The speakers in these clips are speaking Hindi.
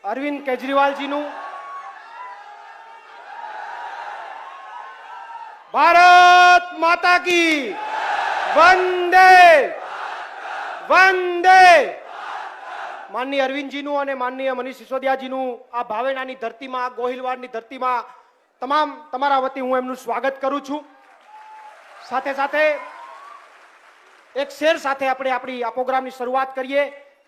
અરવિંદ કેજરીવાલજીનું ભારત માતા કી વંદે વંદે। માનનીય અરવિંદજીનું અને માનનીય મનીષ સિસોદિયાજીનું આ ભાવેણાની ધરતીમાં, ગોહિલવાડની ધરતીમાં તમામ તમારા વતી હું એમનું સ્વાગત કરું છું। સાથે સાથે એક શેર સાથે આપણે આપણી આ પ્રોગ્રામની શરૂઆત કરીએ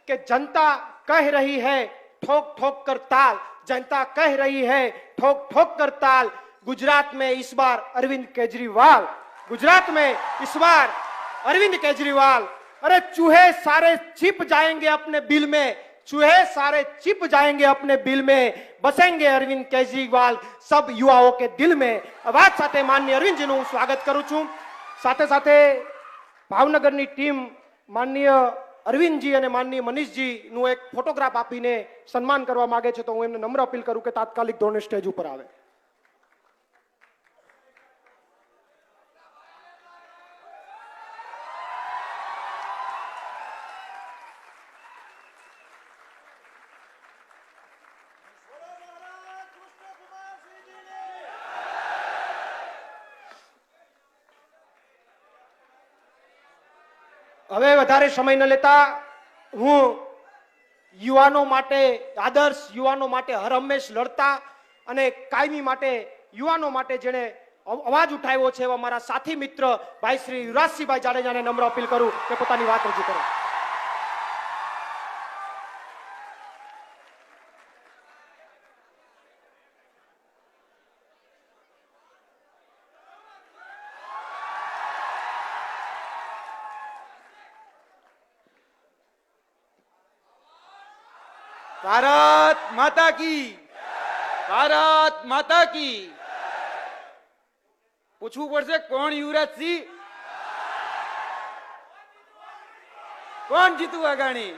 કે जनता कह रही है ठोक ठोक कर ताल, जनता कह रही है ठोक ठोक कर ताल। गुजरात में इस बार अरविंद केजरीवाल, गुजरात में इस बार अरविंद केजरीवाल। अरे चूहे सारे छिप जाएंगे अपने बिल में, चूहे सारे छिप जाएंगे अपने बिल में, बसेंगे अरविंद केजरीवाल सब युवाओं के दिल में। अवाज साथे माननीय अरविंद जी નું સ્વાગત કરું છું। સાથે સાથે ભાવનગરની ટીમ માનનીય અરવિંદજી અને માનનીય મનીષજી નું એક ફોટોગ્રાફ આપીને સન્માન કરવા માંગે છે, તો હું એમને નમ્ર અપીલ કરું કે તાત્કાલિક ધોરણે સ્ટેજ ઉપર આવે। હવે વધારે સમય ન લેતા હું યુવાનો માટે, આદર્શ યુવાનો માટે હર હંમેશ લડતા અને કાયમી માટે યુવાનો માટે જેણે અવાજ ઉઠાવ્યો છે એવા મારા સાથી મિત્ર ભાઈ શ્રી યુવરાજસિંહભાઈ જાડેજાને નમ્ર અપીલ કરું કે પોતાની વાત રજૂ કરે। भारत माता की, भारत माता की। पूछવું પડશે કોણ યુવરાજ સિંહ, કોણ જીતુ વાઘાણી?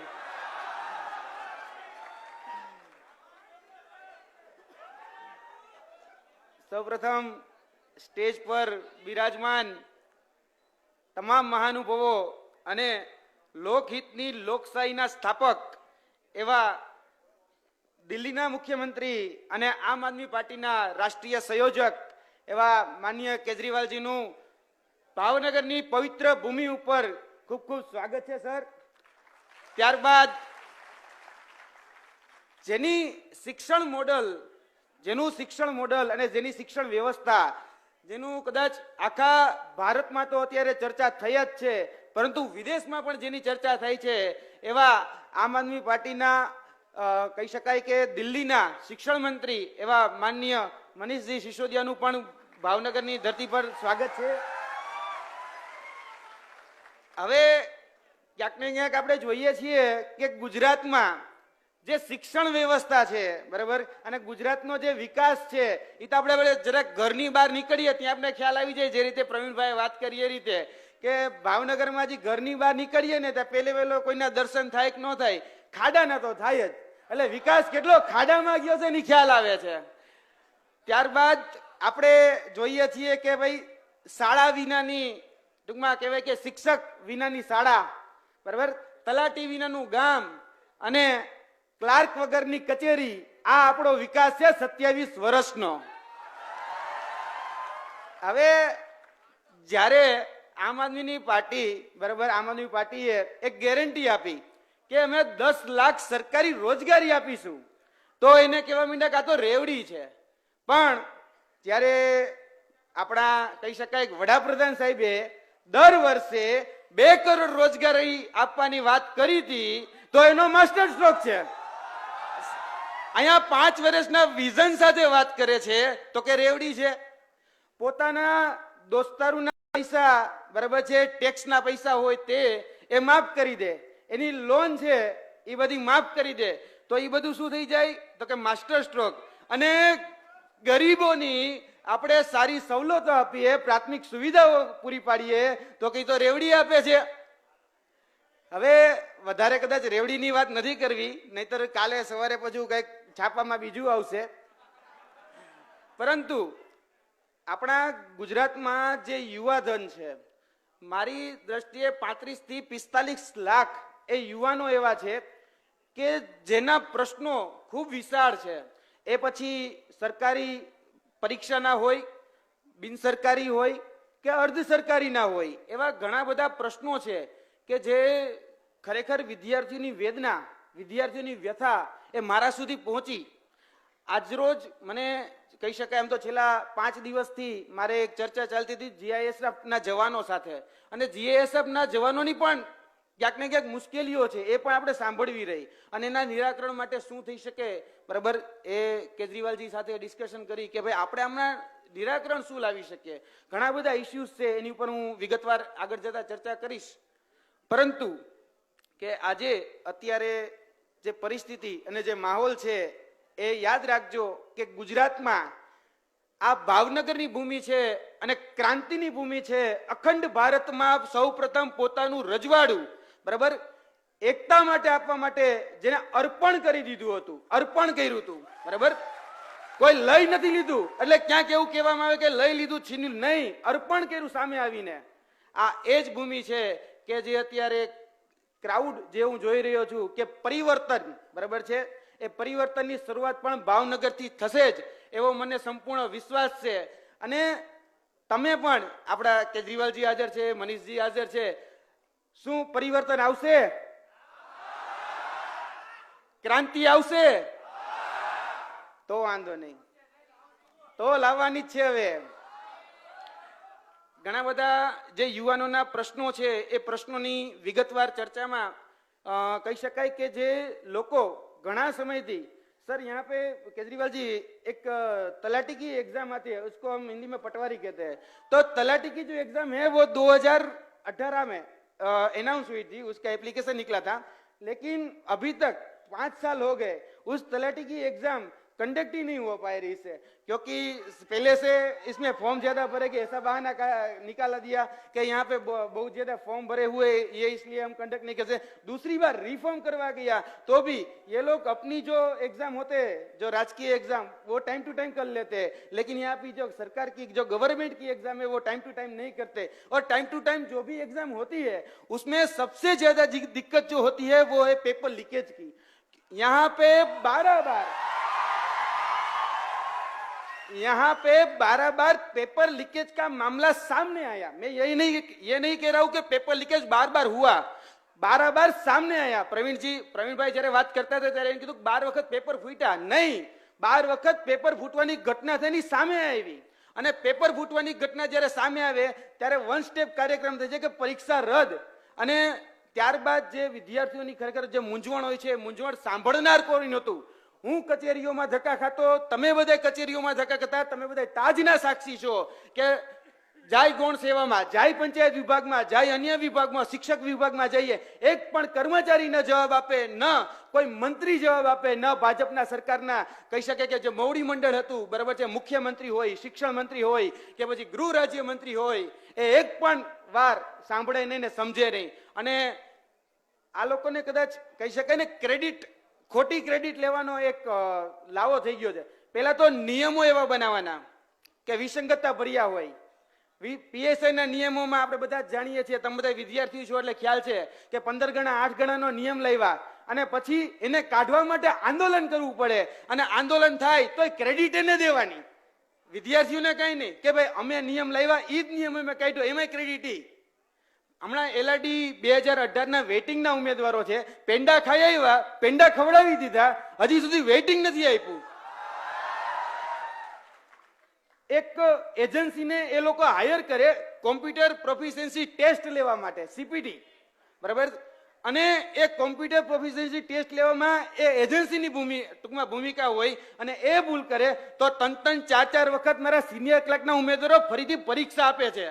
સૌપ્રથમ સ્ટેજ પર બિરાજમાન તમામ મહાનુભાવો અને લોકહિતની લોકશાહીના સ્થાપક એવા દિલ્હીના મુખ્યમંત્રી અને આમ આદમી પાર્ટીના રાષ્ટ્રીય સંયોજક એવા માનનીય કેજરીવાલજીનું ભાવનગરની પવિત્ર ભૂમિ ઉપર ખૂબ ખૂબ સ્વાગત છે સર। ત્યારબાદ જેનું શિક્ષણ મોડલ અને જેની શિક્ષણ વ્યવસ્થા, જેનું કદાચ આખા ભારતમાં તો અત્યારે ચર્ચા થઈ જ છે, પરંતુ વિદેશમાં પણ જેની ચર્ચા થઈ છે એવા આમ આદમી પાર્ટીના કહી શકાય કે દિલ્હીના શિક્ષણ મંત્રી એવા માનનીય મનીષજી સિસોદિયાનું પણ ભાવનગરની ધરતી પર સ્વાગત છે। હવે ક્યાંક ને ક્યાંક આપણે જોઈએ છીએ કે ગુજરાતમાં જે શિક્ષણ વ્યવસ્થા છે, બરાબર, અને ગુજરાતનો જે વિકાસ છે એ તો આપણે જરાક ઘરની બહાર નીકળીએ ત્યાં આપણે ખ્યાલ આવી જાય, જે રીતે પ્રવીણભાઈ વાત કરી એ રીતે કે ભાવનગરમાં જે ઘરની બહાર નીકળીએ ને ત્યાં પહેલો કોઈના દર્શન થાય કે ન થાય, ખાડાના તો થાય જ, એટલે વિકાસ કેટલો ખાડામાં ગયો છે એની ખ્યાલ આવે છે। ત્યારબાદ આપણે જોઈએ છીએ કે ભાઈ શાળા વિનાની, ટૂંકમાં કહેવાય કે શિક્ષક વિનાની શાળા, બરાબર, તલાટી વિનાનું ગામ અને ક્લાર્ક વગરની કચેરી, આ આપણો વિકાસ છે 27 વર્ષનો। હવે જ્યારે આમ આદમીની પાર્ટી, બરાબર, આમ આદમી પાર્ટીએ એક ગેરંટી આપી કે અમે 10 લાખ સરકારી રોજગારી આપીશું, તો એને કહેવા માંડ્યા કે આ તો રેવડી છે। પણ જ્યારે આપણા કહી શકાય વડાપ્રધાન સાહેબે દર વર્ષે 2 કરોડ રોજગારી આપવાની વાત કરી હતી, તો એનો માસ્ટર સ્ટ્રોક છે। અહીંયા 5 વર્ષના વિઝન સાથે વાત કરે છે તો કે રેવડી છે। પોતાના દોસ્તારોના પૈસા, બરાબર છે, ટેક્સના પૈસા હોય તે એ માફ કરી દે, એની લોન છે એ બધી માફ કરી દે, તો એ બધું શું થઈ જાય તો કે માસ્ટર સ્ટ્રોક। અને ગરીબોની આપણે સારી સવલતો આપીએ, પ્રાથમિક સુવિધાઓ પૂરી પાડીએ, તો કઈ તો રેવડી આપે છે। હવે વધારે કદાચ રેવડીની વાત નથી કરવી, નહીતર કાલે સવારે પછી કઈક છાપામાં બીજું આવશે। પરંતુ આપણા ગુજરાતમાં જે યુવાધન છે, મારી દ્રષ્ટિએ 35 થી 45 લાખ એ યુવાનો એવા છે કે જેના પ્રશ્નો ખૂબ વિશાળ છે. એ પછી સરકારી પરીક્ષાના હોય, બિન સરકારી હોય કે અર્ધ સરકારી ના હોય, એવા ઘણા બધા પ્રશ્નો છે કે જે ખરેખર વિદ્યાર્થીઓની વેદના, વિદ્યાર્થીઓની વ્યથા એ મારા સુધી પહોંચી. આજરોજ મને કહી શકાય એમ તો છેલ્લા 5 દિવસથી મારે એક ચર્ચા ચાલતી હતી જીઆઈએસએફ ના જવાનો સાથે, અને જીઆઈએસએફ ના જવાનોની પણ ક્યાંક ને ક્યાંક મુશ્કેલીઓ છે, એ પણ આપણે સાંભળવી રહી, અને એના નિરાકરણ માટે શું થઈ શકે, બરાબર, એ કેજરીવાલજી સાથે ડિસ્કશન કરી કે ભાઈ આપણે હમણાં નિરાકરણ શું લાવી શકીએ. ઘણા બધા ઇસ્યુઝ છે, એની ઉપર હું વિગતવાર આગળ જતા ચર્ચા કરીશ. પરંતુ કે આજે અત્યારે જે પરિસ્થિતિ અને જે માહોલ છે એ યાદ રાખજો કે ગુજરાતમાં આ ભાવનગરની ભૂમિ છે અને ક્રાંતિની ભૂમિ છે. અખંડ ભારતમાં સૌપ્રથમ પોતાનું રજવાડું, બરાબર, એકતા માટે આપવા માટે જેને અર્પણ કરી દીધું હતું, અર્પણ કર્યું હતું, બરાબર, કોઈ લઈ નથી લીધું. એટલે ક્યાંક એવું કહેવામાં આવે કે લઈ લીધું, છીન્યું નહીં, અર્પણ કર્યું સામે આવીને. આ એ જ ભૂમિ છે કે જે અત્યારે ક્રાઉડ જે હું જોઈ રહ્યો છું કે પરિવર્તન, બરાબર છે, એ પરિવર્તનની શરૂઆત પણ ભાવનગરથી થશે જ એવો મને સંપૂર્ણ વિશ્વાસ છે. અને તમે પણ, આપણા કેજરીવાલજી હાજર છે, મનીષજી હાજર છે, શું પરિવર્તન આવશે? ક્રાંતિ આવશે? તો વાંધો નહીં, તો લાવવાની જ છે. હવે ઘણા બધા જે યુવાનોના પ્રશ્નો છે એ પ્રશ્નોની વિગતવાર ચર્ચામાં કહી શકાય કે જે લોકો घना समय थी, सर यहाँ पे केजरीवाल जी एक तलाटी की एग्जाम आती है, उसको हम हिंदी में पटवारी कहते हैं. तो तलाटी की जो एग्जाम है वो 2018 में अनाउंस हुई थी, उसका एप्लीकेशन निकला था, लेकिन अभी तक 5 साल हो गए उस तलाटी की एग्जाम कंडक्ट ही नहीं हो पा रही से, क्योंकि पहले से इसमें फॉर्म ज्यादा भरे कि ऐसा बहाना निकाला दिया कि यहाँ पे बहुत ज्यादा फॉर्म भरे हुए, ये इसलिए हम कंडक्ट नहीं करते. दूसरी बार रिफॉर्म करवा गया तो भी ये लोग अपनी जो एग्जाम होते हैं, जो राजकीय एग्जाम, वो टाइम टू टाइम कर लेते हैं, लेकिन यहाँ पे जो सरकार की, जो गवर्नमेंट की एग्जाम है वो टाइम टू टाइम नहीं करते. और टाइम टू टाइम जो भी एग्जाम होती है उसमें सबसे ज्यादा दिक्कत जो होती है वो है पेपर लीकेज की. यहाँ पे 12 बार पेपर लीकेज का मामला सामने आया. मैं ये नहीं कह रहा हूं कि पेपर लीकेज बार हुआ, 12 बार सामने आया. प्रवीण भाई जયારે વાત કરતા હતા ત્યારે એને કીધું 12 વખત પેપર ફૂટ્યા નહીં, 12 વખત પેપર ફૂટવાની ઘટના થઈને સામે આવી. અને પેપર ફૂટવાની ઘટના જ્યારે સામે આવે ત્યારે વન સ્ટેપ કાર્યક્રમ થાય છે કે પરીક્ષા રદ. અને ત્યારબાદ જે વિદ્યાર્થીઓની ખરેખર જે મૂંઝવણ હોય છે, મૂંઝવણ સાંભળનાર કોઈ નહોતું. હું કચેરીઓમાં ધક્કા ખાતો, તમે બધા કચેરીઓમાં ધક્કા ખાતા, તમે બધા તાજના સાક્ષી છો કે જાય ગૌણ સેવામાં, જાય પંચાયત વિભાગમાં, જાય અન્ય વિભાગમાં, શિક્ષક વિભાગમાં જઈએ, એક પણ કર્મચારી ન જવાબ આપે, ન કોઈ મંત્રી જવાબ આપે, ન ભાજપના સરકારના કહી શકે કે જે મોવડી મંડળ હતું, બરાબર છે, મુખ્યમંત્રી હોય, શિક્ષણ મંત્રી હોય કે પછી ગૃહ રાજ્ય મંત્રી હોય, એ એક પણ વાર સાંભળે નહીં ને સમજે નહીં. અને આ લોકોને કદાચ કહી શકાય ને ક્રેડિટ, ખોટી ક્રેડિટ લેવાનો એક લાવો થઈ ગયો છે. પહેલા તો નિયમો એવા બનાવવાના કે વિસંગતતા ભર્યા હોય. પીએસઆઈ ના નિયમોમાં આપણે બધા જાણીએ છીએ, તમે બધા વિદ્યાર્થીઓ છો એટલે ખ્યાલ છે કે 15 ગણા 8 ગણાનો નિયમ લાવ્યા, અને પછી એને કાઢવા માટે આંદોલન કરવું પડે, અને આંદોલન થાય તો ક્રેડિટ એને દેવાની, વિદ્યાર્થીઓને કઈ નહીં કે ભાઈ અમે નિયમ લાવ્યા, ઈ જ નિયમ અમે કાઢ્યો, એમાં ક્રેડિટ. હમણાં એલઆરડી 2018 ના વેઇટિંગ ના ઉમેદવારો છે, પેંડા ખાઈ આવ્યા, પેંડા ખવડાવી દીધા, હજી સુધી વેઇટિંગ નથી આપ્યું. એક એજન્સીને એ લોકો હાયર કરે કોમ્પ્યુટર પ્રોફિશિયન્સી ટેસ્ટ લેવા માટે, સીપીટી, બરાબર. અને એ કોમ્પ્યુટર પ્રોફિશિયન્સી ટેસ્ટ લેવામાં એ એજન્સીની ટૂંકમાં ભૂમિકા હોય, અને એ ભૂલ કરે તો 3-4 વખત મારા સિનિયર ક્લાર્કના ઉમેદવારો ફરીથી પરીક્ષા આપે છે.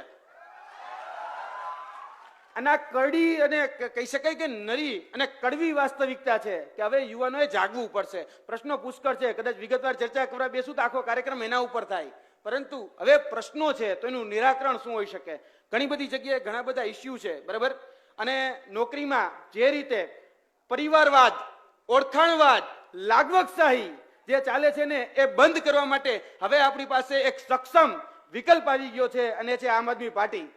અને આ કરડી અને કહી શકાય કે નરી અને કડવી વાસ્તવિકતા છે કે હવે યુવાનોએ જાગવું પડશે. પ્રશ્નો પુષ્કળ છે, કદાચ વિગતવાર ચર્ચા કરવા બેસું તો આખો કાર્યક્રમ એના ઉપર થાય, પરંતુ હવે પ્રશ્નો છે તો એનું નિરાકરણ શું હોઈ શકે. ઘણી બધી જગ્યાએ ઘણા બધા ઇસ્યુ છે, બરાબર. અને નોકરીમાં જે રીતે પરિવારવાદ, ઓળખાણવાદ, લાગવકશાહી જે ચાલે છે ને એ બંધ કરવા માટે હવે આપણી પાસે એક સક્ષમ વિકલ્પ આવી ગયો છે, અને છે આમ આદમી પાર્ટી.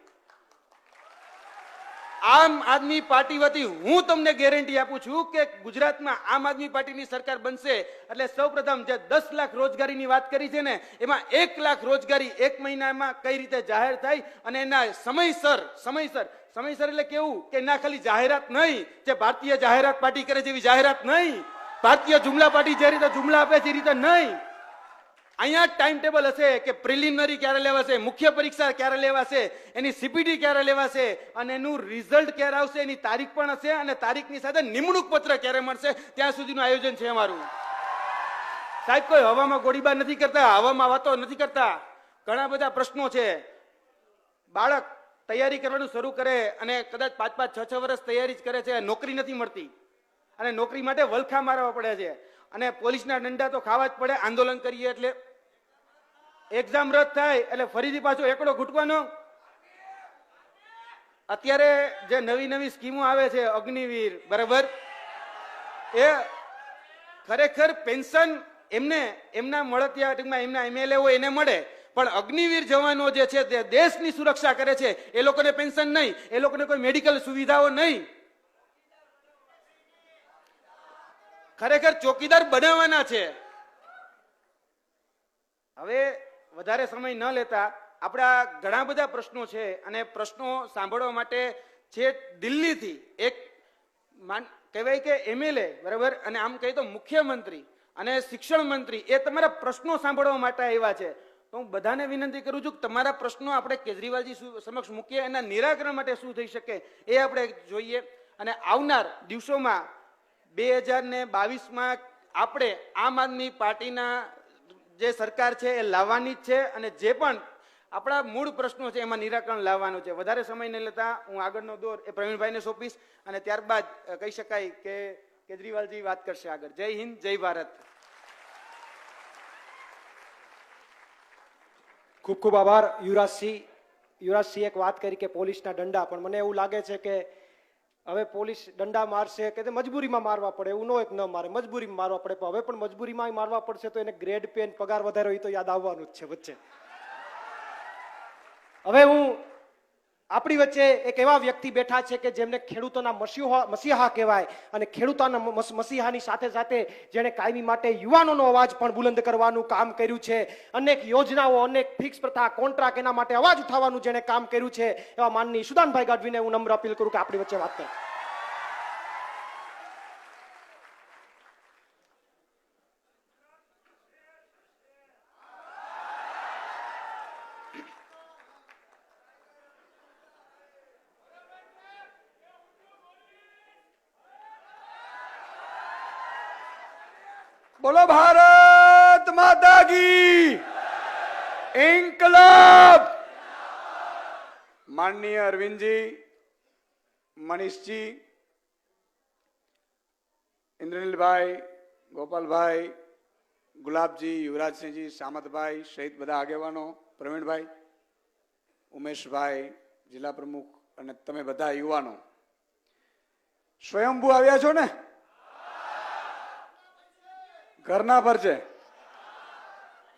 આમ આદમી પાર્ટી વતી હું તમને ગેરંટી આપું છું કે ગુજરાતમાં આમ આદમી પાર્ટીની સરકાર બનશે એટલે સૌપ્રથમ જે 10 લાખ રોજગારીની વાત કરી છે ને એમાં 1 લાખ રોજગારી 1 મહિનામાં કઈ રીતે જાહેર થાય અને એના સમયસર એટલે કેવું કે ના ખાલી જાહેરાત નહીં, જે ભારતીય જાહેરાત પાર્ટી કરે છે એવી જાહેરાત નહીં, ભારતીય જુમલા પાર્ટી જે રીતે જુમલા આપે છે એ રીતે નહીં. અહીંયા ટાઈમ ટેબલ હશે કે પ્રિલિમિનરી ક્યારે લેવાશે, મુખ્ય પરીક્ષા ક્યારે લેવાશે, એની સીપીટી ક્યારે લેવાશે અને એનું રિઝલ્ટ ક્યારે આવશે એની તારીખ પણ હશે અને તારીખની સાથે નિમણૂક પત્ર ક્યારે મળશે ત્યાં સુધીનું આયોજન છે અમારું. સાહેબ કોઈ હવામાં ગોળીબાર નથી કરતા, હવામાં વાતો નથી કરતા. ઘણા બધા પ્રશ્નો છે. બાળક તૈયારી કરવાનું શરૂ કરે અને કદાચ 5-5, 6-6 વર્ષ તૈયારી જ કરે છે, નોકરી નથી મળતી અને નોકરી માટે વલખા મારવા પડે છે અને પોલીસના દંડા તો ખાવા જ પડે. આંદોલન કરીએ એટલે એક્ઝામ રદ થાય એટલે ફરીથી પાછો એકડો ઘૂંટવાનો. અત્યારે જે નવી સ્કીમો આવે છે અગ્નિવીર, બરાબર, એ ખરેખર પેન્શન એમના મળતિયા ટૂંકમાં એમના એમએલએ હોય એને મળે, પણ અગ્નિવીર જવાનો જે છે તે દેશની સુરક્ષા કરે છે એ લોકોને પેન્શન નહીં, એ લોકોને કોઈ મેડિકલ સુવિધાઓ નહીં. ખરેખર ચોકીદાર બનાવવાના છે. હવે વધારે સમય ન લેતા આપણા ઘણા બધા પ્રશ્નો છે અને પ્રશ્નો સાંભળવા માટે છે દિલ્હીથી એક કહેવાય કે એમએલએ, બરાબર, અને આમ કહીએ તો મુખ્યમંત્રી અને શિક્ષણ મંત્રી એ તમારા પ્રશ્નો સાંભળવા માટે આવ્યા છે. તો હું બધાને વિનંતી કરું છું કે તમારા પ્રશ્નો આપણે કેજરીવાલજી સમક્ષ મૂકીએ, એના નિરાકરણ માટે શું થઈ શકે એ આપણે જોઈએ. અને આવનાર દિવસોમાં 2022માં આપણે આમ આદમી પાર્ટીના જે સરકાર છે એ લાવવાની જ છે અને જે પણ આપણા મૂળ પ્રશ્નો છે એમાં નિરાકરણ લાવવાનું છે. વધારે સમય નહીં લેતા હું આગળનો દોર એ પ્રવીણભાઈને સોંપીશ અને ત્યારબાદ કહી શકાય કે કેજરીવાલજી વાત કરશે આગળ. જય હિન્દ, જય ભારત. ખૂબ ખૂબ આભાર યુવરાજસિંહ એક વાત કરી કે પોલીસના દંડા, પણ મને એવું લાગે છે કે હવે પોલીસ દંડા મારશે કે મજબૂરીમાં મારવા પડે, એવું ન હોય કે ન મારે, મજબૂરીમાં મારવા પડે, પણ હવે પણ મજબૂરીમાં મારવા પડશે તો એને ગ્રેડ પે પગાર વધારો એ તો યાદ આવવાનું જ છે વચ્ચે. હવે હું આપણી વચ્ચે એક એવા વ્યક્તિ બેઠા છે કે જેમને ખેડૂતોના મસીહા કહેવાય અને ખેડૂતોના મસીહાની સાથે સાથે જેણે કાયમી માટે યુવાનોનો અવાજ પણ બુલંદ કરવાનું કામ કર્યું છે. અનેક યોજનાઓ, અનેક ફિક્સ પ્રથા, કોન્ટ્રાક્ટ, એના માટે અવાજ ઉઠાવવાનું જેણે કામ કર્યું છે એવા માનની સુદાનભાઈ ગઢવીને હું નમ્ર અપીલ કરું કે આપણી વચ્ચે વાત કરે. બોલો ભારત માતા કી ઇન્કલાબ. માનનીય અરવિંદજી, મનીષજી, ઇન્દ્રનીલભાઈ, ગોપાલભાઈ, ગુલાબજી, યુવરાજસિંહજી, સામતભાઈ સહિત બધા આગેવાનો, પ્રવીણભાઈ, ઉમેશભાઈ, જિલ્લા પ્રમુખ અને તમે બધા યુવાનો સ્વયંભૂ આવ્યા છો ને? ઘરના પર છે.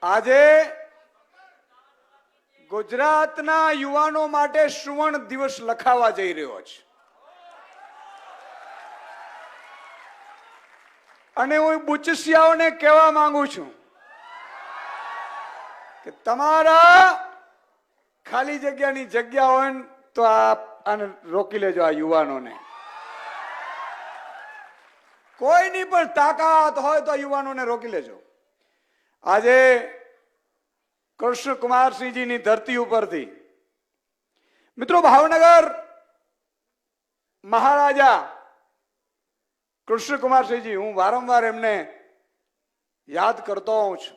આજે ગુજરાતના યુવાનો માટે સુવર્ણ દિવસ લખાવા જઈ રહ્યો છે અને હું બુચસિયાઓને કહેવા માંગુ છું કે તમારા ખાલી જગ્યાની જગ્યા હોય ને તો આને રોકી લેજો. આ યુવાનોને કોઈની પણ તાકાત હોય તો યુવાનોને રોકી લેજો. આજે કૃષ્ણકુમારસિંહજીની ધરતી ઉપરથી મિત્રો ભાવનગર મહારાજા કૃષ્ણકુમારસિંહજી, હું વારંવાર એમને યાદ કરતો હોઉં છું.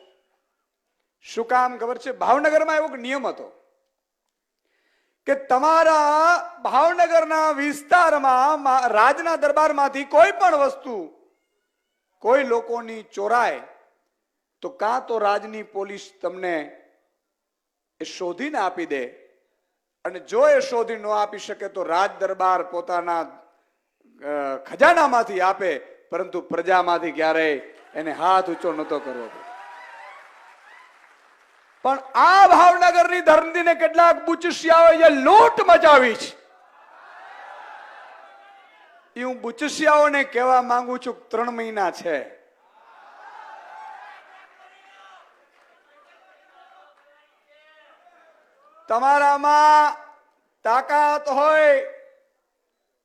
શું કામ ખબર છે? ભાવનગરમાં એવો નિયમ હતો કે તમારા ભાવનગરના વિસ્તારમાં રાજના દરબારમાંથી કોઈ પણ વસ્તુ કોઈ લોકોની ચોરાય તો કાં તો રાજની પોલીસ તમને એ શોધીને આપી દે અને જો એ શોધી ન આપી શકે તો રાજ દરબાર પોતાના ખજાનામાંથી આપે, પરંતુ પ્રજામાંથી ક્યારેય એને હાથ ઊંચો નહોતો કરવો. પણ આ ભાવનગરની ધરતીને કેટલાક બુચસિયાઓએ લૂંટ મચાવી છે. એ હું બુચસિયાઓને કહેવા માંગુ છું કે 3 મહિના છે. તમારામાં તાકાત હોય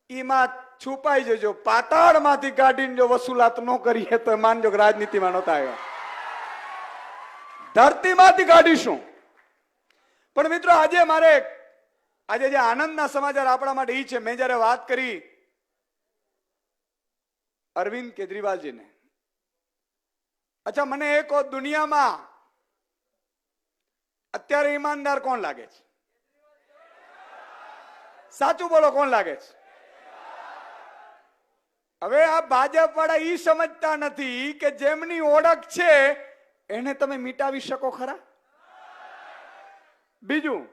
એમાં છુપાઈ જજો. પાતાળમાંથી કાઢીને જો વસૂલાત ન કરીએ તો માનજો કે રાજનીતિમાં નહોતા આવ્યા. ધરતીમાંથી કાઢીશું. પણ મિત્રો આજે જે આનંદના સમાચાર આપણા માટે એ છે, મેં જયારે વાત કરી અરવિંદ કેજરીવાલજીને, અચ્છા મને એ કહો, દુનિયામાં અત્યારે ઈમાનદાર કોણ લાગે છે? સાચું બોલો, કોણ લાગે છે? હવે આ ભાજપ વાળા ઈ સમજતા નથી કે જેમની ઓળખ છે એને તમે મિટાવી શકો ખરા? બીજું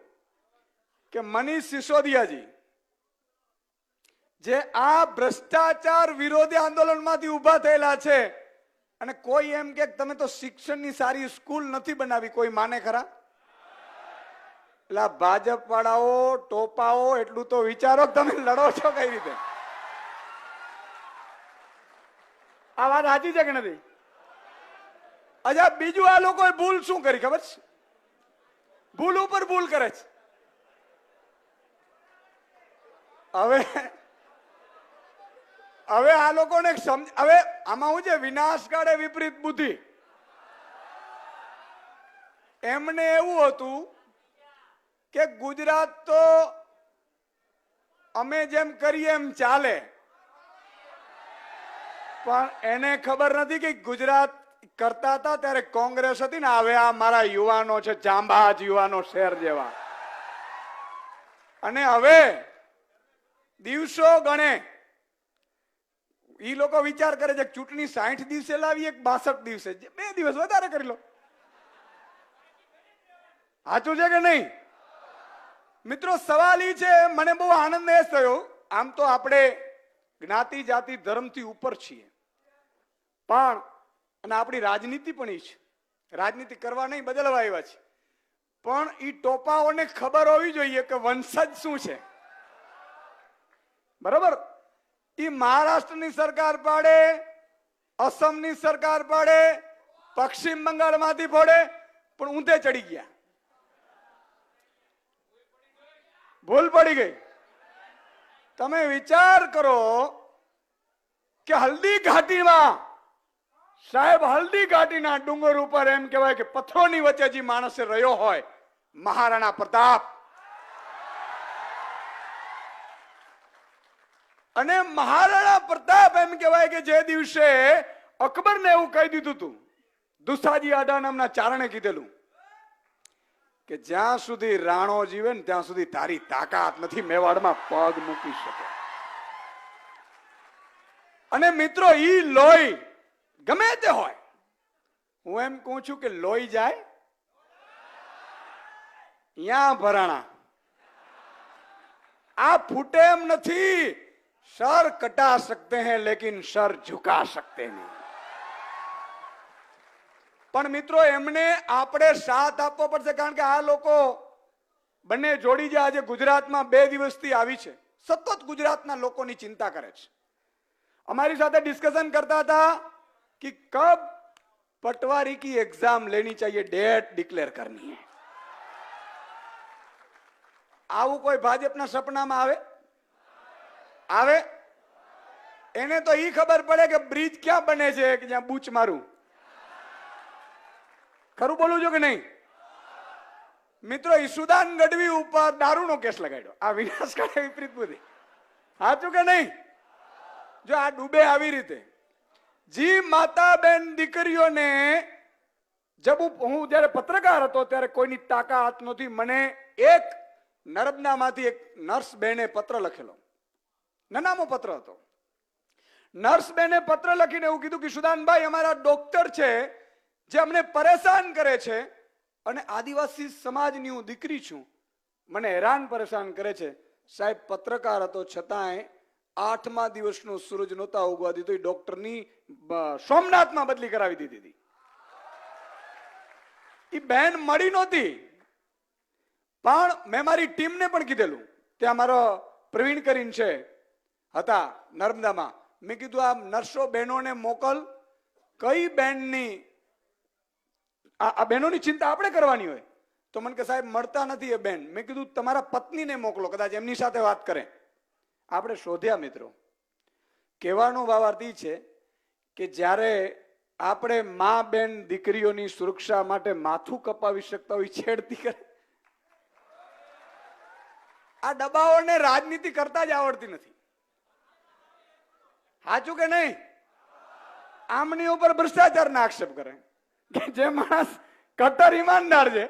કે મનીષ સિસોદિયાજી જે આ ભ્રષ્ટાચાર વિરોધી આંદોલનમાંથી ઉભા થયેલા છે, અને કોઈ એમ કે તમે તો શિક્ષણની સારી સ્કૂલ નથી બનાવી, કોઈ માને ખરા? એટલે ભાજપ વાળાઓ, ટોપાઓ, એટલું તો વિચારો કે તમે લડો છો કઈ રીતે? આ વાત સાચી છે કે નથી? અચ્છા બીજું, આ લોકોએ ભૂલ શું કરી ખબર છે? ભૂલ ઉપર ભૂલ કરે છે. હવે આ લોકોને હવે આમાં શું છે? વિનાશકાળે વિપરીત બુદ્ધિ. એમને એવું હતું કે ગુજરાત તો અમે જેમ કરીએ એમ ચાલે, પણ એને ખબર નથી કે ગુજરાત કરતા હતા ત્યારે કોંગ્રેસ હતી ને. હવે આ મારા યુવાનો છે, જાંબાજ યુવાનો, શેર જેવા, અને હવે દિવસો ગણે ઈ લોકો વિચાર કરે છે ચૂંટણી 60 દિવસે લાવી એક 62 દિવસે, 2 દિવસ વધારે કરી લો. સાચું છે કે નહીં? મિત્રો સવાલ ઈ છે, મને બહુ આનંદ એ થયો, આમ તો આપણે જ્ઞાતિ જાતિ ધર્મથી ઉપર છીએ, પણ અને આપણી રાજનીતિ પણ ઈ છે, રાજનીતિ કરવા નહીં બદલવા આવ્યા છે, પણ ઈ ટોપાઓને ખબર હોવી જોઈએ કે વંશજ શું છે. બરોબર? ઈ મહારાષ્ટ્રની સરકાર પાડે, અસમની સરકાર પાડે, પશ્ચિમ બંગાળમાંથી પડે, પણ ઊંધે ચડી ગયા. ભૂલ પડી ગઈ. તમે વિચાર કરો કે હલ્દી ઘાટીમાં, સાહેબ હલ્દી ઘાટીના ડુંગર ઉપર એમ કહેવાય કે પથ્થરોની વચ્ચે જે માણસે રહ્યો હોય, મહારાણા પ્રતાપ, અને મહારાણા પ્રતાપ એમ કહેવાય કે જે દિવસે અકબરને એવું કહી દીધું હતું, દુસાજી આડા નામના ચારણે કીધેલું કે જ્યાં સુધી રાણો જીવે ને ત્યાં સુધી તારી તાકાત નથી મેવાડમાં પગ મૂકી શકે. અને મિત્રો ઈ લોહી ગમે તે હોય, હું એમ કહું છું કે લોહી જાય યા ભરાણા, આ ફૂટે એમ નથી. સર કટા सकते हैं लेकिन सर झुका सकते नहीं. પણ મિત્રો એમને આપણે સાથ આપવો પડશે, કારણ કે આ લોકો બંને જોડી જે આજે ગુજરાતમાં 2 દિવસથી આવી છે, સતત ગુજરાતના લોકોની ચિંતા કરે છે. અમારી સાથે ડિસ્કશન કરતા હતા कि कब पटवारी की एग्जाम लेनी चाहिए, डेट डिक्लेयर करनी है. આવું કોઈ ભાજપના સપનામાં આવે? આવે? એને તો ઈ ખબર પડે કે બ્રિજ ક્યાં બને છે કે જ્યાં બૂચ મારું. ખરું બોલું છું કે નહીં? મિત્રો ઈસુદાન ગઢવી ઉપર દારૂનો કેસ લગાડ્યો, આ વિનાશકારી વિપરીત બુદ્ધિ. સાચું કે નહીં? જો આ ડૂબે આવી રીતે, જી માતા બેન દીકરીઓને, જબ હું જયારે પત્રકાર હતો ત્યારે કોઈની તાકાત નહોતી. મને એક નર્મદામાંથી એક નર્સ બેને પત્ર લખેલો, નાનામો પત્ર હતો. નર્સ બેને પત્ર લખીને એવું કીધું કે સુદાનભાઈ અમારા ડોક્ટર છે જે અમને પરેશાન કરે છે, અને આદિવાસી સમાજની હું દીકરી છું, મને હેરાન પરેશાન કરે છે. સાહેબ પત્રકાર હતો છતાંય 8મા દિવસનો સૂરજ નહોતા ઉગવા દીધો, ડોક્ટરની સોમનાથમાં બદલી કરાવી દીધી હતી. એ બહેન મળી નહોતી, પણ મેં મારી ટીમને પણ કીધેલું, ત્યાં મારો પ્રવીણ કરીને છે, હતા નર્મદામાં. મેં કીધું આ નર્સો બહેનોને મોકલ, કઈ બહેનની આ બહેનોની ચિંતા આપણે કરવાની હોય. તો મને કે સાહેબ મળતા નથી એ બેન. મેં કીધું તમારા પત્નીને મોકલો, કદાચ એમની સાથે વાત કરે. આપણે શોધ્યા મિત્રો. કહેવાનો ભાવાર્થ એ છે કે જ્યારે આપણે મા બેન દીકરીઓની સુરક્ષા માટે માથું કપાવી શકતા હોય, છેડતી કરે. આ ડબ્બાઓને રાજનીતિ કરતા જ આવડતી નથી. સાચું કે નહીં? આમની ઉપર ભ્રષ્ટાચારના આક્ષેપ કરે કે જે માણસ કટ્ટર ઈમાનદાર છે.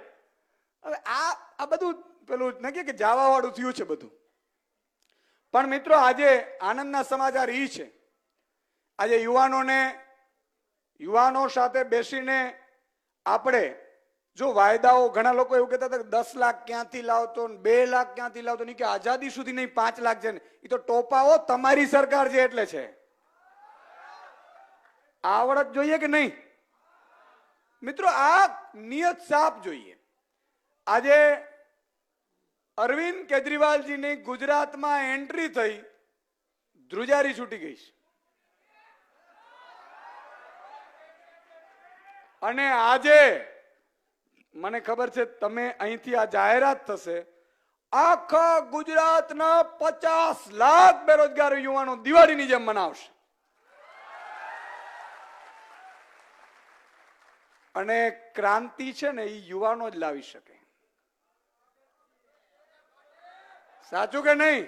હવે આ બધું પેલું નક્કી કે જાવા વાળું થયું છે બધું. પણ મિત્રો આજે આનંદના સમાચાર ઈ છે, આજે યુવાનો સાથે બેસીને આપણે જો વાયદાઓ, ઘણા લોકો એવું કહેતા હતા કે 10 લાખ ક્યાંથી લાવતો, 2 લાખ ક્યાંથી લાવતો, નહીં કે આઝાદી સુધી નહીં 5 લાખ છે ને, એ તો ટોપાઓ તમારી સરકાર છે એટલે છે. આવડત જોઈએ કે નહીં મિત્રો? આ નિયત સાફ જોઈએ. આજે અરવિંદ કેજરીવાલજીની ગુજરાતમાં એન્ટ્રી થઈ, ધ્રુજારી છૂટી ગઈ છે. અને આજે મને ખબર છે તમે અહીંથી આ જાહેરાત થશે, આખા ગુજરાતના 50 લાખ બેરોજગાર યુવાનો દિવાળીની જેમ મનાવશે. અને ક્રાંતિ છે ને એ યુવાનો જ લાવી શકે. સાચું કે નહીં?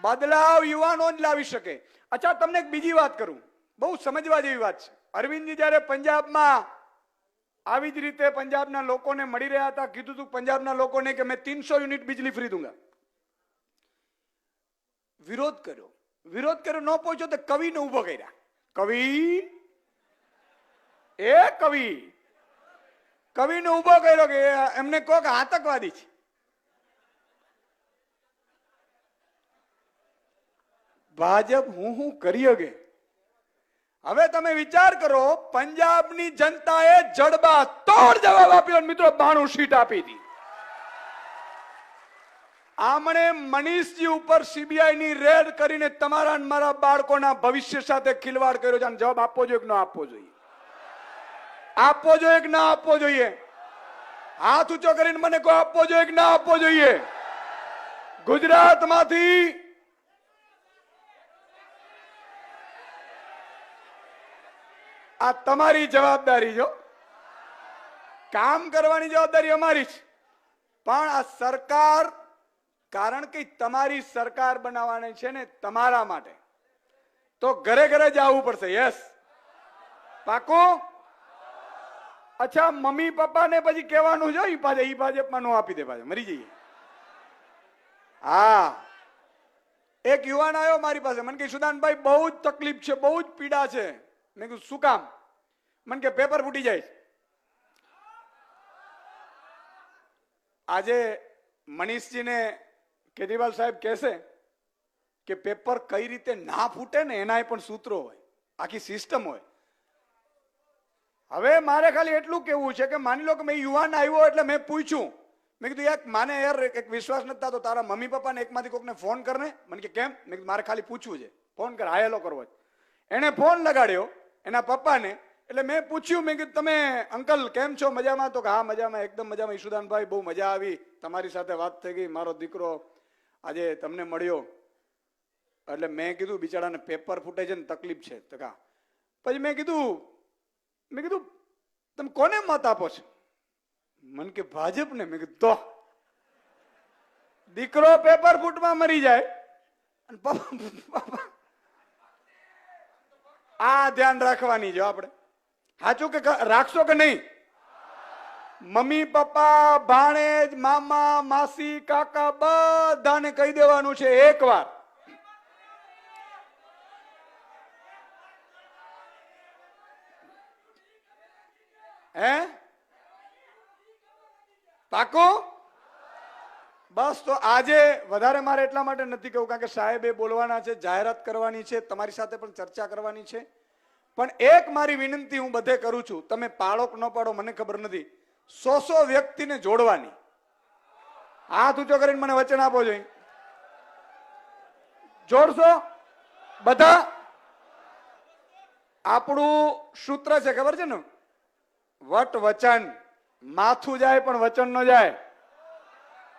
બદલાવ યુવાનો જ લાવી શકે. અચ્છા, તમને એક બીજી વાત કરું, બહુ સમજવા જેવી વાત છે. અરવિંદજી જયારે પંજાબમાં આવી જ રીતે પંજાબના લોકોને મળી રહ્યા હતા, કીધું હતું પંજાબના લોકોને કે મેં 300 યુનિટ બિજલી ફ્રી દૂંગા. વિરોધ કર્યો, ન પહોંચ્યો તો કવિને ઉભો કર્યા. કવિને ઉભો કર્યો કે એમને કહો કે આતંકવાદી છે. ભાજપ હું કરી કે હવે તમે વિચાર કરો, પંજાબની જનતાએ જડબા તોડ જવાબ આપ્યો મિત્રો, 92 સીટ આપી હતી. આમણે મનીષજી ઉપર સીબીઆઈ ની રેડ કરીને તમારા અને મારા બાળકોના ભવિષ્ય સાથે ખિલવાડ કર્યો છે. જવાબ આપવો જોઈએ કે ન આપવો જોઈએ? આપવો જોઈએ કે ના આપવો જોઈએ? હાથ ઊંચો કરીને મને કહો, આપવો જોઈએ કે ના આપવો જોઈએ? ગુજરાતમાંથી આ તમારી જવાબદારી, જો કામ કરવાની જવાબદારી અમારી છે. પણ આ સરકાર, કારણ કે તમારી સરકાર બનાવવાની છે ને તમારા માટે, તો ઘરે ઘરે જવું પડશે. યસ, પાકું? અચ્છા, મમ્મી પપ્પાને પછી કહેવાનું છે ઈ ભાજપમાં નો આપી દે, પાછા મરી જઈએ. હા, એક યુવાન આવ્યો મારી પાસે, મને કે સુદાનભાઈ બહુ જ તકલીફ છે, બહુ જ પીડા છે. મેં કીધું શું કામ? મને કે પેપર ફૂટી જાય. આજે મનીષજીને કેજરીવાલ સાહેબ કહેશે કે પેપર કઈ રીતે ના ફૂટે ને એના પણ સૂત્રો હોય, આખી સિસ્ટમ હોય. હવે મારે ખાલી એટલું કેવું છે કે માની લો કે મેં યુવાન આવ્યો એટલે મેં પૂછ્યું, મેં કીધું યાર માને યાર એક વિશ્વાસ નથી થતો, તારા મમ્મી પપ્પાને એકમાંથી કોકને ફોન કરને. મને કે કેમ? મેં કીધું મારે ખાલી પૂછવું છે. ફોન કર, હાયલો કરવો છે. એને ફોન લગાડ્યો એના પપ્પાને, એટલે મેં પૂછ્યું, મેં કીધું તમે અંકલ કેમ છો, મજામાં? તો કે હા મજામાં, એકદમ મજામાં ઈશુદાનભાઈ, બહુ મજા આવી, તમારી સાથે વાત થઈ ગઈ, મારો દીકરો આજે તમને મળ્યો. એટલે મેં કીધું બિચારાને પેપર ફૂટે છે ને તકલીફ છે. તો કા પછી મેં કીધું તમે કોને મત આપો છો? મને કે ભાજપને. મેં કીધું તો દીકરો પેપર ફૂટમાં મરી જાય અને પપ્પા, આ ધ્યાન રાખવાની જો આપણે. સાચું કે રાખશો કે નહીં? મમ્મી પપ્પા, ભાણેજ, મામા, માસી, કાકા બધાને કહી દેવાનું છે એકવાર. હે પાકું? બસ તો આજે વધારે મારે એટલા માટે નથી કહું કારણ કે સાહેબે બોલવાના છે, જાહેરાત કરવાની છે, તમારી સાથે પણ ચર્ચા કરવાની છે. પણ એક મારી વિનંતી હું બધે કરું છું, તમે પાડો કે ન પાડો મને ખબર નથી, 100 વ્યક્તિને જોડવાની. હાથ ઊંચો કરીને મને વચન આપો જોઈએ. જોડશો બધા? આપણું સૂત્ર છે ખબર છે ને, વટ વચન. માથું જાય પણ વચન ન જાય.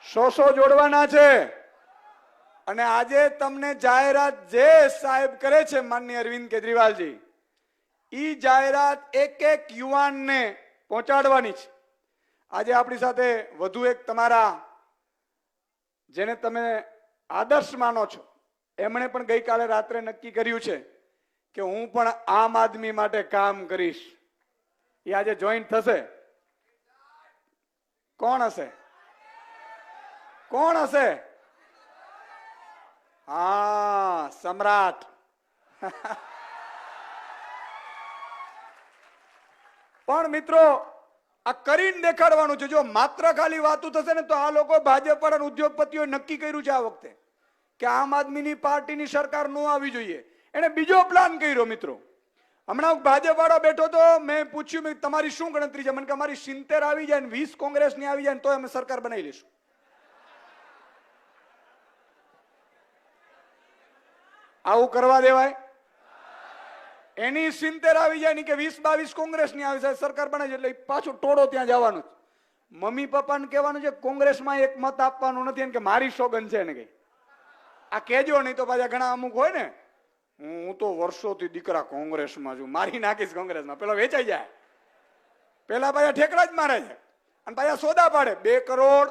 100 જોડવાના છે. અને આજે તમને જાહેરાત જે સાહેબ કરે છે માનનીય અરવિંદ કેજરીવાલજી, ઈ જાહેરાત એક એક યુવાનને પહોંચાડવાની છે. આજે આપણી સાથે વધુ એક તમારા જેને તમે આદર્શ માનો છો, એમણે પણ ગઈકાલે રાત્રે નક્કી કર્યું છે કે હું પણ આમ આદમી માટે કામ કરીશ. એ આજે જોઈન્ટ થશે. કોણ હશે? કોણ હશે? હા, સમ્રાટ. પણ મિત્રો, આ કરીને દેખાડવાનું છે. જો માત્ર ખાલી વાતું થશે ને તો આ લોકો ભાજપ વાળા ઉદ્યોગપતિઓ નક્કી કર્યું છે આ વખતે કે આમ આદમીની પાર્ટીની સરકાર ન આવી જોઈએ. એને બીજો પ્લાન કર્યો મિત્રો. હમણાં ભાજપ વાળો બેઠો તો મેં પૂછ્યું મેં તમારી શું ગણતરી છે? મને કે અમારી 70 આવી જાય ને 20 કોંગ્રેસની આવી જાય ને તો અમે સરકાર બનાવી લઈશું. આવું કરવા દેવાય? એની 70 આવી જાય ને કે 20-22 કોંગ્રેસની આવી જાય સરકાર બનાવી એટલે પાછું ટોળો ત્યાં જવાનું. મમ્મી પપ્પાને કહેવાનું છે કોંગ્રેસમાં એક મત આપવાનું નથી કે મારી સોગન છે ને કઈ આ કહેજો, નહીં તો પાછા ઘણા અમુક હોય ને, હું તો વર્ષોથી દીકરા કોંગ્રેસમાં છું, મારી નાખીશ કોંગ્રેસમાં. પેલા વેચાઈ જાય, પેલા પાછા ઠેકડા જ મારે છે અને પાછા સોદા પાડે. 2 કરોડ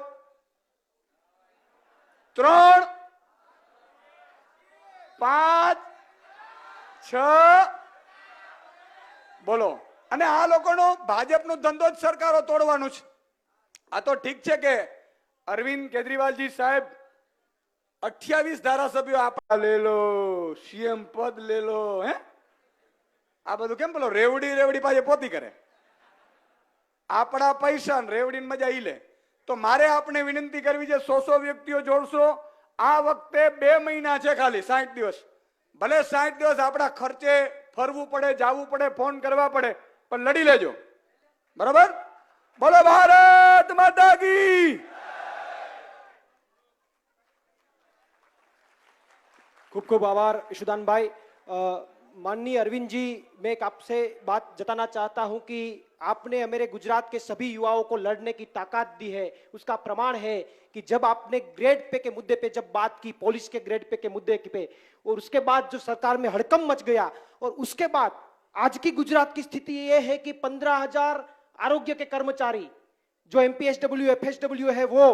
3 5 6 બોલો. અને આ લોકોનો ભાજપનો ધંધો જ સરકારો તોડવાનું છે. આ તો ઠીક છે કે અરવિંદ કેજરીવાલજી સાહેબ 28 ધારાસભ્યો આપણા લે લો, સીએમ પદ લે લો. હે, આ બધું કેમ બોલો? રેવડી પાસે પોતી કરે. આપણા પૈસા રેવડીની મજા ઈ લે. તો મારે આપણે વિનંતી કરવી છે, 100 વ્યક્તિઓ જોડશો. આ વખતે 2 મહિના છે ખાલી, 60 દિવસ. ભલે 60 દિવસ આપણા ખર્ચે ફરવું પડે, જવું પડે, ફોન કરવા પડે, પણ લડી લેજો. બરાબર? બોલો ભારત માતા કી. खूब खूब आभार ईशुदान भाई। माननीय अरविंद जी, मैं एक आपसे बात जताना चाहता हूं कि आपने मेरे गुजरात के सभी युवाओं को लड़ने की ताकत दी है। उसका प्रमाण है कि जब आपने ग्रेड पे के मुद्दे पे जब बात की, पुलिस के ग्रेड पे के मुद्दे पे, और उसके बाद जो सरकार में हड़कंप मच गया, और उसके बाद आज की गुजरात की स्थिति यह है कि 15,000 आरोग्य के कर्मचारी, जो एमपीएसडब्ल्यू एफएसडब्ल्यू है वो,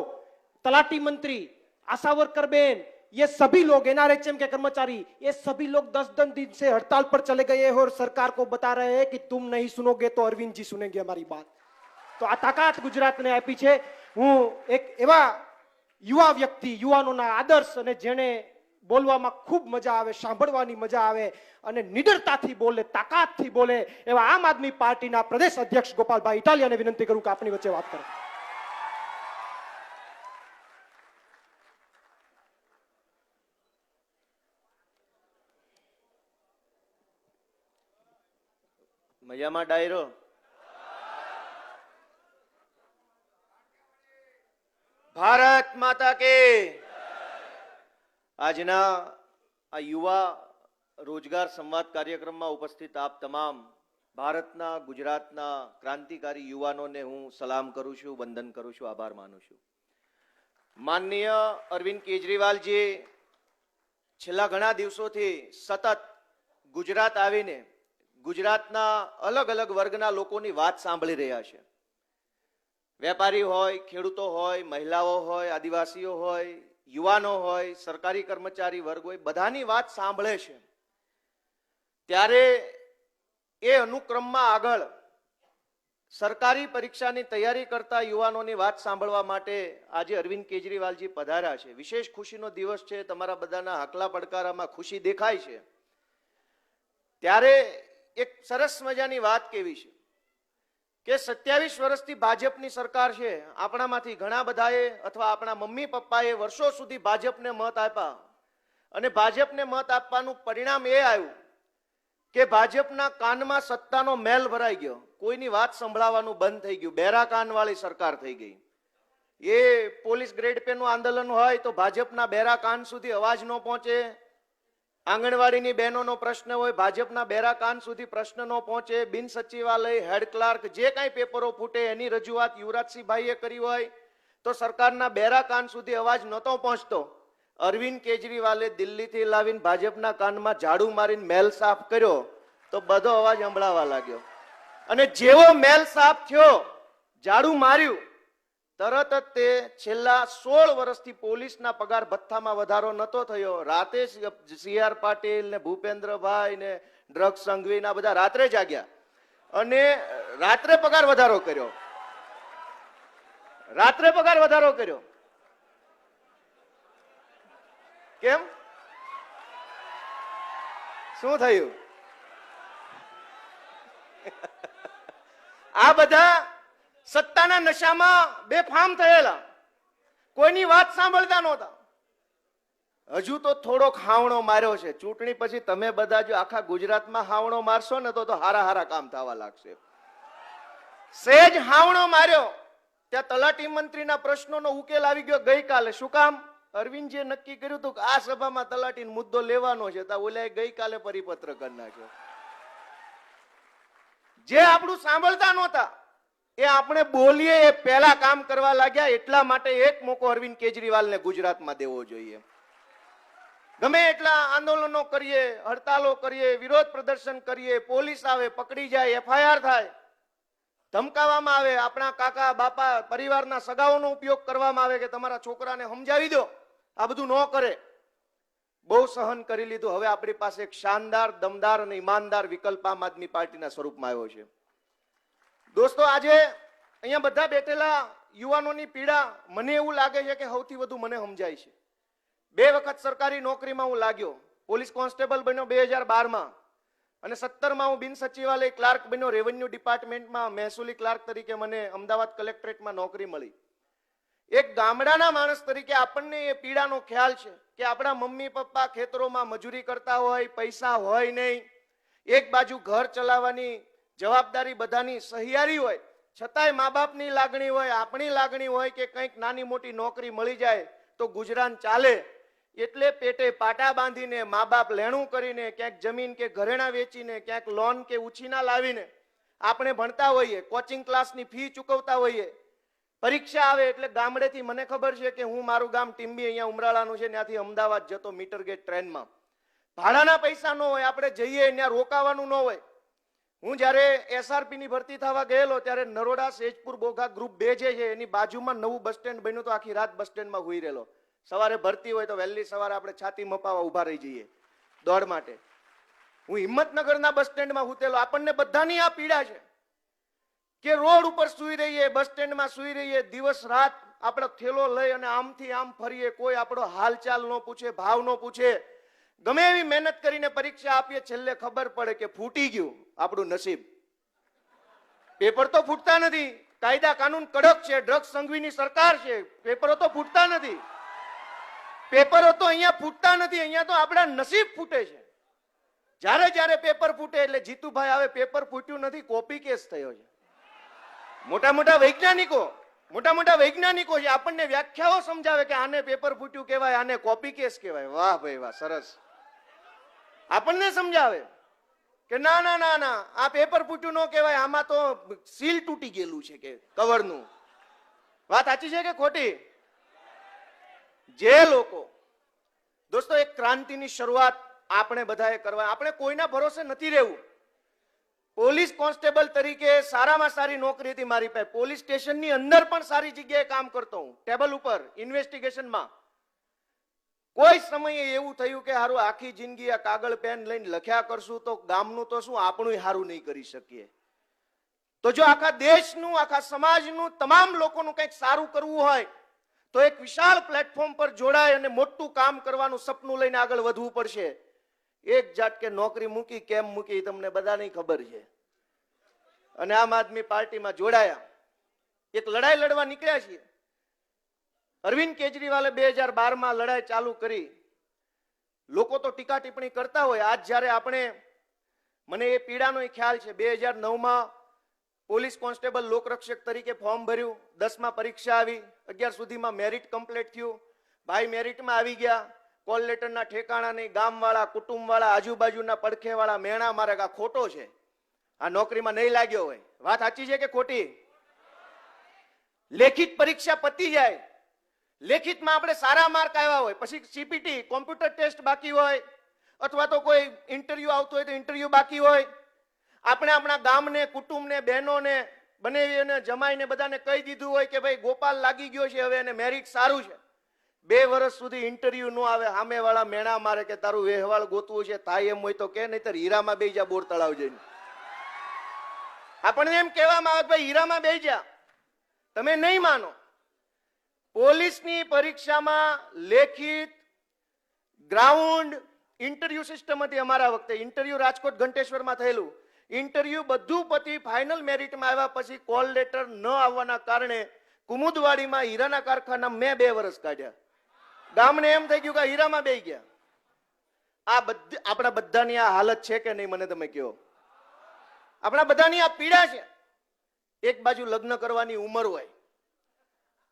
तलाटी मंत्री, आशा वर्कर बहन, ये सभी लोग, एनआरएचएम के कर्मचारी, ये सभी लोग 10 दिन से हड़ताल पर चले गए हैं और सरकार को बता रहे हैं कि तुम नहीं सुनोगे तो अरविंद जी सुनेंगे हमारी बात। तो आ ताकत गुजरात ने आपी छे। हूँ एक एवा युवा व्यक्ति, युवानोना आदर्श अने जेने बोलवामां खूब मजा आवे, सांभळवानी मजा आवे अने निडरताथी बोले, ताकतथी बोले एवा आम आदमी पार्टीना प्रदेश अध्यक्ष गोपालभाई इटालियाने विनंती करूं कि आपनी वच्चे वात करे। મજામાં ડાયરો? ભારત માતા કે. આજના આ યુવા રોજગાર સંવાદ કાર્યક્રમમાં ઉપસ્થિત આપ તમામ ભારતના, ગુજરાતના ક્રાંતિકારી યુવાનોને હું સલામ કરું છું, વંદન કરું છું, આભાર માનું છું. માનનીય અરવિંદ કેજરીવાલજી છેલ્લા ઘણા દિવસોથી સતત ગુજરાત આવીને ગુજરાતના અલગ અલગ વર્ગના લોકોની વાત સાંભળી રહ્યા છે. વેપારી હોય, ખેડૂતો હોય, મહિલાઓ હોય, આદિવાસીઓ હોય, યુવાનો હોય, સરકારી કર્મચારી વર્ગ હોય, બધાની વાત સાંભળે છે. ત્યારે એ અનુક્રમમાં આગળ સરકારી પરીક્ષાની તૈયારી કરતા યુવાનોની વાત સાંભળવા માટે આજે અરવિંદ કેજરીવાલજી પધાર્યા છે. વિશેષ ખુશીનો દિવસ છે. તમારા બધાના હાકલા પડકારામાં ખુશી દેખાય છે. ત્યારે એક સરસ મજાની વાત કેવી છે કે 27 વર્ષથી ભાજપની સરકાર છે. આપણામાંથી ઘણા બધાએ અથવા આપણા મમ્મી પપ્પાએ વર્ષો સુધી ભાજપને મત આપ્યા અને ભાજપને મત આપવાનું પરિણામ એ આવ્યું કે ભાજપના કાનમાં સત્તાનો મેલ ભરાઈ ગયો. કોઈની વાત સંભળાવવાનું બંધ થઈ ગયું. બેરા કાનવાળી સરકાર થઈ ગઈ. એ પોલીસ ગ્રેડ પે નું આંદોલન હોય તો ભાજપના બેરા કાન સુધી અવાજ ન પહોંચે. આંગણવાડીની બહેનોનો પ્રશ્ન હોય, ભાજપના બેરા કાન સુધી પ્રશ્ન ન પહોંચે, બિન સચિવાલય, હેડ ક્લાર્ક, જે કાંઈ પેપરો ફૂટે એની રજૂઆત યુવરાજસિંહભાઈએ કરી હોય તો સરકારના બેરા કાન સુધી અવાજ નહોતો પહોંચતો. અરવિંદ કેજરીવાલે દિલ્હીથી લાવીને ભાજપના કાનમાં ઝાડુ મારીને મેલ સાફ કર્યો તો બધો અવાજ સંભળાવા લાગ્યો. અને જેવો મેલ સાફ થયો, ઝાડુ માર્યું, તરત જ તે છેલ્લા 16 વર્ષથી પોલીસના પગાર ભથ્થામાં વધારો નતો થયો. રાતે CR પાટીલ ને ભૂપેન્દ્રભાઈ ને ડ્રગ્સ સંઘવીના બધા રાત્રે જાગ્યા અને રાત્રે પગાર વધારો કર્યો. રાત્રે પગાર વધારો કર્યો. કેમ? શું થયું? આ બધા સત્તાના નશામાં બેફામ થયેલા, કોઈની વાત સાંભળતા નહોતા. હજુ તો થોડોક હાવણો માર્યો છે. ચૂંટણી પછી તમે બધા જો આખા ગુજરાતમાં હાવણો મારશો ને તો હારા હારા કામ થવા લાગશે. સહેજ હાવણો માર્યો ત્યાં તલાટી મંત્રીના પ્રશ્નોનો ઉકેલ આવી ગયો ગઈકાલે. શું કામ? અરવિંદજીએ નક્કી કર્યું હતું કે આ સભામાં તલાટીનો મુદ્દો લેવાનો છે, તો ઓલાએ ગઈકાલે પરિપત્ર કરી નાખ્યો. જે આપણું સાંભળતા નહોતા એ આપણે બોલીએ એ પહેલા કામ કરવા લાગ્યા. એટલા માટે એક મોકો અરવિંદ કેજરીવાલને ગુજરાતમાં દેવો જોઈએ. ગમે એટલા આંદોલનો કરીએ, હડતાલો કરીએ, વિરોધ પ્રદર્શન કરીએ, પોલીસ આવે, પકડી જાય, FIR થાય, ધમકાવવામાં આવે, આપણા કાકા બાપા પરિવારના સગાઓનો ઉપયોગ કરવામાં આવે કે તમારા છોકરાને સમજાવી દો, આ બધું ન કરે. બહુ સહન કરી લીધું. હવે આપણી પાસે એક શાનદાર, દમદાર અને ઈમાનદાર વિકલ્પ આમ આદમી પાર્ટીના સ્વરૂપમાં આવ્યો છે. દોસ્તો, આજે અહીંયા બધા બેઠેલા યુવાનોની પીડા મને એવું લાગે છે કે સૌથી વધુ મને સમજાય છે. 2 વખત સરકારી નોકરીમાં હું લાગ્યો. પોલીસ કોન્સ્ટેબલ બન્યો 2012માં અને 17માં હું બિન સચિવાલય ક્લાર્ક બન્યો. રેવન્યુ ડિપાર્ટમેન્ટમાં મહેસૂલી ક્લાર્ક તરીકે મને અમદાવાદ કલેક્ટરેટમાં નોકરી મળી. એક ગામડાના માણસ તરીકે આપણને એ પીડાનો ખ્યાલ છે કે આપણા મમ્મી પપ્પા ખેતરોમાં મજૂરી કરતા હોય, પૈસા હોય નહીં, એક બાજુ ઘર ચલાવવાની જવાબદારી બધાની સહિયારી હોય, છતાંય મા બાપની લાગણી હોય, આપણી લાગણી હોય કે કંઈક નાની મોટી નોકરી મળી જાય તો ગુજરાન ચાલે. એટલે પેટે પાટા બાંધીને, મા બાપ લેણું કરીને, ક્યાંક જમીન કે ઘરેણા વેચીને, ક્યાંક લોન કે ઉછીના લાવીને આપણે ભણતા હોઈએ, કોચિંગ ક્લાસની ફી ચૂકવતા હોઈએ. પરીક્ષા આવે એટલે ગામડેથી મને ખબર છે કે હું મારું ગામ ટીમ્બી અહીંયા ઉમરાળાનું છે, ત્યાંથી અમદાવાદ જતો મીટર ગેજ ટ્રેનમાં. ભાડાના પૈસા ન હોય, આપણે જઈએ ત્યાં રોકાવાનું ન હોય. હું જયારે SRP ની ભરતી થવા ગયેલો ત્યારે નરોડા સેજપુર બોઘા ગ્રુપ 2 જે છે એની બાજુમાં નવું બસ સ્ટેન્ડ બન્યું, તો આખી રાત બસ સ્ટેન્ડમાં હુઈ રહેલો. સવારે ભરતી હોય તો વહેલી સવારે આપણે છાતી મપાવા ઉભા રહી જઈએ દોડ માટે. હું હિંમતનગરના બસ સ્ટેન્ડમાં હુતેલો. આપણને બધાની આ પીડા છે કે રોડ ઉપર સુઈ રહીએ, બસ સ્ટેન્ડમાં સુઈ રહીએ, દિવસ રાત આપણો થેલો લઈ અને આમથી આમ ફરીએ, કોઈ આપણો હાલચાલ ન પૂછે, ભાવ ન પૂછે. ગમે એવી મહેનત કરીને પરીક્ષા આપીએ, છેલ્લે ખબર પડે કે ફૂટી ગયું આપણું નસીબ. પેપર તો ફૂટતા નથી, કાયદા કાનૂન કડક છે, ડ્રગ્સ સંઘવીની સરકાર છે, પેપરો તો ફૂટતા નથી. પેપરો તો અહીંયા ફૂટતા નથી, અહીંયા તો આપણા નસીબ ફૂટે છે. જ્યારે જ્યારે પેપર ફૂટે એટલે જીતુભાઈ આવે, પેપર ફૂટ્યું નથી, કોપી કેસ થયો છે. મોટા મોટા વૈજ્ઞાનિકો છે, આપણને વ્યાખ્યાઓ સમજાવે કે આને પેપર ફૂટ્યું કહેવાય, આને કોપી કેસ કહેવાય. વાહ ભાઈ વાહ, સરસ. આપણને સમજાવે કે ના ના ના ના, આ પેપર ફૂટ્યું ન કહેવાય, આમાં તો સીલ તૂટી ગયેલું છે કે કવરનું. વાત સાચી છે કે ખોટી? જે લોકો, દોસ્તો, એક ક્રાંતિની શરૂઆત આપણે બધાએ કરવા. આપણે કોઈના ભરોસે નથી રહેવું. પોલીસ કોન્સ્ટેબલ તરીકે સારામાં સારી નોકરી હતી મારી પાસે. પોલીસ સ્ટેશનની અંદર પણ સારી જગ્યાએ કામ કરતો હું, ટેબલ ઉપર ઇન્વેસ્ટિગેશનમાં. કોઈ સમયે એવું થયું કે હારું આખી જિંદગી આ કાગળ પેન લઈને લખ્યા કરશું તો ગામનું તો શું, આપણું હારું નહીં કરી શકીએ. તો જો આખા દેશનું, આખા સમાજનું, તમામ લોકોનું કંઈક સારું કરવું હોય તો એક વિશાળ પ્લેટફોર્મ પર જોડાય અને મોટું કામ કરવાનું સપનું લઈને આગળ વધવું પડશે. એક ઝાટકે નોકરી મૂકી, કેમ મૂકી તમને બધાની ખબર છે. અને આમ આદમી પાર્ટીમાં જોડાયા, એક લડાઈ લડવા નીકળ્યા છીએ. અરવિંદ કેજરીવાલે 2012માં લડાઈ ચાલુ કરી. લોકો તો ટીકા ટિપ્પણી કરતા હોય. આજ જ્યારે આપણે, મને એ પીડાનો ખ્યાલ છે, 2009માં પોલીસ કોન્સ્ટેબલ લોકરક્ષક તરીકે ફોર્મ ભર્યું, 10માં પરીક્ષા આવી, 11 સુધીમાં મેરિટ કમ્પ્લીટ થયું. ભાઈ મેરિટમાં આવી ગયા, કોલ લેટરના ઠેકાણા નહીં, ગામવાળા, કુટુંબવાળા, આજુબાજુના પડખેવાળા મેણા મારે કે આ ખોટો છે, આ નોકરીમાં નહીં લાગ્યો હોય. વાત સાચી છે કે ખોટી? લેખિત પરીક્ષા પતી જાય, લેખિતમાં આપણે સારા માર્ક આવ્યા હોય, પછી સીપીટી કોમ્પ્યુટર ટેસ્ટ બાકી હોય, અથવા તો કોઈ ઇન્ટરવ્યુ આવતું હોય તો ઇન્ટરવ્યુ બાકી હોય, આપણે આપણા ગામને, કુટુંબને, બહેનોને, બનેવીને, જમાઈને બધાને કહી દીધું હોય કે ભાઈ ગોપાલ લાગી ગયો છે, હવે એને મેરિટ સારું છે. 2 વર્ષ સુધી ઇન્ટરવ્યુ ન આવે, સામેવાળા મેણા મારે કે તારું વેહવાળ ગોતવું છે, થાય એમ હોય તો કે, નહીતર હીરામાં બેહી જા બોર તળાવ જઈને. આપણને એમ કહેવામાં આવે કે ભાઈ હીરામાં બેહી જા. તમે નહીં માનો, પોલીસની પરીક્ષામાં લેખિત, ગ્રાઉન્ડ, ઇન્ટરવ્યુ સિસ્ટમ હતી. અમારા વખતે ઇન્ટરવ્યુ રાજકોટ ઘંટેશ્વરમાં થયેલું. ઇન્ટરવ્યુ બધું પતી ફાઇનલ મેરિટમાં આવ્યા પછી કોલ લેટર ન આવવાના કારણે કુમુદવાડીમાં હીરાના કારખાના મેં 2 વર્ષ કાઢ્યા. ગામને એમ થઈ ગયું કે હીરામાં બેહી ગયા. આ બધી આપણા બધાની આ હાલત છે કે નહીં? મને તમે કહો. આપણા બધાની આ પીડા છે. એક બાજુ લગ્ન કરવાની ઉંમર હોય,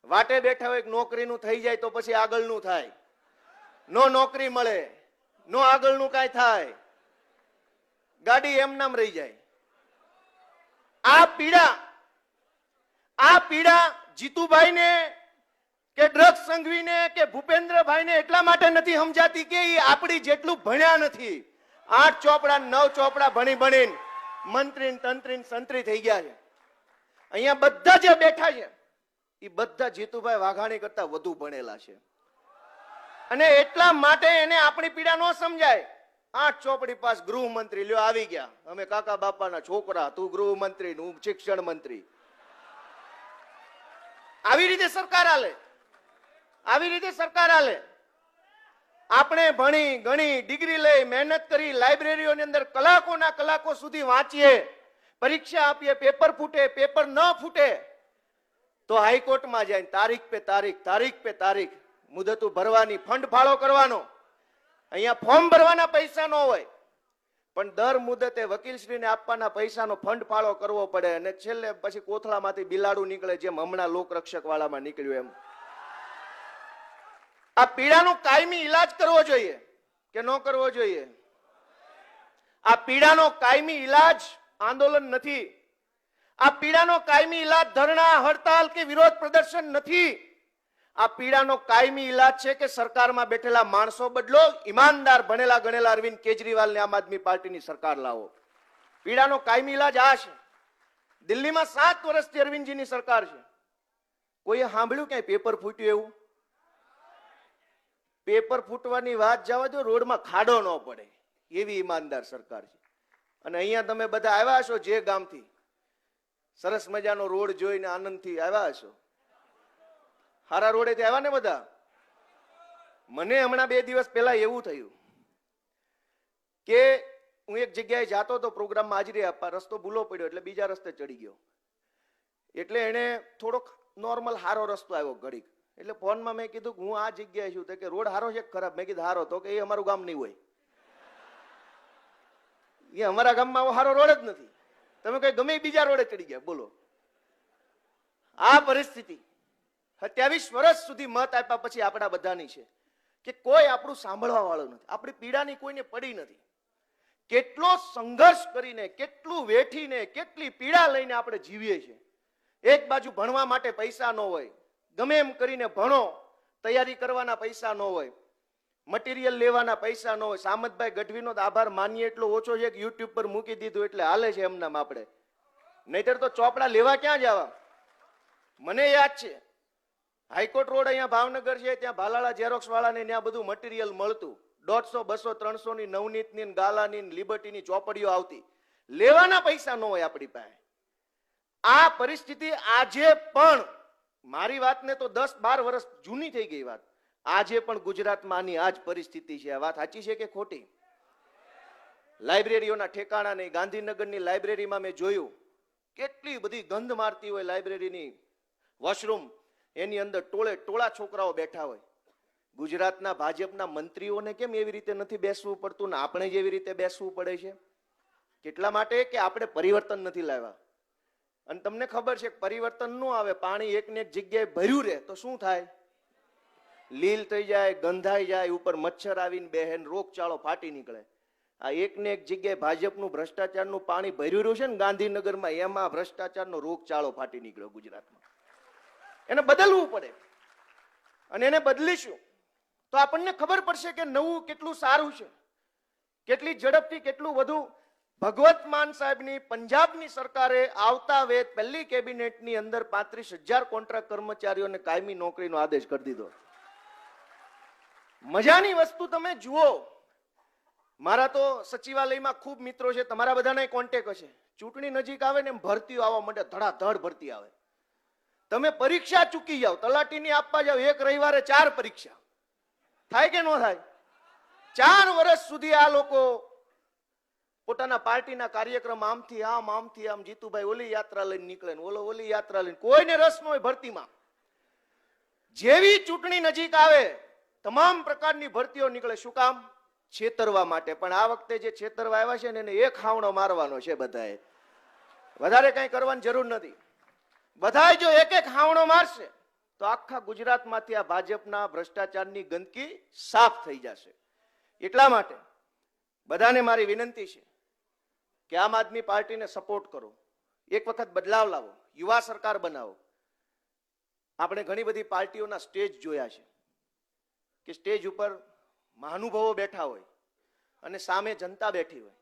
વાટે બેઠા હોય, નોકરીનું થઈ જાય તો પછી આગળનું થાય, નો નોકરી મળે, નો આગળનું કાંઈ થાય, ગાડી એમ નામ રહી જાય. આ પીડા જીતુભાઈ ને કે ડ્રગ્સ સંઘવીને કે ભૂપેન્દ્રભાઈ ને એટલા માટે નથી સમજાતી કે એ આપણી જેટલું ભણ્યા નથી. 8 ચોપડા 9 ચોપડા ભણી ભણીને મંત્રી તંત્રી સંત્રી થઈ ગયા છે. અહીંયા બધા જે બેઠા છે એ બધા જીતુભાઈ વાઘાણી કરતા વધુ ભણેલા છે, અને એટલા માટે એને આપણી પીડા ન સમજાય. 8 ચોપડી પાસ ગૃહમંત્રી લ્યો આવી ગયા, અમે કાકા બાપાના છોકરા, તું ગૃહમંત્રી, હું શિક્ષણ મંત્રી. આવી રીતે સરકાર હાલે, આવી રીતે સરકાર હાલે. આપણે ભણી ગણી ડિગ્રી લઈ મહેનત કરી લાઇબ્રેરીઓની અંદર કલાકોના કલાકો સુધી વાંચીએ, પરીક્ષા આપીએ, પેપર ફૂટે, પેપર ન ફૂટે તો હાઈકોર્ટમાં જાય, તારીખ પે તારીખ, તારીખ પે તારીખ, મુદતું ભરવાની, ફંડ ફાળો કરવાનો. અહીંયા ફોર્મ ભરવાના પૈસા ન હોય, પણ દર મુદતે વકીલશ્રીને આપવાના પૈસાનો ફંડ ફાળો કરવો પડે, અને છેલ્લે પછી કોથળામાંથી બિલાડું નીકળે, જેમ હમણાં લોકરક્ષક વાળામાં નીકળ્યું એમ. આ પીડાનો કાયમી ઈલાજ કરવો જોઈએ કે ન કરવો જોઈએ? આ પીડાનો કાયમી ઈલાજ આંદોલન નથી. આ પીડાનો કાયમી ઈલાજ ધરણા, હડતાલ કે વિરોધ પ્રદર્શન નથી. આ પીડાનો કાયમી ઈલાજ છે કે સરકારમાં બેઠેલા માણસો બદલો, ઈમાનદાર ભણેલા ગણેલા અરવિંદ કેજરીવાલ ને આમ આદમી પાર્ટીની સરકાર લાવો. પીડાનો કાયમી ઈલાજ આ છે. દિલ્હીમાં 7 વર્ષથી અરવિંદજીની સરકાર છે. કોઈએ સાંભળ્યું ક્યાંય પેપર ફૂટ્યું એવું? પેપર ફૂટવાની વાત જવા દો, રોડમાં ખાડો ન પડે એવી ઈમાનદાર સરકાર છે. અને અહીંયા તમે બધા આવ્યા હશો જે ગામથી, સરસ મજાનો રોડ જોઈને આનંદથી આવ્યા હશો. હારા રોડેથી આવ્યા ને બધા? મને હમણાં 2 દિવસ પહેલા એવું થયું કે હું એક જગ્યાએ જાતો હતો પ્રોગ્રામમાં હાજરી આપવા, રસ્તો ભૂલો પડ્યો એટલે બીજા રસ્તે ચડી ગયો. એટલે એને થોડોક નોર્મલ હારો રસ્તો આવ્યો ઘડીક, એટલે ફોનમાં મેં કીધું કે હું આ જગ્યાએ છું, તો કે રોડ હારો છે ખરાબ? મેં કીધું હારો. તો કે એ અમારું ગામ નહીં હોય, એ અમારા ગામમાં હારો રોડ જ નથી, તમે કઈ ગમે બીજા રોડે ચડી ગયા. બોલો, આ પરિસ્થિતિ 27 વર્ષ સુધી મત આપ્યા પછી આપણા બધાની છે કે કોઈ આપણું સાંભળવા વાળું નથી. આપણી પીડાની કોઈને પડી નથી. કેટલો સંઘર્ષ કરીને, કેટલું વેઠીને, કેટલી પીડા લઈને આપણે જીવીએ છીએ. એક બાજુ ભણવા માટે પૈસા ન હોય, ગમે એમ કરીને ભણો, તૈયારી કરવાના પૈસા ન હોય, મટીરિયલ લેવાના પૈસા ન હોય. સામતભાઈ ગઢવીનો આભાર માનીએ એટલો ઓછો છે કે યુટ્યુબ પર મૂકી દીધું એટલે હાલે છે એમનામ આપણે, નહીતર તો ચોપડા લેવા ક્યાં જવા. મને યાદ છે હાઈકોર્ટ રોડ અહીંયા ભાવનગર છે, ત્યાં ભાલાળા ઝેરોક્સ વાળાને ત્યાં બધું મટીરિયલ મળતું. 150, 200, 300 ની નવનીતની, ગાલાની, લિબર્ટીની ચોપડીઓ આવતી. લેવાના પૈસા ન હોય આપણી પાસે. આ પરિસ્થિતિ આજે પણ, મારી વાતને તો 10-12 વર્ષ જૂની થઈ ગઈ વાત, આજે પણ ગુજરાતમાં આની આ જ પરિસ્થિતિ છે. આ વાત સાચી છે કે ખોટી? લાઇબ્રેરીઓના ઠેકાણા નહીં. ગાંધીનગરની લાઇબ્રેરીમાં મેં જોયું કેટલી બધી ગંધ મારતી હોય લાઇબ્રેરીની વોશરૂમ, એની અંદર ટોળા છોકરાઓ બેઠા હોય. ગુજરાતના ભાજપના મંત્રીઓને કેમ એવી રીતે નથી બેસવું પડતું ને આપણે જેવી રીતે બેસવું પડે છે? કેટલા માટે કે આપણે પરિવર્તન નથી લાવ્યા. અને તમને ખબર છે પરિવર્તન ન આવે, પાણી એકને એક જગ્યાએ ભર્યું રહે તો શું થાય? લીલ થઈ જાય, ગંધાઈ જાય, ઉપર મચ્છર આવીને બેહેન, રોગચાળો ફાટી નીકળે. આ એક ને એક જગ્યાએ ભાજપનું ભ્રષ્ટાચારનું પાણી ભર્યું રહ્યું છે ને ગાંધીનગરમાં, એમાં ભ્રષ્ટાચારનો રોગચાળો ફાટી નીકળ્યો ગુજરાતમાં. એને બદલવું પડે અને એને બદલીશું તો આપણને ખબર પડશે કે નવું કેટલું સારું છે, કેટલી ઝડપથી, કેટલું વધુ. ભગવત માન સાહેબની પંજાબની સરકારે આવતા વેત પહેલી કેબિનેટની અંદર 35,000 કોન્ટ્રાક્ટ કર્મચારીઓને કાયમી નોકરીનો આદેશ કરી દીધો. મજાની વસ્તુ તમે જુઓ. મારા તો સચિવાલયમાં ખૂબ મિત્રો છે, તમારા બધાના કોન્ટેક્ટ હશે. ચૂંટણી નજીક આવે ને ભરતીઓ આવવા માટે ધડાધડ ભરતી આવે. તમે પરીક્ષા ચૂકી જાઓ, તલાટીની આપવા જાઓ, એક રવિવારે 4 પરીક્ષા થાય કે ન થાય? 4 વર્ષ સુધી આ લોકો પોતાના પાર્ટીના કાર્યક્રમ આમથી આમ, જીતુભાઈ ઓલી યાત્રા લઈને નીકળે ને ઓલો ઓલી યાત્રા લઈને, કોઈને રસ ન હોય ભરતીમાં. જેવી ચૂંટણી નજીક આવે તમામ પ્રકારની ભરતીઓ નીકળે. શું કામ? છેતરવા માટે. પણ આ વખતે જે છેતરવા આવ્યા છે ને એને એક હાવણો મારવાનો છે બધાએ. વધારે કઈ કરવાની જરૂર નથી. બધાએ જો એક હાવણો મારશે તો આખા ગુજરાતમાંથી આ ભાજપના ભ્રષ્ટાચારની ગંદકી સાફ થઈ જશે. એટલા માટે બધાને મારી વિનંતી છે કે આમ આદમી પાર્ટીને સપોર્ટ કરો, એક વખત બદલાવ લાવો, યુવા સરકાર બનાવો. આપણે ઘણી બધી પાર્ટીઓના સ્ટેજ જોયા છે કે સ્ટેજ ઉપર મહાનુભાવો બેઠા હોય અને સામે જનતા બેઠી હોય,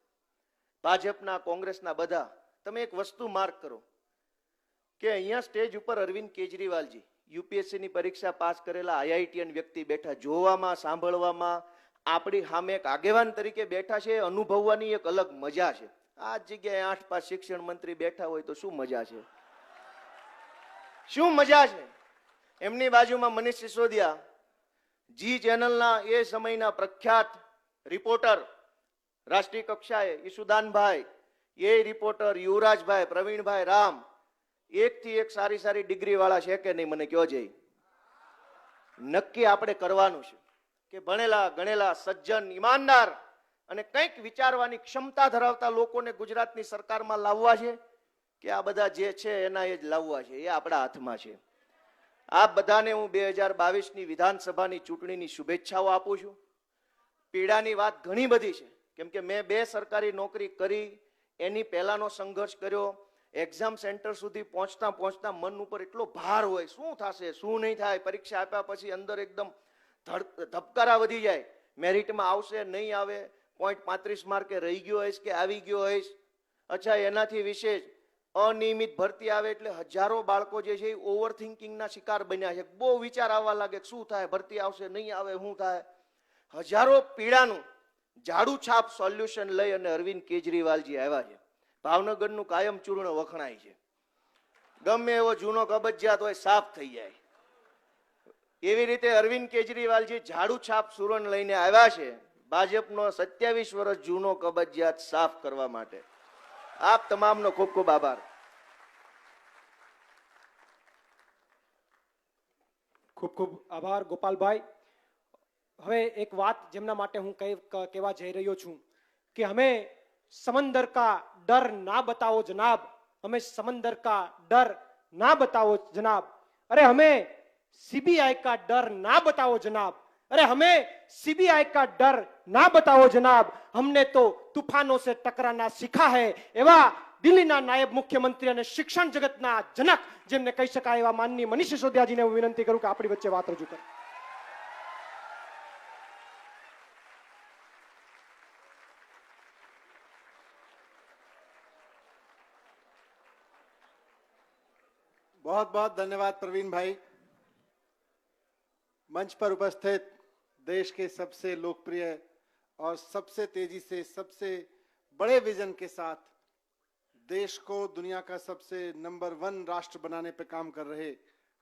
ભાજપના, કોંગ્રેસના બધા. તમે એક વસ્તુ માર્ક કરો કે અહીંયા સ્ટેજ ઉપર અરવિંદ કેજરીવાલજી, યુપીએસસી ની પરીક્ષા પાસ કરેલા આઈઆઈટીએન વ્યક્તિ બેઠા. જોવામાં, સાંભળવામાં આપણી સામે એક આગેવાન તરીકે બેઠા છે, અનુભવવાની એક અલગ મજા છે. આ જગ્યાએ 8 પાસ શિક્ષણ મંત્રી બેઠા હોય તો શું મજા છે? શું મજા છે? એમની બાજુમાં મનીષ સિસોદિયા, જી ચેનલના એ સમયના પ્રખ્યાત રિપોર્ટર, રાષ્ટ્રીય કક્ષાએ ઈશુદાનભાઈ, એ રિપોર્ટર યુવરાજભાઈ, પ્રવીણભાઈ રામ, એકથી એક સારી સારી ડિગ્રી વાળા છે કે નહીં? મને કયો જઈ. નક્કી આપણે કરવાનું છે કે ભણેલા ગણેલા સજ્જન ઈમાનદાર અને કંઈક વિચારવાની ક્ષમતા ધરાવતા લોકોને ગુજરાતની સરકારમાં લાવવા છે કે આ બધા જે છે એના એ જ લાવવા છે? એ આપણા હાથમાં છે. આપ બધાને હું 2022ની વિધાનસભાની ચૂંટણીની શુભેચ્છાઓ આપું છું. પીડાની વાત ઘણી બધી છે, કેમ કે મેં 2 સરકારી નોકરી કરી, એની પહેલાનો સંઘર્ષ કર્યો. એક્ઝામ સેન્ટર સુધી પહોંચતા મન ઉપર એટલો ભાર હોય, શું થશે, શું નહીં થાય. પરીક્ષા આપ્યા પછી અંદર એકદમ ધબકારા વધી જાય. મેરિટમાં આવશે, નહીં આવે, 0.35 માર્કે રહી ગયો હોઈશ કે આવી ગયો હોઈશ. અચ્છા, એનાથી વિશેષ અનિયમિત ભરતી આવે એટલે હજારો બાળકો જે છે એ ઓવર થિંકિંગના શિકાર બન્યા છે. બહુ વિચાર આવવા લાગે, શું થાય, ભરતી આવશે, નહીં આવે, શું થાય. હજારો પીડાનું ઝાડુ છાપ સોલ્યુશન લઈ અને અરવિંદ કેજરીવાલજી આવ્યા છે. ભાવનગરનું કાયમ ચૂર્ણ વખણાય છે. ગમે એવો જૂનો કબજિયાત હોય સાફ થઈ જાય. એવી રીતે અરવિંદ કેજરીવાલજી ઝાડુ છાપ સુરણ લઈને આવ્યા છે ભાજપનો 27 વર્ષ જૂનો કબજિયાત સાફ કરવા માટે. આપ તમામનો ખૂબ ખૂબ આભાર. ખૂબ ખૂબ આભાર ગોપાલભાઈ. હવે એક વાત જેમના માટે હું કહેવા જઈ રહ્યો છું કે હમે समंदर का डर ना बताओ जनाब, हमें समंदर का डर ना बताओ जनाब. अरे हमें सीबीआई का डर ना बताओ जनाब. अरे हमें सीबीआई का डर ना बताओ जनाब. हमने तो तूफानों से टकराना सीखा है. एवा दिल्लीना नायब मुख्यमंत्री અને શિક્ષણ જગતના જનક જેમને કહી શકાય એવા માનનીય મનીષ સિસોદિયાજીને હું વિનંતી કરું કે આપણી વચ્ચે વાત રજૂ કરે. बहुत बहुत धन्यवाद प्रवीण भाई. मंच पर उपस्थित देश के सबसे लोकप्रिय और सबसे तेजी से सबसे बड़े विजन के साथ देश को दुनिया का सबसे नंबर 1 राष्ट्र बनाने पर काम कर रहे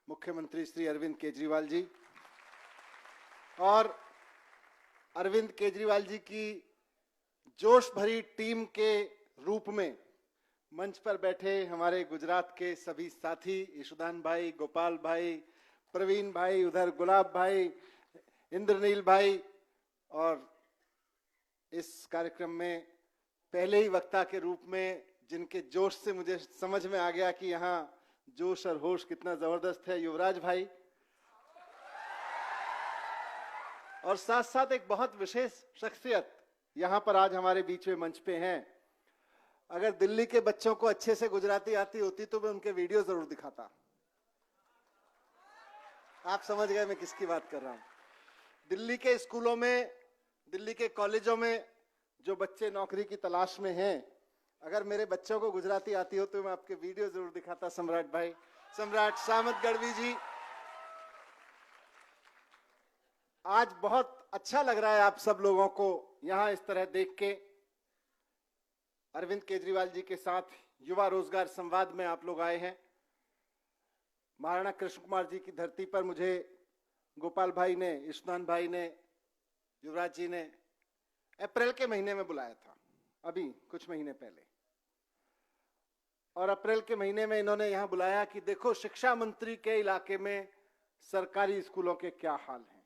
मुख्यमंत्री श्री अरविंद केजरीवाल जी, और अरविंद केजरीवाल जी की जोश भरी टीम के रूप में मंच पर बैठे हमारे गुजरात के सभी साथी ईशुदान भाई, गोपाल भाई, प्रवीण भाई, उधर गुलाब भाई, इंद्रनील भाई, और इस कार्यक्रम में पहले ही वक्ता के रूप में जिनके जोश से मुझे समझ में आ गया कि यहाँ जोश और होश कितना जबरदस्त है, युवराज भाई. और साथ साथ एक बहुत विशेष शख्सियत यहां पर आज हमारे बीच में मंच पे हैं। अगर दिल्ली के बच्चों को अच्छे से गुजराती आती होती तो मैं उनके वीडियो जरूर दिखाता। आप समझ गए मैं किसकी बात कर रहा हूं। दिल्ली के स्कूलों में, दिल्ली के कॉलेजों में जो बच्चे नौकरी की तलाश में हैं, अगर मेरे बच्चों को गुजराती आती हो तो मैं आपके वीडियो जरूर दिखाता। सम्राट भाई, सम्राट सामंत गढ़वी जी, आज बहुत अच्छा लग रहा है आप सब लोगों को यहां इस तरह देख के। अरविंद केजरीवाल जी के साथ युवा रोजगार संवाद में आप लोग आए हैं। महाराणा कृष्ण कुमार जी की धरती पर मुझे गोपाल भाई ने, ईशनान भाई ने, युवराज जी ने अप्रैल के महीने में बुलाया था, अभी कुछ महीने पहले। और अप्रैल के महीने में इन्होंने यहां बुलाया कि देखो शिक्षा मंत्री के इलाके में सरकारी स्कूलों के क्या हाल हैं।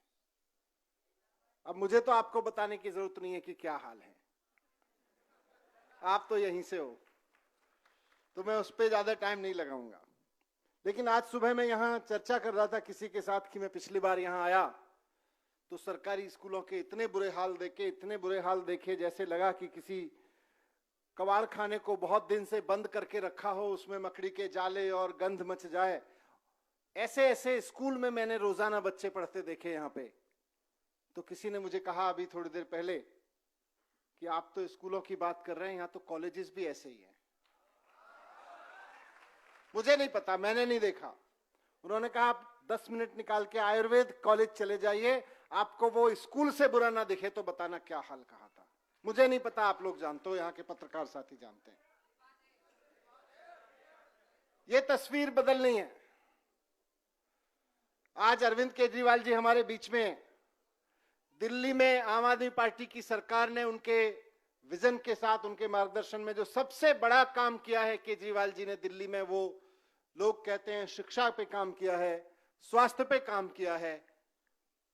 अब मुझे तो आपको बताने की जरूरत नहीं है कि क्या हाल है, आप तो यहीं से हो, तो मैं उस पर ज्यादा टाइम नहीं लगाऊंगा। लेकिन आज सुबह मैं यहां चर्चा कर रहा था किसी के साथ कि मैं पिछली बार यहां आया तो सरकारी स्कूलों के इतने बुरे हाल देखे जैसे लगा कि किसी कबाड़ खाने को बहुत दिन से बंद करके रखा हो, उसमें मकड़ी के जाले और गंध मच जाए। ऐसे ऐसे स्कूल में मैंने रोजाना बच्चे पढ़ते देखे यहां पे। तो किसी ने मुझे कहा अभी थोड़ी देर पहले कि आप तो स्कूलों की बात कर रहे हैं, यहां तो कॉलेजेस भी ऐसे ही हैं। मुझे नहीं पता, मैंने नहीं देखा। उन्होंने कहा आप 10 मिनट निकाल के आयुर्वेद कॉलेज चले जाइए, आपको वो स्कूल से बुरा ना दिखे तो बताना क्या हाल कहा था। मुझे नहीं पता, आप लोग जानते हो, यहाँ के पत्रकार साथी जानते हैं। ये तस्वीर बदलनी है। आज अरविंद केजरीवाल जी हमारे बीच में हैं। दिल्ली में आम आदमी पार्टी की सरकार ने उनके विजन के साथ, उनके मार्गदर्शन में जो सबसे बड़ा काम किया है केजरीवाल जी ने दिल्ली में, वो लोग कहते हैं शिक्षा पे काम किया है, स्वास्थ्य पे काम किया है।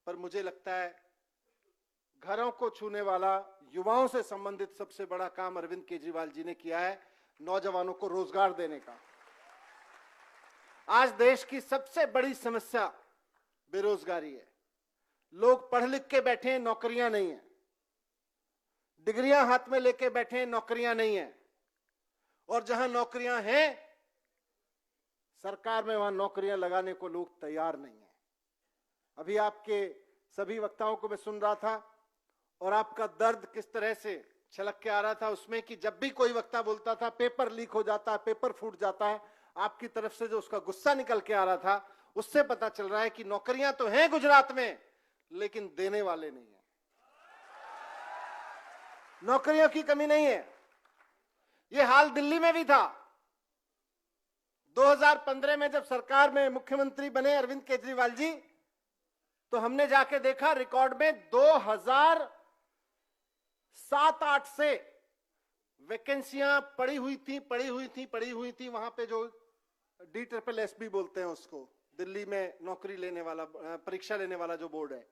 पर मुझे लगता है घरों को छूने वाला, युवाओं से संबंधित सबसे बड़ा काम अरविंद केजरीवाल जी ने किया है, नौजवानों को रोजगार देने का। आज देश की सबसे बड़ी समस्या बेरोजगारी है। लोग पढ़ लिख के बैठे हैं, नौकरियां नहीं है। डिग्रियां हाथ में लेके बैठे हैं, नौकरियां नहीं है। और जहां नौकरियां हैं सरकार में, वहां नौकरियां लगाने को लोग तैयार नहीं है। अभी आपके सभी वक्ताओं को मैं सुन रहा था और आपका दर्द किस तरह से छलक के आ रहा था उसमें कि जब भी कोई वक्ता बोलता था पेपर लीक हो जाता है, पेपर फूट जाता है, आपकी तरफ से जो उसका गुस्सा निकल के आ रहा था उससे पता चल रहा है कि नौकरियां तो हैं गुजरात में, लेकिन देने वाले नहीं है। नौकरियों की कमी नहीं है। यह हाल दिल्ली में भी था। 2015 में जब सरकार में मुख्यमंत्री बने अरविंद केजरीवाल जी, तो हमने जाके देखा रिकॉर्ड में 2007-8 से वैकेंसियां पड़ी हुई थी। वहां पे जो DSSB बोलते हैं उसको, दिल्ली में नौकरी लेने वाला, परीक्षा लेने वाला जो बोर्ड है,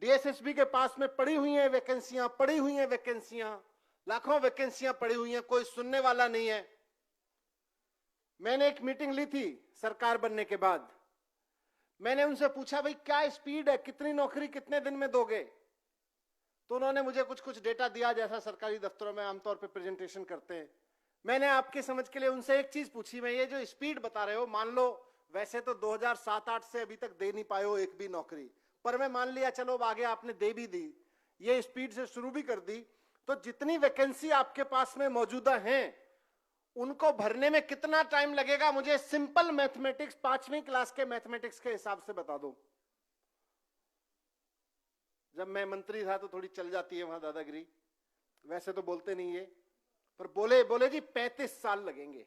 DSSB के पास में पड़ी हुई हैं वैकेंसियां, लाखों वैकेंसियां पड़ी हुई हैं, कोई सुनने वाला नहीं है। मैंने एक मीटिंग ली थी सरकार बनने के बाद। मैंने उनसे पूछा भाई क्या स्पीड है, कितनी नौकरी कितने दिन में दोगे? तो उन्होंने मुझे कुछ डेटा दिया जैसा सरकारी दफ्तरों में आमतौर पे प्रेजेंटेशन करते हैं। मैंने आपके समझ के लिए उनसे एक चीज पूछी, मैं ये जो स्पीड बता रहे हो, मान लो वैसे तो 2007-8 से अभी तक दे नहीं पाए हो एक भी नौकरी, पर मैं मान लिया चलो आगे आपने दे भी दी, ये स्पीड से शुरू भी कर दी, तो जितनी वैकेंसी आपके पास में मौजूदा हैं उनको भरने में कितना टाइम लगेगा? मुझे सिंपल मैथमेटिक्स, 5वीं क्लास के मैथमेटिक्स के हिसाब से बता दो। जब मैं मंत्री था तो थोड़ी चल जाती है वहां दादागिरी, वैसे तो बोलते नहीं है, पर बोले जी 35 साल लगेंगे।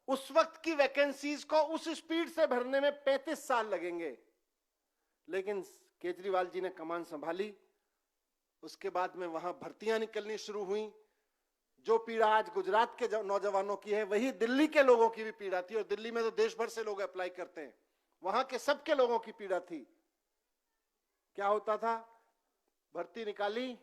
उस वक्त की वैकेंसीज को उस स्पीड से भरने में 35 साल लगेंगे। लेकिन केजरीवाल जी ने कमान संभाली, उसके बाद में वहां भर्तियां निकलनी शुरू हुई। जो पीड़ा आज गुजरात के नौजवानों की है वही दिल्ली के लोगों की भी पीड़ा थी, और दिल्ली में तो देश भर से लोग अप्लाई करते हैं, वहां के सबके लोगों की पीड़ा थी। क्या होता था? भर्ती निकाली,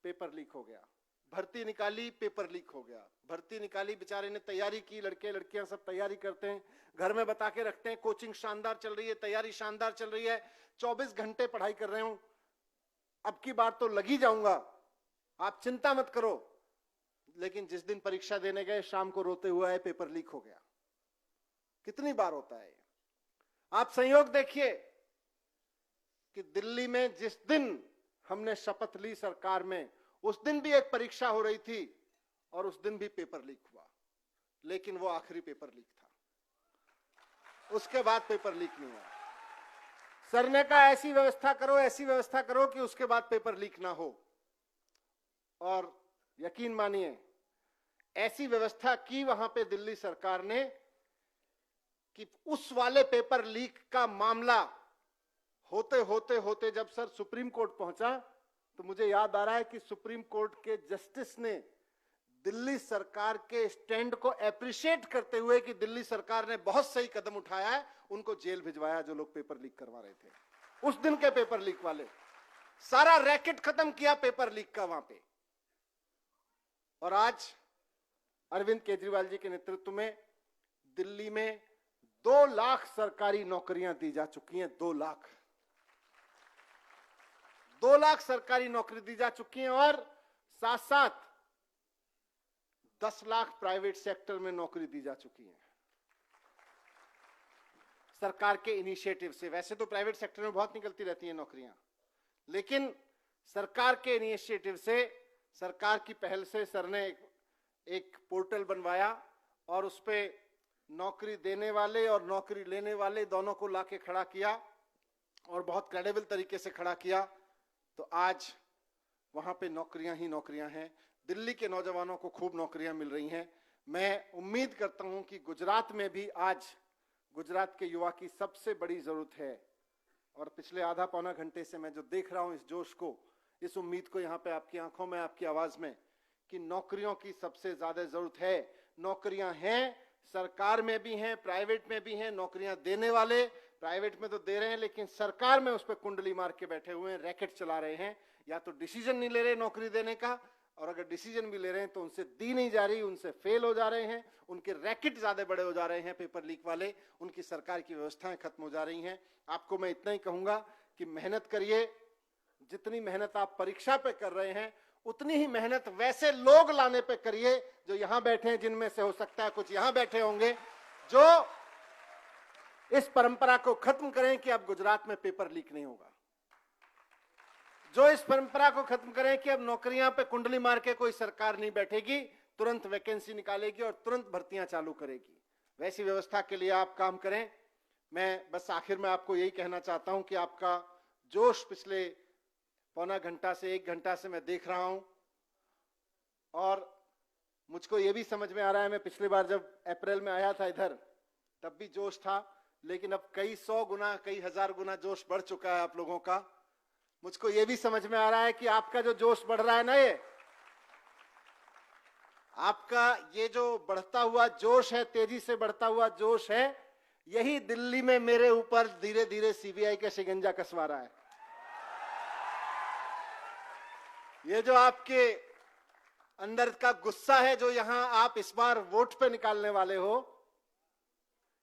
पेपर लीक हो गया, भर्ती निकाली, पेपर लीक हो गया। भर्ती निकाली, बेचारे ने तैयारी की, लड़के लड़कियां सब तैयारी करते हैं, घर में बता के रखते हैं कोचिंग शानदार चल रही है, तैयारी शानदार चल रही है, 24 घंटे पढ़ाई कर रहे हूं, अब की बार तो लगी जाऊंगा, आप चिंता मत करो। लेकिन जिस दिन परीक्षा देने गए शाम को रोते हुए आए, पेपर लीक हो गया। कितनी बार होता है? आप संयोग देखिए कि दिल्ली में जिस दिन हमने शपथ ली सरकार में, उस दिन भी एक परीक्षा हो रही थी और उस दिन भी पेपर लीक हुआ, लेकिन वो आखिरी पेपर लीक था, उसके बाद पेपर लीक नहीं हुआ। सर ने कहा ऐसी व्यवस्था करो, ऐसी व्यवस्था करो कि उसके बाद पेपर लीक ना हो, और यकीन मानिए ऐसी व्यवस्था की वहां पे दिल्ली सरकार ने कि उस वाले पेपर लीक का मामला होते होते होते जब सर सुप्रीम कोर्ट पहुंचा, तो मुझे याद आ रहा है कि सुप्रीम कोर्ट के जस्टिस ने दिल्ली सरकार के स्टैंड को एप्रिशिएट करते हुए कि दिल्ली सरकार ने बहुत सही कदम उठाया है, उनको जेल भिजवाया जो लोग पेपर लीक करवा रहे थे। उस दिन के पेपर लीक वाले, सारा रैकेट खत्म किया पेपर लीक का वहां पे। और आज अरविंद केजरीवाल जी के नेतृत्व में दिल्ली में 2 लाख सरकारी नौकरियां दी जा चुकी हैं। 2 लाख सरकारी नौकरी दी जा चुकी हैं, और साथ साथ 10 लाख प्राइवेट सेक्टर में नौकरी दी जा चुकी है सरकार के इनिशिएटिव से। वैसे तो प्राइवेट सेक्टर में बहुत निकलती रहती हैं नौकरियां, लेकिन सरकार के इनिशिएटिव से, सरकार की पहल से सर ने एक पोर्टल बनवाया और उस पे नौकरी देने वाले और नौकरी लेने वाले दोनों को लाके खड़ा किया और बहुत क्रेडिबल तरीके से खड़ा किया। तो आज वहां पे नौकरियां ही नौकरियां हैं। दिल्ली के नौजवानों को खूब नौकरियां मिल रही हैं। मैं उम्मीद करता हूं कि गुजरात में भी आज गुजरात के युवा की सबसे बड़ी जरूरत है, और पिछले आधा पौना घंटे से मैं जो देख रहा हूं इस जोश को, इस उम्मीद को यहाँ पे आपकी आंखों में, आपकी आवाज में, कि नौकरियों की सबसे ज्यादा जरूरत है। नौकरियां हैं, सरकार में भी हैं, प्राइवेट में भी हैं। नौकरियां देने वाले प्राइवेट में तो दे रहे हैं, लेकिन सरकार में उस पर कुंडली मार के बैठे हुए हैं, रैकेट चला रहे हैं, या तो डिसीजन नहीं ले रहे नौकरी देने का, और अगर डिसीजन भी ले रहे हैं तो उनसे दी नहीं जा रही, उनसे फेल हो जा रहे हैं, उनके रैकेट ज्यादा बड़े हो जा रहे हैं पेपर लीक वाले, उनकी सरकार की व्यवस्थाएं खत्म हो जा रही हैं। आपको मैं इतना ही कहूंगा कि मेहनत करिए, जितनी मेहनत आप परीक्षा पे कर रहे हैं उतनी ही मेहनत वैसे लोग लाने पे करिए जो यहां बैठे हैं, जिनमें से हो सकता है कुछ यहां बैठे होंगे जो इस परंपरा को खत्म करें कि अब गुजरात में पेपर लीक नहीं होगा, जो इस परंपरा को खत्म करें कि अब नौकरियां पे कुंडली मार के कोई सरकार नहीं बैठेगी, तुरंत वैकेंसी निकालेगी और तुरंत भर्तियां चालू करेगी। वैसी व्यवस्था के लिए आप काम करें। मैं बस आखिर में आपको यही कहना चाहता हूं कि आपका जोश पिछले पौना घंटा से 1 घंटा से मैं देख रहा हूं, और मुझको ये भी समझ में आ रहा है, मैं पिछली बार जब अप्रैल में आया था इधर तब भी जोश था, लेकिन अब कई 100 गुना, कई 1000 गुना जोश बढ़ चुका है आप लोगों का। मुझको ये भी समझ में आ रहा है कि आपका जो जोश बढ़ रहा है ना, ये आपका ये जो बढ़ता हुआ जोश है, तेजी से बढ़ता हुआ जोश है, यही दिल्ली में मेरे ऊपर धीरे धीरे सीबीआई का शिकंजा कसवा रहा है। ये जो आपके अंदर का गुस्सा है, जो यहां आप इस बार वोट पे निकालने वाले हो,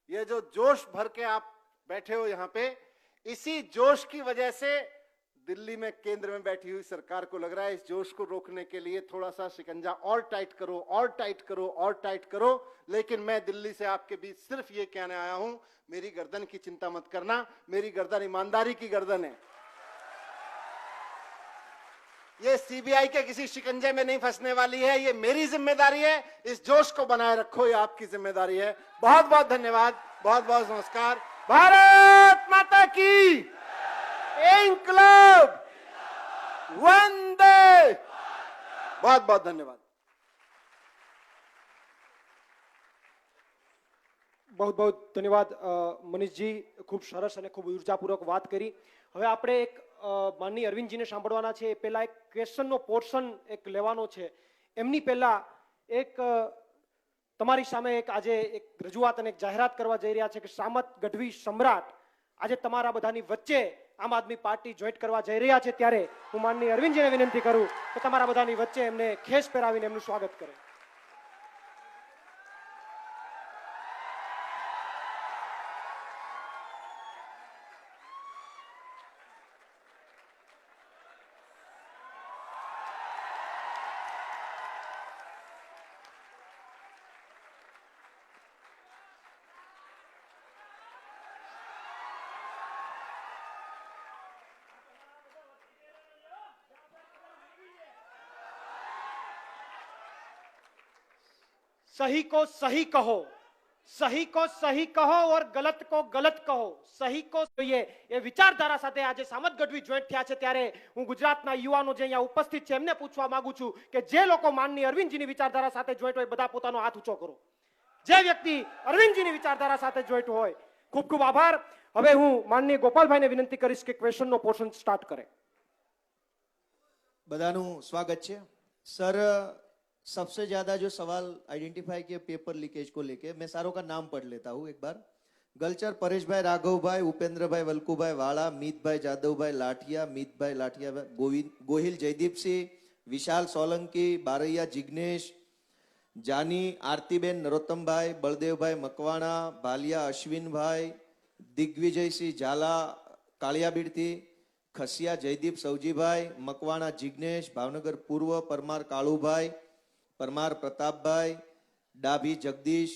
ये जो जोश भर के आप बैठे हो यहां पे, इसी जोश की वजह से दिल्ली में केंद्र में बैठी हुई सरकार को लग रहा है इस जोश को रोकने के लिए थोड़ा सा शिकंजा और टाइट करो, और टाइट करो, और टाइट करो। लेकिन मैं दिल्ली से आपके बीच सिर्फ ये कहने आया हूं, मेरी गर्दन की चिंता मत करना, मेरी गर्दन ईमानदारी की गर्दन है। ये सीबीआई के किसी शिकंजे में नहीं फंसने वाली है, ये मेरी जिम्मेदारी है। इस जोश को बनाए रखो, ये आपकी जिम्मेदारी है। बहुत बहुत धन्यवाद, बहुत बहुत नमस्कार। भारत माता की इंकलाब, वंदे, बहुत बहुत धन्यवाद। बहुत बहुत ધન્યવાદ મનીષજી, ખૂબ સરસ અને ખૂબ ઉર્જાપૂર્વક વાત કરી। હવે આપણે એક માનનીય અરવિંદજીને સાંભળવાના છે, એ પહેલા એક ક્વેશ્ચનનો પોર્શન એક લેવાનો છે। એમની પહેલા એક તમારી સામે એક આજે એક રજૂઆત અને એક જાહેરાત કરવા જઈ રહ્યા છે કે સામત ગઢવી સમ્રાટ આજે તમારા બધાની વચ્ચે આમ આદમી પાર્ટી જોઈન્ટ કરવા જઈ રહ્યા છે ત્યારે હું માનનીય અરવિંદજીને વિનંતી કરું કે તમારા બધાની વચ્ચે એમને ખેસ પહેરાવીને એમનું સ્વાગત કરે. सही को सही कहो, सही को सही कहो और गलत को गलत कहो. सही को જોઈએ એ વિચારધારા સાથે આજે સામત ગઢવી જોઈન્ટ થયા છે ત્યારે હું ગુજરાતના યુવાનો જે અહીંયા ઉપસ્થિત છે એમને પૂછવા માંગુ છું કે જે લોકો માનનીય અરવિંદજીની વિચારધારા સાથે જોઈન્ટ હોય બધા પોતાનો હાથ ઊંચો કરો. જે વ્યક્તિ અરવિંદજીની વિચારધારા સાથે જોઈન્ટ હોય. ખૂબ ખૂબ આભાર. હવે હું માનનીય ગોપાલભાઈને વિનંતી કરીશ કે ક્વેશ્ચનનો પોર્શન સ્ટાર્ટ કરે. બધાનું સ્વાગત છે સર. सबसे ज्यादा जो सवाल आइडेंटिफाई किए पेपर लीकेज को लेके, मैं सारों का नाम पढ़ लेता हूँ एक बार. गलचर परेश भाई, राघव भाई, उपेंद्र भाई, वल्कू भाई वाड़ा, मीत भाई, जादव भाई लाठिया, मीत भाई लाठिया, गोहिल जयदीप सिंह, विशाल सोलंकी, बारैया जिग्नेश, जानी, आरतीबेन, नरोत्तम भाई, बलदेव भाई मकवाणा, भालिया अश्विन भाई, दिग्विजय सिंह झाला कालियाबीड़ थी, खसिया जयदीप सौजी भाई, मकवाणा जिग्नेश, भावनगर पूर्व परमार कालूभाई, परमार प्रताप भाई, डाभी जगदीश,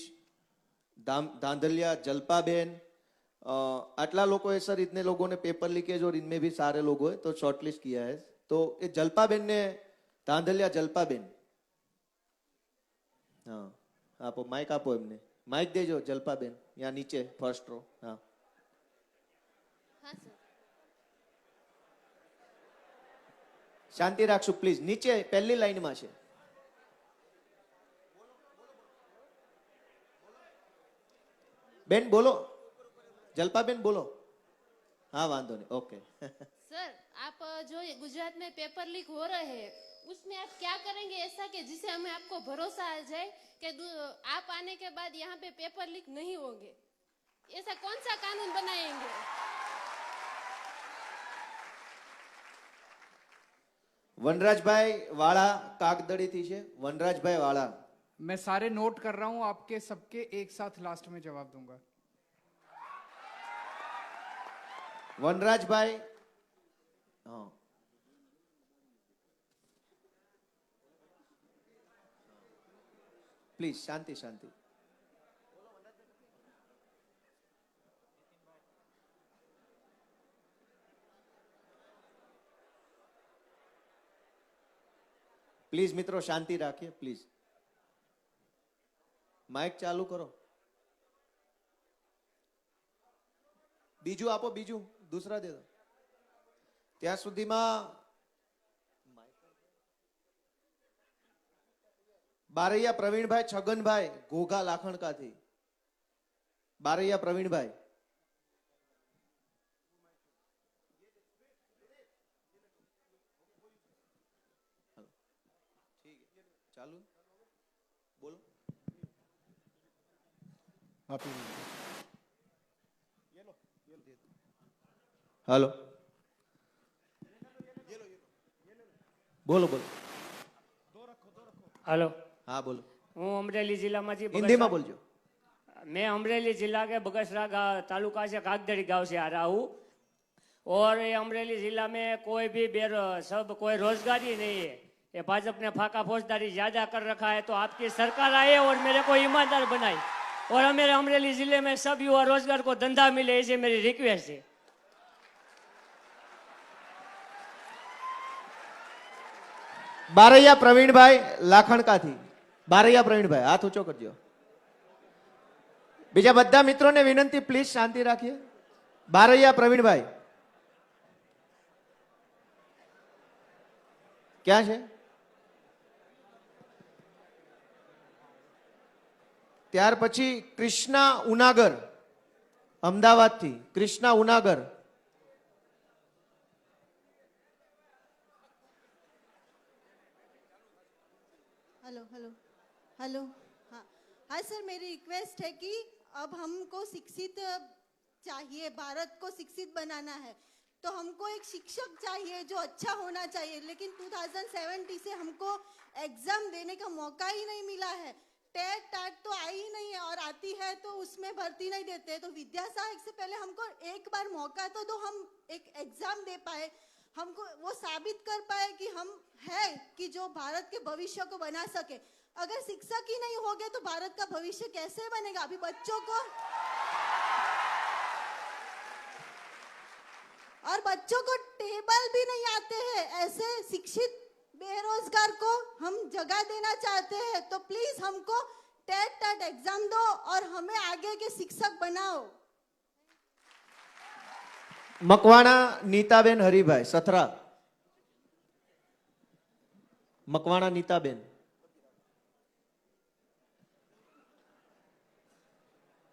धांधलिया जलपाबेन. आटला लोगों है सर. इतने लोगों ने पेपर लीकेज और इनमें भी सारे लोगों है तो शॉर्टलिस्ट किया है. तो ये जलपाबेन ने, धांधलिया जलपाबेन, हाँ आपो माइक आपो एमने माइक देजो. जलपाबेन यहाँ नीचे फर्स्ट रो. हाँ हाँ सर. Shanti राखशु please. नीचे पहली लाइन में છે. बेन बोलो. जलपाबेन बोलो. हाँ वांधो नहीं. ओके. सर आप जो ये गुजरात में पेपर लीक हो रहे हैं उसमें आप क्या करेंगे ऐसा कि जिससे हमें आपको भरोसा आ जाए कि आप आने के बाद यहाँ पे पेपर लीक नहीं होंगे. ऐसा कौन सा कानून बनाएंगे? वनराज भाई वाला कागदड़ी थी છે. वनराज भाई वाला. मैं सारे नोट कर रहा हूं, आपके सबके एक साथ लास्ट में जवाब दूंगा. वनराज भाई. हाँ प्लीज शांति शांति. प्लीज मित्रों शांति राखिए प्लीज. माइक चालू करो. बीजू आपो. बीजू दूसरा दे दो. ત્યાં સુધીમાં બારૈયા પ્રવીણભાઈ, છગનભાઈ ઘોઘા લાખણકાથી. બારૈયા પ્રવીણભાઈ. ચાલુ બોલો. हेलो बोलो बोलो. हेलो. हाँ बोलो. હું અમરેલી જિલ્લામાંથી हिंदी में बोलજો. मैं अमरेली जिला के बगसरा तालुका से कागदड़ी गांव से आ रहा हूँ और ये अमरेली जिला में कोई भी सब कोई रोजगारी नहीं है. ये भाजपा ने फाका फौजदारी ज्यादा कर रखा है तो आपकी सरकार आए और मेरे को ईमानदार बनाई और मेरे अमरेली जिले में सब युवा रोजगार को धंधा मिले ऐसे मेरी रिक्वेस्ट है. બારૈયા પ્રવીણભાઈ લાખણકાથી. બારૈયા પ્રવીણભાઈ હાથ ઊંચો કરજો. બીજા બધા મિત્રોને વિનંતી પ્લીઝ શાંતિ રાખીએ. બારૈયા પ્રવીણભાઈ ક્યાં છે? ત્યાર પછી કૃષ્ણા ઉનાગર અમદાવાદથી. Krishna Unagar. Hello hello hello. हाँ हाँ सर, मेरी रिक्वेस्ट है कि अब हमको शिक्षित चाहिए, भारत को शिक्षित बनाना है. तो हमको एक शिक्षक चाहिए जो अच्छा होना चाहिए, लेकिन 2070 से हमको एग्जाम देने का मौका ही नहीं मिला है। टेट टाट तो आई ही नहीं है, और आती है तो उसमें भर्ती नहीं देते। तो विद्या सहायक से पहले हमको एक बार मौका तो दो, हम एक एग्जाम दे पाए, हमको वो साबित कर पाए कि हम है कि जो भारत के भविष्य को बना सके। अगर शिक्षक ही नहीं होगे तो भारत का भविष्य कैसे बनेगा? अभी बच्चों को और बच्चों को टेबल भी नहीं आते हैं, ऐसे शिक्षित बेरोजगार को हम जगह देना चाहते हैं। तो प्लीज हमको टेट टाट एग्जाम दो और हमें आगे के शिक्षक बनाओ। मकवाणा नीताबेन हरिभाई सथरा। मकवाणा नीताबेन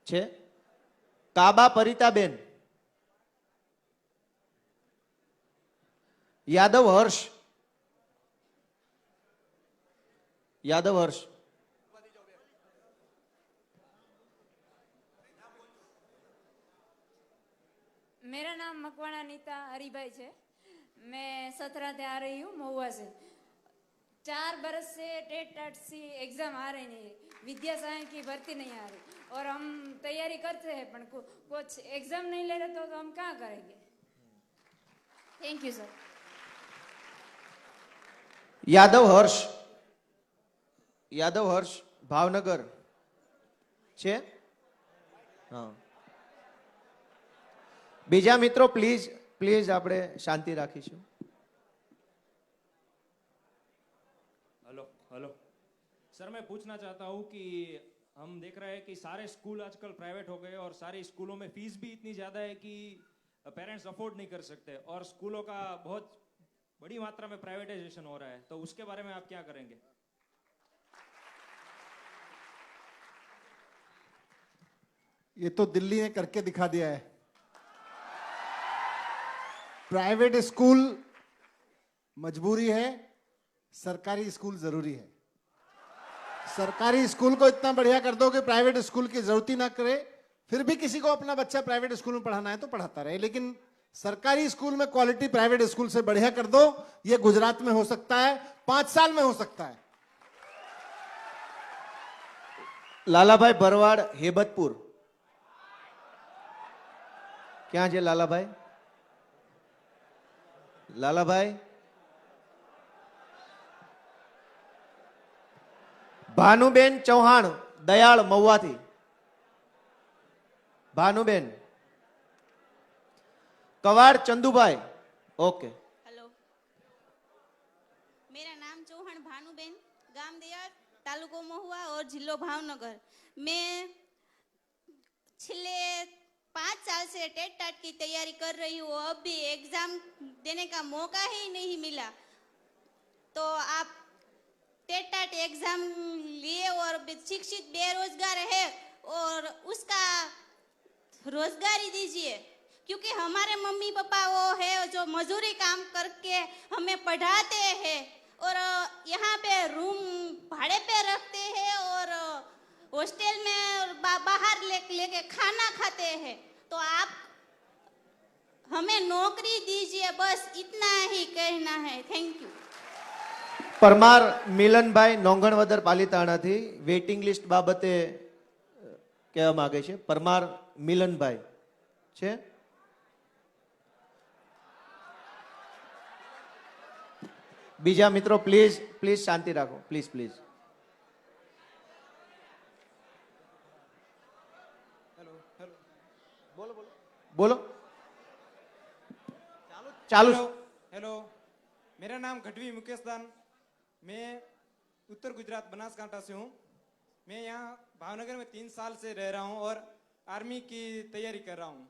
छे। काबा परिताबेन। यादव हर्ष। यादव हर्ष। मेरा नाम मकवाणा नीता हरिभाई है। मैं 17 से आ रही हूँ महुआ से। 4 बरस से टेट टाट सी एग्जाम आ रही नहीं है, विद्या सहायक की भर्ती नहीं आ रही, और हम तैयारी करते हैं पर कुछ एग्जाम नहीं ले रहे तो हम क्या करेंगे? Thank you sir. Yadav Harsh. Yadav Harsh Bhavnagar छे। हाँ, बीजा मित्रों प्लीज प्लीज આપણે શાંતિ રાખીશું। हेलो हेलो सर, मैं पूछना चाहता हूँ कि हम देख रहे हैं कि सारे स्कूल आजकल प्राइवेट हो गए और सारे स्कूलों में फीस भी इतनी ज्यादा है कि पेरेंट्स अफोर्ड नहीं कर सकते, और स्कूलों का बहुत बड़ी मात्रा में प्राइवेटाइजेशन हो रहा है, तो उसके बारे में आप क्या करेंगे? ये तो दिल्ली ने करके दिखा दिया है। प्राइवेट स्कूल मजबूरी है, सरकारी स्कूल जरूरी है। सरकारी स्कूल को इतना बढ़िया कर दो कि प्राइवेट स्कूल की जरूरत ही ना करे, फिर भी किसी को अपना बच्चा प्राइवेट स्कूल में पढ़ाना है तो पढ़ाता रहे, लेकिन सरकारी स्कूल में क्वालिटी प्राइवेट स्कूल से बढ़िया कर दो। ये गुजरात में हो सकता है, 5 साल में हो सकता है। लालाभाई भरवाड़ हेबतपुर। क्या है लालाभाई? लालाभाई। भानुबेन चौहान दयाल महुआ थी। भानुबेन। कवाड़ चंदुभाई। ओके। हेलो, मेरा नाम चौहान भानुबेन, गाम दयाल, तालुको महुआ और जिलो भावनगर। मैं पिछले 5 साल से टेट टाट की तैयारी कर रही हूँ, अब भी एग्जाम देने का मौका ही नहीं मिला। तो आप टेट टाट एग्जाम लिए और शिक्षित बेरोजगार है और उसका रोजगारी दीजिए, क्योंकि हमारे मम्मी पापा वो है जो मजूरी काम करके हमें पढ़ाते हैं और यहाँ पे रूम भाड़े पे रखते हैं और हॉस्टल में बाहर लेके खाना खाते हैं। तो आप हमें नौकरी दीजिए, बस इतना ही कहना है। Thank you. परमार मिलनभाई नोंगणवदर पालिताणा थी वेटिंग लिस्ट बाबते कहेवा मांगे छे। परमार मिलनभाई छे। बीजा मित्रों प्लीज प्लीज शांति राखो, प्लीज प्लीज। बोलो बोलो बोलो। चालू। हेलो, मेरा नाम गढ़वी मुकेश दान, मैं उत्तर गुजरात बनासकांठा से हूँ। मैं यहाँ भावनगर में 3 साल से रह रहा हूँ और आर्मी की तैयारी कर रहा हूँ।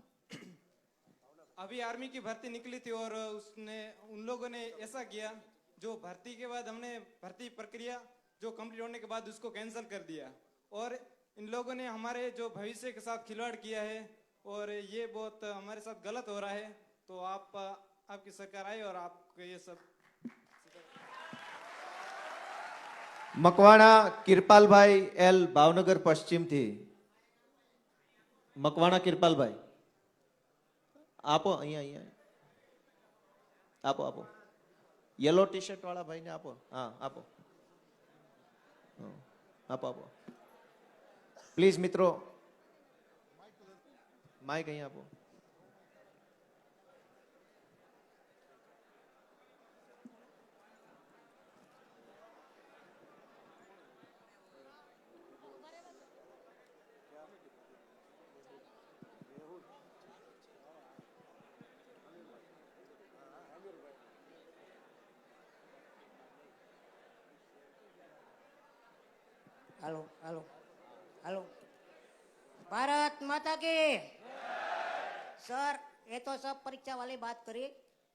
अभी आर्मी की भर्ती निकली थी और उन लोगों ने ऐसा किया, जो भर्ती के बाद हमने भर्ती प्रक्रिया जो कंप्लीट होने के बाद उसको कैंसिल कर दिया, और इन लोगों ने हमारे जो भविष्य के साथ खिलवाड़ किया है और ये बहुत हमारे साथ गलत हो रहा है। तो आपकी सरकार आई और आपको ये सब। मकवाणा किरपालभाई एल भावनगर पश्चिम थी। मकवाणा किरपालभाई आपो अहिया अहिया। આપો આપો યલો ટી શર્ટ વાળા ભાઈને આપો. હા આપો આપો આપો પ્લીઝ મિત્રો, માઇક અહીં આપો. हेलो हेलो हेलो, भारत माता की. सर ये तो सब परीक्षा वाली बात करी.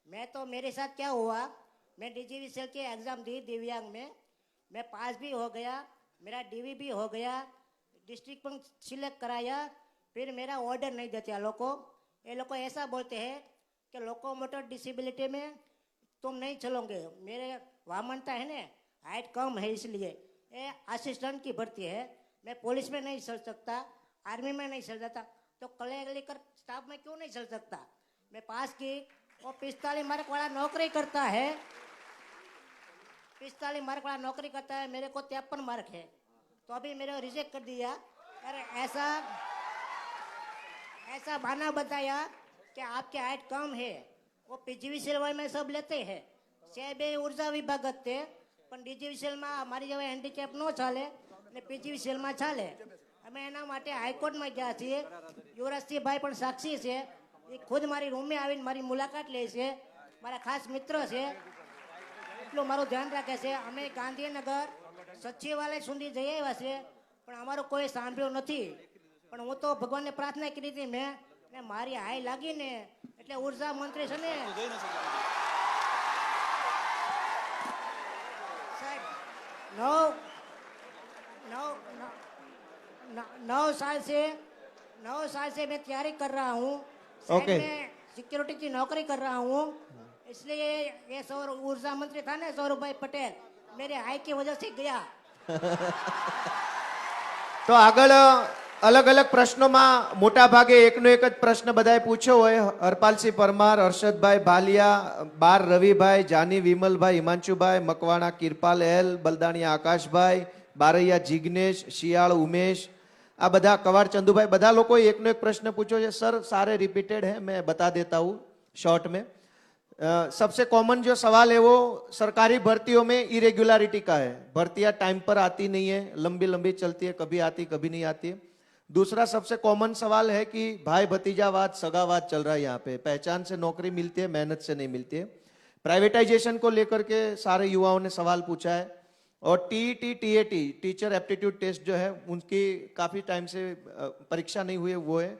मैं तो मेरे साथ क्या हुआ, मैं डीजीवीसीएल की एग्जाम दी दिव्यांग में, मैं पास भी हो गया, मेरा डीवी भी हो गया, डिस्ट्रिक्ट में सिलेक्ट कराया. फिर मेरा ऑर्डर नहीं देते लोग को. ये लोग को ऐसा बोलते हैं कि लोकोमोटर डिसेबिलिटी में तुम नहीं चलोगे. मेरे वामनता है ना, हाइट कम है, इसलिए ये असिस्टेंट की भर्ती है. मैं पुलिस में नहीं चल सकता, आर्मी में नहीं चल सकता, तो कलेक्टर स्टाफ में क्यों नहीं चल सकता. मैं पास की, वो 45 मार्क वाला नौकरी करता है, 45 मार्क वाला नौकरी करता है, मेरे को 53 मार्क है, तो अभी मेरे रिजेक्ट कर दिया. अरे ऐसा बहाना बताया कि आपकी हाइट कम है. वो पीजीवीसीएल में सब लेते हैं, से ऊर्जा विभाग थे, પણ ડીજીવીસીએલમાં અમારી જેવા હેન્ડીકેપ ન ચાલે ને પીજીવીસીએલમાં ચાલે. અમે એના માટે હાઈકોર્ટમાં ગયા છીએ. યુવરાજસિંહભાઈ પણ સાક્ષી છે, એ ખુદ મારી રૂમે આવીને મારી મુલાકાત લે છે, મારા ખાસ મિત્ર છે, એટલું મારું ધ્યાન રાખે છે. અમે ગાંધીનગર સચિવાલય સુધી જઈ આવ્યા છે, પણ અમારું કોઈ સાંભળ્યું નથી. પણ હું તો ભગવાનને પ્રાર્થના કરી હતી મેં, ને મારી હાઈ લાગીને એટલે ઉર્જા મંત્રી છે ને 9 साल से मैं तैयारी कर रहा हूँ. ओके. मैं सिक्योरिटी की नौकरी कर रहा हूँ, इसलिए ये सौर ऊर्जा मंत्री था ना सौरभ भाई पटेल, मेरे हाई की वजह से गया. તો આગળ અલગ અલગ પ્રશ્નોમાં મોટા ભાગે એકનો એક જ પ્રશ્ન બધાએ પૂછ્યો હોય. હરપાલસિંહ પરમાર, હર્ષદભાઈ ભાલિયા, બાર રવિભાઈ, જાની વિમલભાઈ, હિમાંશુભાઈ, મકવાણા કિરપાલ એલ, બલદાણિયા આકાશભાઈ, બારૈયા જિગ્નેશ, શિયાળ ઉમેશ, આ બધા કવાડ ચંદુભાઈ, બધા લોકોએ એકનો એક પ્રશ્ન પૂછ્યો છે. સર सारे रिपीटेड है, मैं बता देता हूँ शॉर्ट में. सबसे कॉमन जो सवाल है वो सरकारी भर्तियों में इरेगुलरिटी का है. भर्तियां टाइम पर आती नहीं है, लंबी लंबी चलती है, कभी आती कभी नहीं आती है. दूसरा सबसे कॉमन सवाल है कि भाई भतीजावाद सगावाद चल रहा है यहाँ पे, पहचान से नौकरी मिलती है, मेहनत से नहीं मिलती है. प्राइवेटाइजेशन को लेकर के सारे युवाओं ने सवाल पूछा है. और TET TAT teacher aptitude test जो है उनकी काफी टाइम से परीक्षा नहीं हुई है, वो है.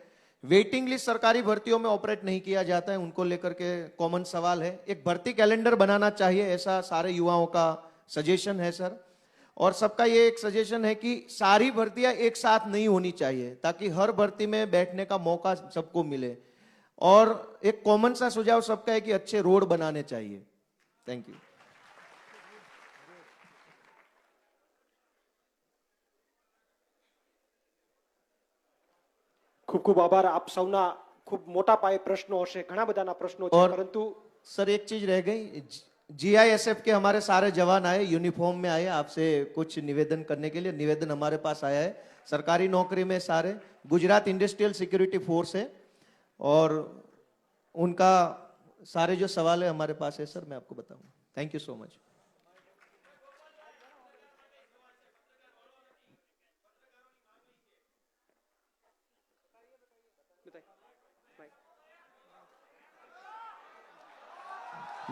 वेटिंग लिस्ट सरकारी भर्तियों में ऑपरेट नहीं किया जाता है, उनको लेकर के कॉमन सवाल है. एक भर्ती कैलेंडर बनाना चाहिए, ऐसा सारे युवाओं का सजेशन है सर. और सबका ये एक सजेशन है कि सारी भर्तियां एक साथ नहीं होनी चाहिए, ताकि हर भर्ती में बैठने का मौका सबको मिले. और एक कॉमन सा सुझाव सबका है कि अच्छे रोड बनाने चाहिए. Thank you. ખૂબ ખૂબ આભાર. આપ સૌના ખૂબ મોટા પાયે પ્રશ્નો હશે, ઘણા બધાના પ્રશ્નો છે, और પરંતુ सर एक चीज रह गई, जीआईएसएफ के हमारे सारे जवान आए, यूनिफॉर्म में आए, आपसे कुछ निवेदन करने के लिए. निवेदन हमारे पास आया है. सरकारी नौकरी में सारे गुजरात इंडस्ट्रियल सिक्योरिटी फोर्स है, और उनका सारे जो सवाल है हमारे पास है सर, मैं आपको बताऊंगा. Thank you so much.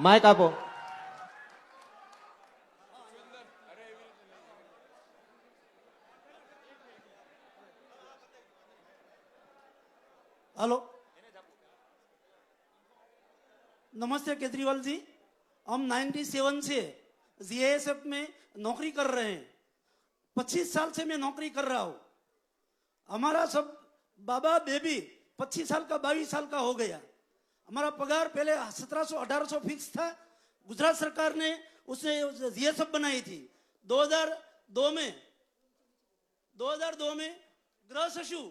Mike आपो. हेलो, नमस्ते केजरीवाल जी. हम 97 से जीआईएसएफ में नौकरी कर रहे हैं. 25 साल से मैं नौकरी कर रहा हूँ. हमारा सब बाबा बेबी 25 साल का 22 साल का हो गया. हमारा पगार पहले 1700-1800 फिक्स था. गुजरात सरकार ने उसे जीएसएफ बनाई थी. 2002 में गृह सचिव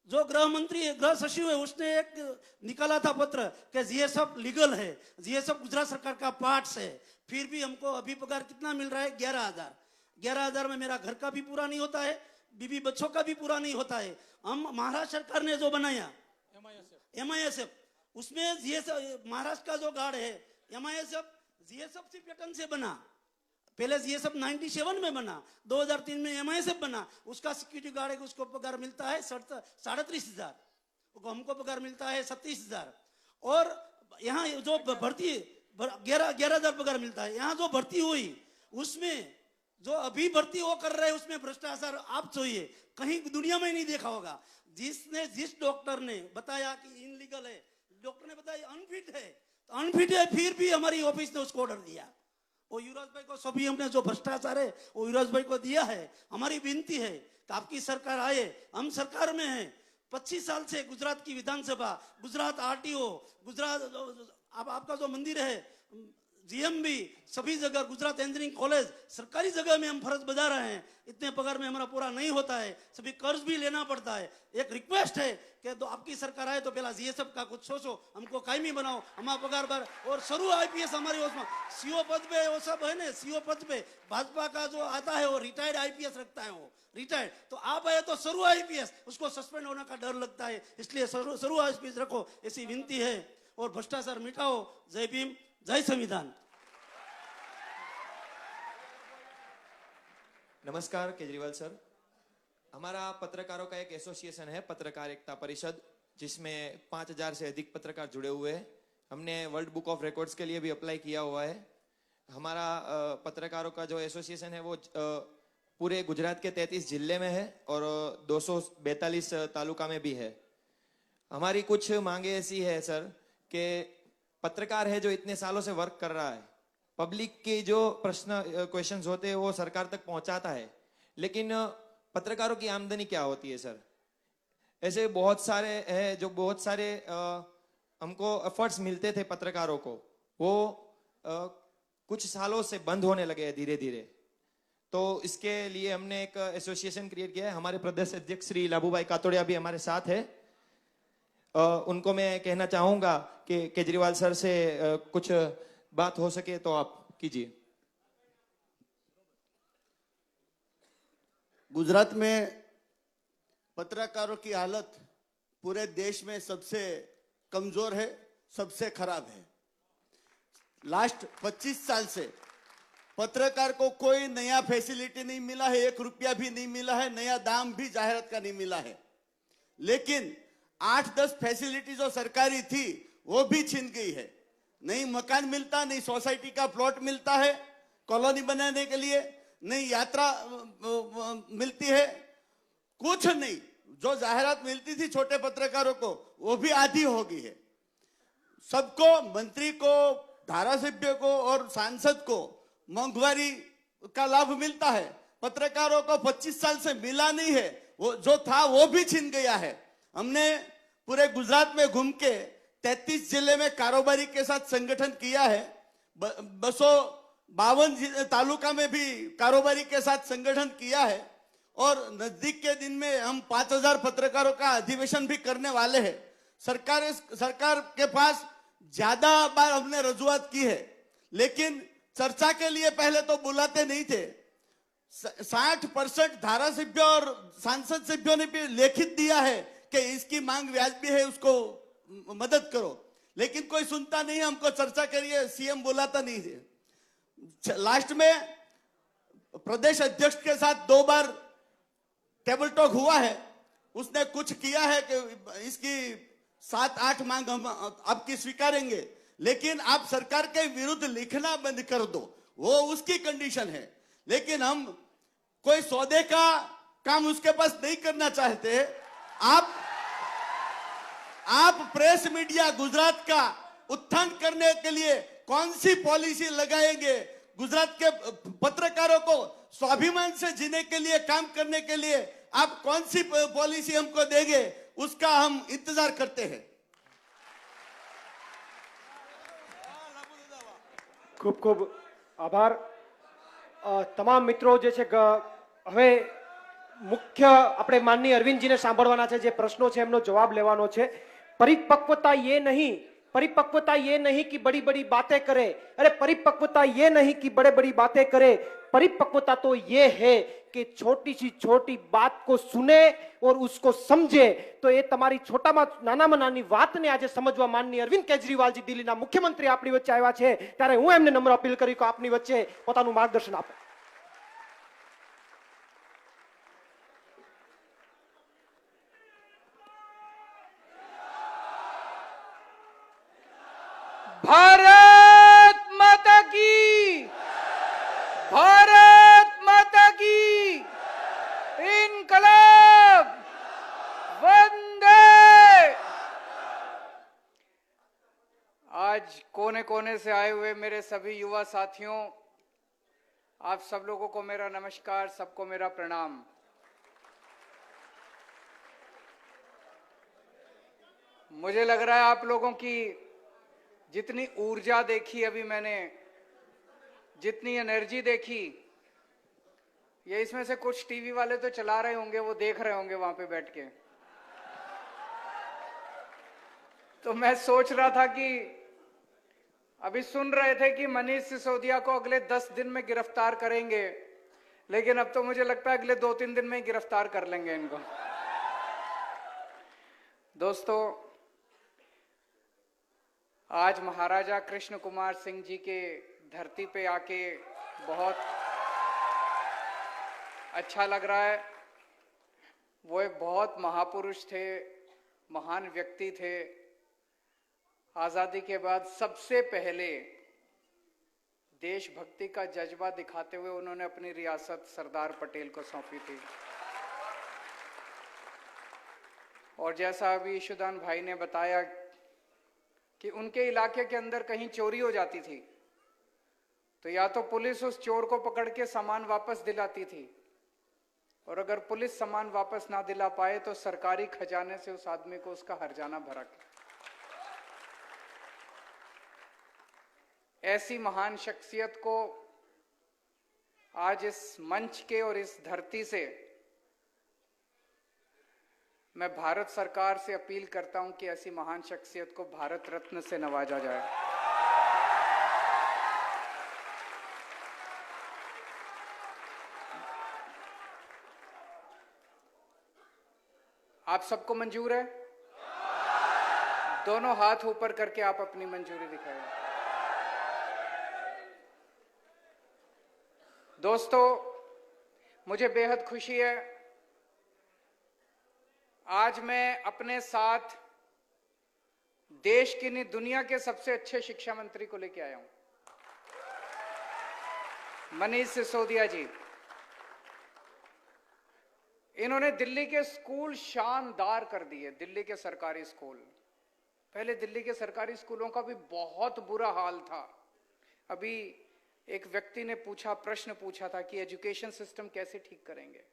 जो गृह मंत्री गृह सचिव है उसने एक निकाला था पत्र कि जीएसएफ लीगल है, जीएसएफ गुजरात सरकार का पार्ट्स है, फिर भी हमको अभी पगार कितना मिल रहा है? 11,000। 11,000 में मेरा घर का भी पूरा नहीं होता है, बीबी बच्चों का भी पूरा नहीं होता है। हम महाराष्ट्र सरकार ने जो बनाया MISF, उसमें जीएसएफ महाराष्ट्र का जो गार्ड है MISF जीएसएफ से पैटर्न से बना। पहले जीएसएफ 97 में बना, 2003 में MISF बना। उसका सिक्योरिटी गार्ड है, उसको पगार मिलता है 37,500, हमको पगार मिलता है 37,000। और यहाँ जो भर्ती 11,000 पगार मिलता है। यहाँ जो भर्ती हुई उसमें जो अभी भर्ती वो कर रहे हैं उसमें भ्रष्टाचार आप चाहिए कहीं दुनिया में नहीं देखा होगा। जिस डॉक्टर ने बताया कि इनलीगल है, डॉक्टर ने बताया अनफिट है, तो अनफिट है, फिर भी हमारी ऑफिस ने उसको ऑर्डर दिया। वो युवराज भाई को सभी हमने जो भ्रष्टाचार है वो युवराज भाई को दिया है। हमारी विनती है कि आपकी सरकार आए, हम सरकार में हैं। 25 साल से गुजरात की विधानसभा, गुजरात RTO, गुजरात आपका जो मंदिर है GMB, सभी जगह गुजरात इंजीनियरिंग कॉलेज, सरकारी जगह में हम फर्ज बजा रहे हैं। इतने पगार में हमारा पूरा नहीं होता है, सभी कर्ज भी लेना पड़ता है। एक रिक्वेस्ट है कि तो आपकी सरकार आए तो पहला जीएसएफ का कुछ सोचो, हमको कायमी बनाओ, हमारा पगार पर। और सरू IPS हमारी उसमें CO पद पे वो सब है ना, CO पद पे भाजपा का जो आता है वो रिटायर्ड IPS रखता है, वो रिटायर्ड। तो आप आए तो सरू IPS, उसको सस्पेंड होने का डर लगता है, इसलिए सरू IPS रखो, ऐसी विनती है। और भ्रष्टाचार मिटाओ। जय भीम, जय संविधान। नमस्कार केजरीवाल सर, हमारा पत्रकारों का एक एसोसिएशन है, पत्रकार एकता परिषद, जिसमें 5,000 से अधिक पत्रकार जुड़े हुए हैं। हमने वर्ल्ड बुक ऑफ रिकॉर्ड्स के लिए भी अप्लाई किया हुआ है। हमारा पत्रकारों का जो एसोसिएशन है वो पूरे गुजरात के 33 जिले में है और 242 तालुका में भी है। हमारी कुछ मांगे ऐसी है सर कि पत्रकार है जो इतने सालों से वर्क कर रहा है, पब्लिक के जो प्रश्न क्वेश्चंस होते हैं वो सरकार तक पहुंचाता है, लेकिन पत्रकारों की आमदनी क्या होती है सर? ऐसे बहुत सारे हैं जो बहुत सारे हमको एफर्ट्स मिलते थे पत्रकारों को, वो कुछ सालों से बंद होने लगे हैं धीरे धीरे। तो इसके लिए हमने एक एसोसिएशन क्रिएट किया है। हमारे प्रदेश अध्यक्ष श्री लाभूभाई कातोड़िया भी हमारे साथ है। उनको मैं कहना चाहूंगा कि केजरीवाल सर से कुछ बात हो सके तो आप कीजिए। गुजरात में पत्रकारों की हालत पूरे देश में सबसे कमजोर है, सबसे खराब है। लास्ट 25 साल से पत्रकार को कोई नया फैसिलिटी नहीं मिला है, 1 रुपया भी नहीं मिला है, नया दाम भी जाहिरात का नहीं मिला है। लेकिन 8-10 फैसिलिटी जो सरकारी थी वो भी छीन गई है। नहीं मकान मिलता, नहीं सोसाइटी का प्लॉट मिलता है कॉलोनी बनाने के लिए, नहीं यात्रा मिलती है, कुछ नहीं। जो जाहिरात मिलती थी छोटे पत्रकारों को वो भी आधी हो गई है। सबको, मंत्री को, धारासभ्य को और सांसद को मोंघवारी का लाभ मिलता है, पत्रकारों को 25 साल से मिला नहीं है। वो जो था वो भी छीन गया है। हमने पूरे गुजरात में घूम के 33 जिले में कारोबारी के साथ संगठन किया है। 252 तालुका में भी कारोबारी के साथ संगठन किया है और नजदीक के दिन में हम 5,000 पत्रकारों का अधिवेशन भी करने वाले हैं। सरकार के पास ज्यादा बार हमने रजूआत की है, लेकिन चर्चा के लिए पहले तो बुलाते नहीं थे। 60% धारासभ्य और सांसद सभ्यों ने भी लिखित दिया है कि इसकी मांग व्याजबी है, उसको मदद करो, लेकिन कोई सुनता नहीं। हमको चर्चा करिए, सीएम बुलाता नहीं है। लास्ट में प्रदेश अध्यक्ष के साथ 2 बार टेबल टॉक हुआ है। उसने कुछ किया है कि इसकी 7-8 मांग हम आपकी स्वीकारेंगे, लेकिन आप सरकार के विरुद्ध लिखना बंद कर दो, वो उसकी कंडीशन है। लेकिन हम कोई सौदे का काम उसके पास नहीं करना चाहते। आप प्रेस मीडिया गुजरात का उत्थान करने के लिए कौन सी पॉलिसी लगाएंगे? गुजरात के पत्रकारों को स्वाभिमान से जीने के लिए, काम करने के लिए आप कौन सी पॉलिसी हमको देंगे? उसका हम इंतजार करते हैं। ખૂબ ખૂબ આભાર તમામ મિત્રો જે છે હવે મુખ્ય આપણે માનનીય અરવિંદજીને સાંભળવાના છે. જે પ્રશ્નો છે એમનો જવાબ લેવાનો છે. परिपक्वता ये नहीं कि बड़ी बड़ी बातें करे. अरे परिपक्वता ये नहीं कि बड़े बड़ी बातें करे. परिपक्वता तो ये है कि छोटी सी छोटी बात को सुने और उसको समझे. तो ये તમારી છોટામાં નાનામાં નાની વાતને આજે સમજવા માનનીય અરવિંદ કેજરીવાલજી દિલ્હીના મુખ્યમંત્રી આપણી વચ્ચે આવ્યા છે, ત્યારે હું એમને નમ્ર અપીલ કરી કે આપની વચ્ચે પોતાનું માર્ગદર્શન આપો. भारत माता की, भारत माता की, इनकलाब, वंदे। आज कोने कोने से आए हुए मेरे सभी युवा साथियों, आप सब लोगों को मेरा नमस्कार, सबको मेरा प्रणाम। मुझे लग रहा है आप लोगों की जितनी ऊर्जा देखी अभी मैंने, जितनी एनर्जी देखी, ये इसमें से कुछ टीवी वाले तो चला रहे होंगे, वो देख रहे होंगे वहां पे बैठ के। तो मैं सोच रहा था कि अभी सुन रहे थे कि मनीष सिसोदिया को अगले 10 दिन में गिरफ्तार करेंगे, लेकिन अब तो मुझे लगता है अगले 2-3 दिन में ही गिरफ्तार कर लेंगे इनको। दोस्तों, आज महाराजा कृष्ण कुमार सिंह जी के धरती पे आके बहुत अच्छा लग रहा है। वो एक बहुत महापुरुष थे, महान व्यक्ति थे। आजादी के बाद सबसे पहले देशभक्ति का जज्बा दिखाते हुए उन्होंने अपनी रियासत सरदार पटेल को सौंपी थी। और जैसा अभी ईशुदान भाई ने बताया कि उनके इलाके के अंदर कहीं चोरी हो जाती थी तो या तो पुलिस उस चोर को पकड़ के सामान वापस दिलाती थी, और अगर पुलिस सामान वापस ना दिला पाए तो सरकारी खजाने से उस आदमी को उसका हर्जाना भरा। ऐसी महान शख्सियत को आज इस मंच के और इस धरती से मैं भारत सरकार से अपील करता हूं कि ऐसी महान शख्सियत को भारत रत्न से नवाजा जाए। आप सबको मंजूर है? दोनों हाथ ऊपर करके आप अपनी मंजूरी दिखाएं। दोस्तों, मुझे बेहद खुशी है, आज मैं अपने साथ देश की नहीं दुनिया के सबसे अच्छे शिक्षा मंत्री को लेकर आया हूं, मनीष सिसोदिया जी। इन्होंने दिल्ली के स्कूल शानदार कर दिए, दिल्ली के सरकारी स्कूल। पहले दिल्ली के सरकारी स्कूलों का भी बहुत बुरा हाल था। अभी एक व्यक्ति ने प्रश्न पूछा था कि एजुकेशन सिस्टम कैसे ठीक करेंगे।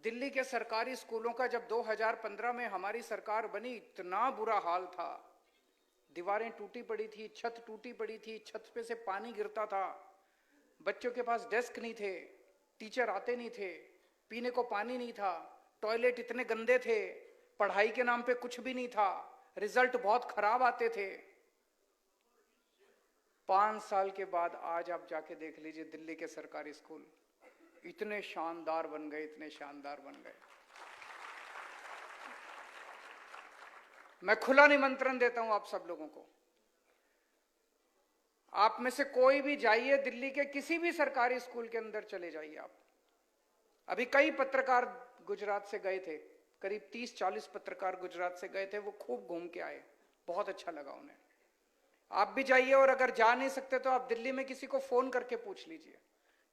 दिल्ली के सरकारी स्कूलों का जब 2015 में हमारी सरकार बनी, इतना बुरा हाल था। दीवारें टूटी पड़ी थी, छत टूटी पड़ी थी, छत पे से पानी गिरता था, बच्चों के पास डेस्क नहीं थे, टीचर आते नहीं थे, पीने को पानी नहीं था, टॉयलेट इतने गंदे थे, पढ़ाई के नाम पे कुछ भी नहीं था, रिजल्ट बहुत खराब आते थे। 5 साल के बाद आज आप जाके देख लीजिए, दिल्ली के सरकारी स्कूल इतने शानदार बन गए, इतने शानदार बन गए। मैं खुला निमंत्रण देता हूं आप सब लोगों को, आप में से कोई भी जाइए, दिल्ली के किसी भी सरकारी स्कूल के अंदर चले जाइए आप। अभी कई पत्रकार गुजरात से गए थे, करीब 30-40 पत्रकार गुजरात से गए थे, वो खूब घूम के आए, बहुत अच्छा लगा उन्हें। आप भी जाइए, और अगर जा नहीं सकते तो आप दिल्ली में किसी को फोन करके पूछ लीजिए,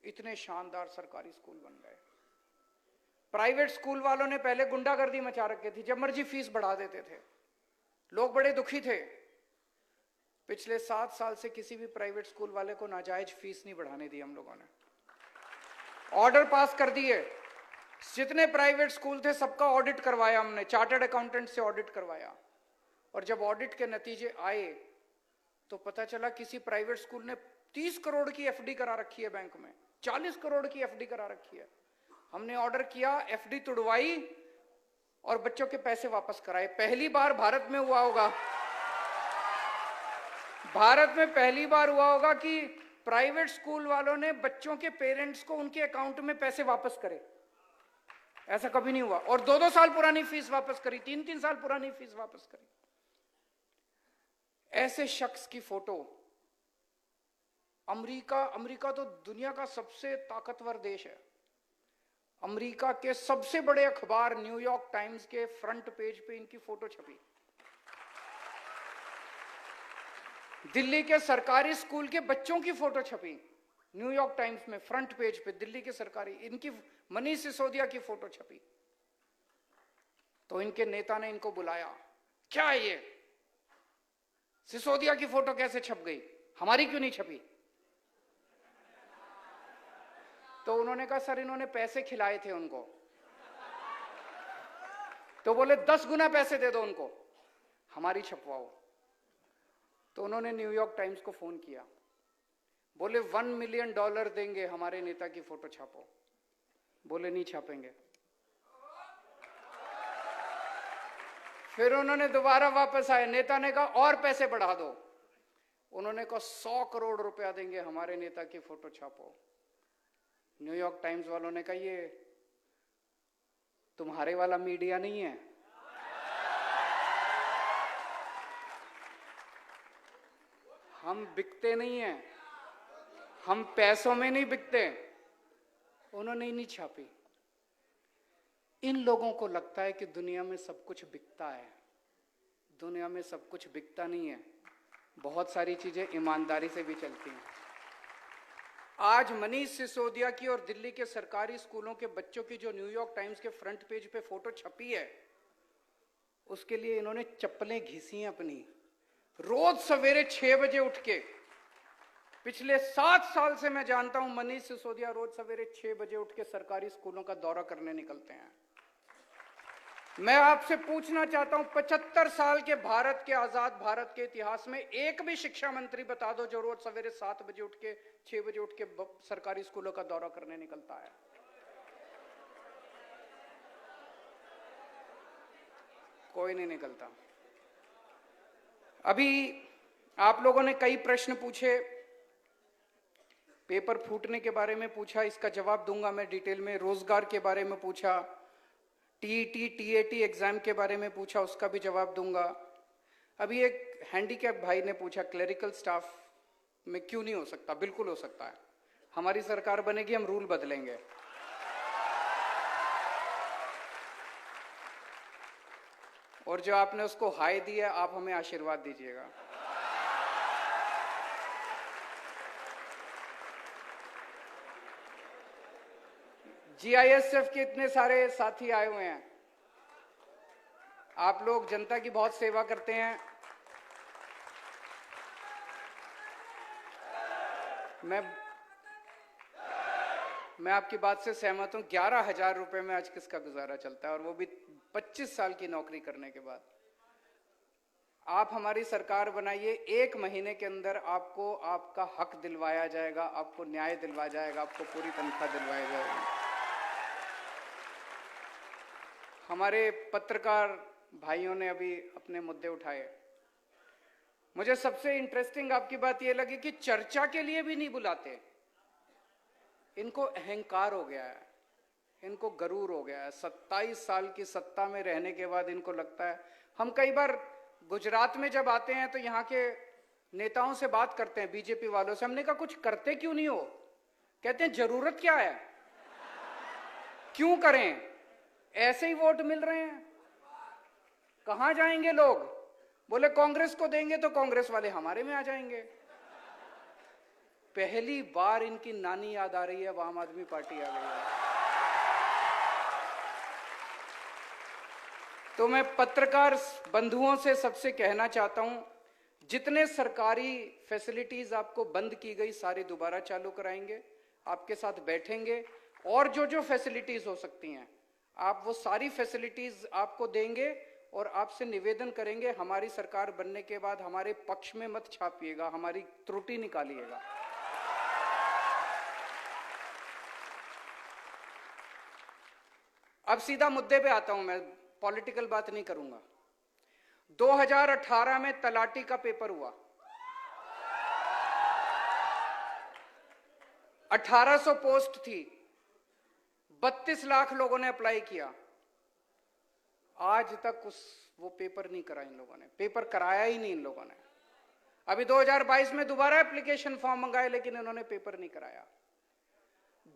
इतने शानदार सरकारी स्कूल बन गए। प्राइवेट स्कूल वालों ने पहले गुंडागर्दी मचा रखी थी, जब मर्जी फीस बढ़ा देते थे, लोग बड़े दुखी थे। पिछले 7 साल से किसी भी प्राइवेट स्कूल वाले को नाजायज फीस नहीं बढ़ाने दी हम लोगों ने। ऑर्डर पास कर दिए, जितने प्राइवेट स्कूल थे सबका ऑडिट करवाया हमने, चार्टर्ड अकाउंटेंट से ऑडिट करवाया, और जब ऑडिट के नतीजे आए तो पता चला किसी प्राइवेट स्कूल ने 30 करोड़ की एफडी करा रखी है बैंक में, 40 करोड़ की एफडी करा रखी है। हमने ऑर्डर किया, एफडी तुड़वाई और बच्चों के पैसे वापस कराए। पहली बार भारत में हुआ होगा, भारत में पहली बार हुआ होगा कि प्राइवेट स्कूल वालों ने बच्चों के पेरेंट्स को उनके अकाउंट में पैसे वापस करे। ऐसा कभी नहीं हुआ। और 2-2 साल पुरानी फीस वापस करी, 3-3 साल पुरानी फीस वापस करी। ऐसे शख्स की फोटो, अमेरिका तो दुनिया का सबसे ताकतवर देश है। अमेरिका के सबसे बड़े अखबार न्यूयॉर्क टाइम्स के फ्रंट पेज पे इनकी फोटो छपी। दिल्ली के सरकारी स्कूल के बच्चों की फोटो छपी न्यूयॉर्क टाइम्स में फ्रंट पेज पे, दिल्ली के सरकारी, इनकी मनीष सिसोदिया की फोटो छपी। तो इनके नेता ने इनको बुलाया, क्या है ये, सिसोदिया की फोटो कैसे छप गई, हमारी क्यों नहीं छपी? तो उन्होंने कहा सर इन्होंने पैसे खिलाए थे उनको। तो बोले 10 गुना पैसे दे दो उनको, हमारी छपवाओ। तो उन्होंने न्यूयॉर्क टाइम्स को फोन किया, बोले $1 मिलियन देंगे, हमारे नेता की फोटो छापो। बोले नहीं छापेंगे। फिर उन्होंने दोबारा वापस आए, नेता ने कहा और पैसे बढ़ा दो। उन्होंने कहा 100 करोड़ रुपया देंगे, हमारे नेता की फोटो छापो। न्यूयॉर्क टाइम्स वालों ने कहा ये तुम्हारे वाला मीडिया नहीं है, हम बिकते नहीं हैं, हम पैसों में नहीं बिकते। उन्होंने ही नहीं छापी। इन लोगों को लगता है कि दुनिया में सब कुछ बिकता है। दुनिया में सब कुछ बिकता नहीं है, बहुत सारी चीजें ईमानदारी से भी चलती हैं। आज मनीष सिसोदिया की और दिल्ली के सरकारी स्कूलों के बच्चों की जो न्यूयॉर्क टाइम्स के फ्रंट पेज पे फोटो छपी है, उसके लिए इन्होंने चप्पलें घिसी हैं अपनी। रोज सवेरे 6 बजे उठ के, पिछले 7 साल से मैं जानता हूं मनीष सिसोदिया रोज सवेरे 6 बजे उठ के सरकारी स्कूलों का दौरा करने निकलते हैं। मैं आपसे पूछना चाहता हूं, 75 साल के भारत के, आजाद भारत के इतिहास में एक भी शिक्षा मंत्री बता दो जो रोज सवेरे 7 बजे उठ के, 6 बजे उठ के सरकारी स्कूलों का दौरा करने निकलता है। कोई नहीं निकलता। अभी आप लोगों ने कई प्रश्न पूछे, पेपर फूटने के बारे में पूछा, इसका जवाब दूंगा मैं डिटेल में। रोजगार के बारे में पूछा, टीईटी टीएटी एग्जाम के बारे में पूछा, उसका भी जवाब दूंगा। अभी एक हैंडीकैप भाई ने पूछा क्लरिकल स्टाफ में क्यों नहीं हो सकता। बिल्कुल हो सकता है, हमारी सरकार बनेगी, हम रूल बदलेंगे। और जो आपने उसको हाय दिया, आप हमें आशीर्वाद दीजिएगा। जीआईएसएफ के इतने सारे साथी आए हुए हैं, आप लोग जनता की बहुत सेवा करते हैं। मैं आपकी बात से सहमत हूं। 11,000 रुपए में आज किसका गुजारा चलता है, और वो भी 25 साल की नौकरी करने के बाद। आप हमारी सरकार बनाइए, 1 महीने के अंदर आपको आपका हक दिलवाया जाएगा, आपको न्याय दिलवाया जाएगा, आपको पूरी तनख्वाह दिलवाई जाएगी। हमारे पत्रकार भाइयों ने अभी अपने मुद्दे उठाए। मुझे सबसे इंटरेस्टिंग आपकी बात यह लगी कि चर्चा के लिए भी नहीं बुलाते। इनको अहंकार हो गया है, इनको गरूर हो गया है। 27 साल की सत्ता में रहने के बाद इनको लगता है, हम कई बार गुजरात में जब आते हैं तो यहाँ के नेताओं से बात करते हैं, बीजेपी वालों से, हमने कहा कुछ करते क्यों नहीं हो? कहते हैं जरूरत क्या है, क्यों करें, ऐसे ही वोट मिल रहे हैं, कहां जाएंगे लोग? बोले कांग्रेस को देंगे तो कांग्रेस वाले हमारे में आ जाएंगे। पहली बार इनकी नानी याद आ रही है, आम आदमी पार्टी आ गई है। तो मैं पत्रकार बंधुओं से सबसे कहना चाहता हूं, जितने सरकारी फैसिलिटीज आपको बंद की गई सारी दोबारा चालू कराएंगे, आपके साथ बैठेंगे, और जो जो फैसिलिटीज हो सकती हैं आप वो सारी फैसिलिटीज आपको देंगे, और आपसे निवेदन करेंगे हमारी सरकार बनने के बाद हमारे पक्ष में मत छापिएगा, हमारी त्रुटि निकालिएगा। अब सीधा मुद्दे पे आता हूं, मैं पॉलिटिकल बात नहीं करूंगा। 2018 में तलाटी का पेपर हुआ, 1800 पोस्ट थी, 32 लाख लोगों ने अप्लाई किया। आज तक वो पेपर नहीं करा इन लोगों ने, पेपर कराया ही नहीं इन लोगों ने। अभी 2022 में दोबारा एप्लीकेशन फॉर्म मंगाए, लेकिन इन्होंने पेपर नहीं कराया।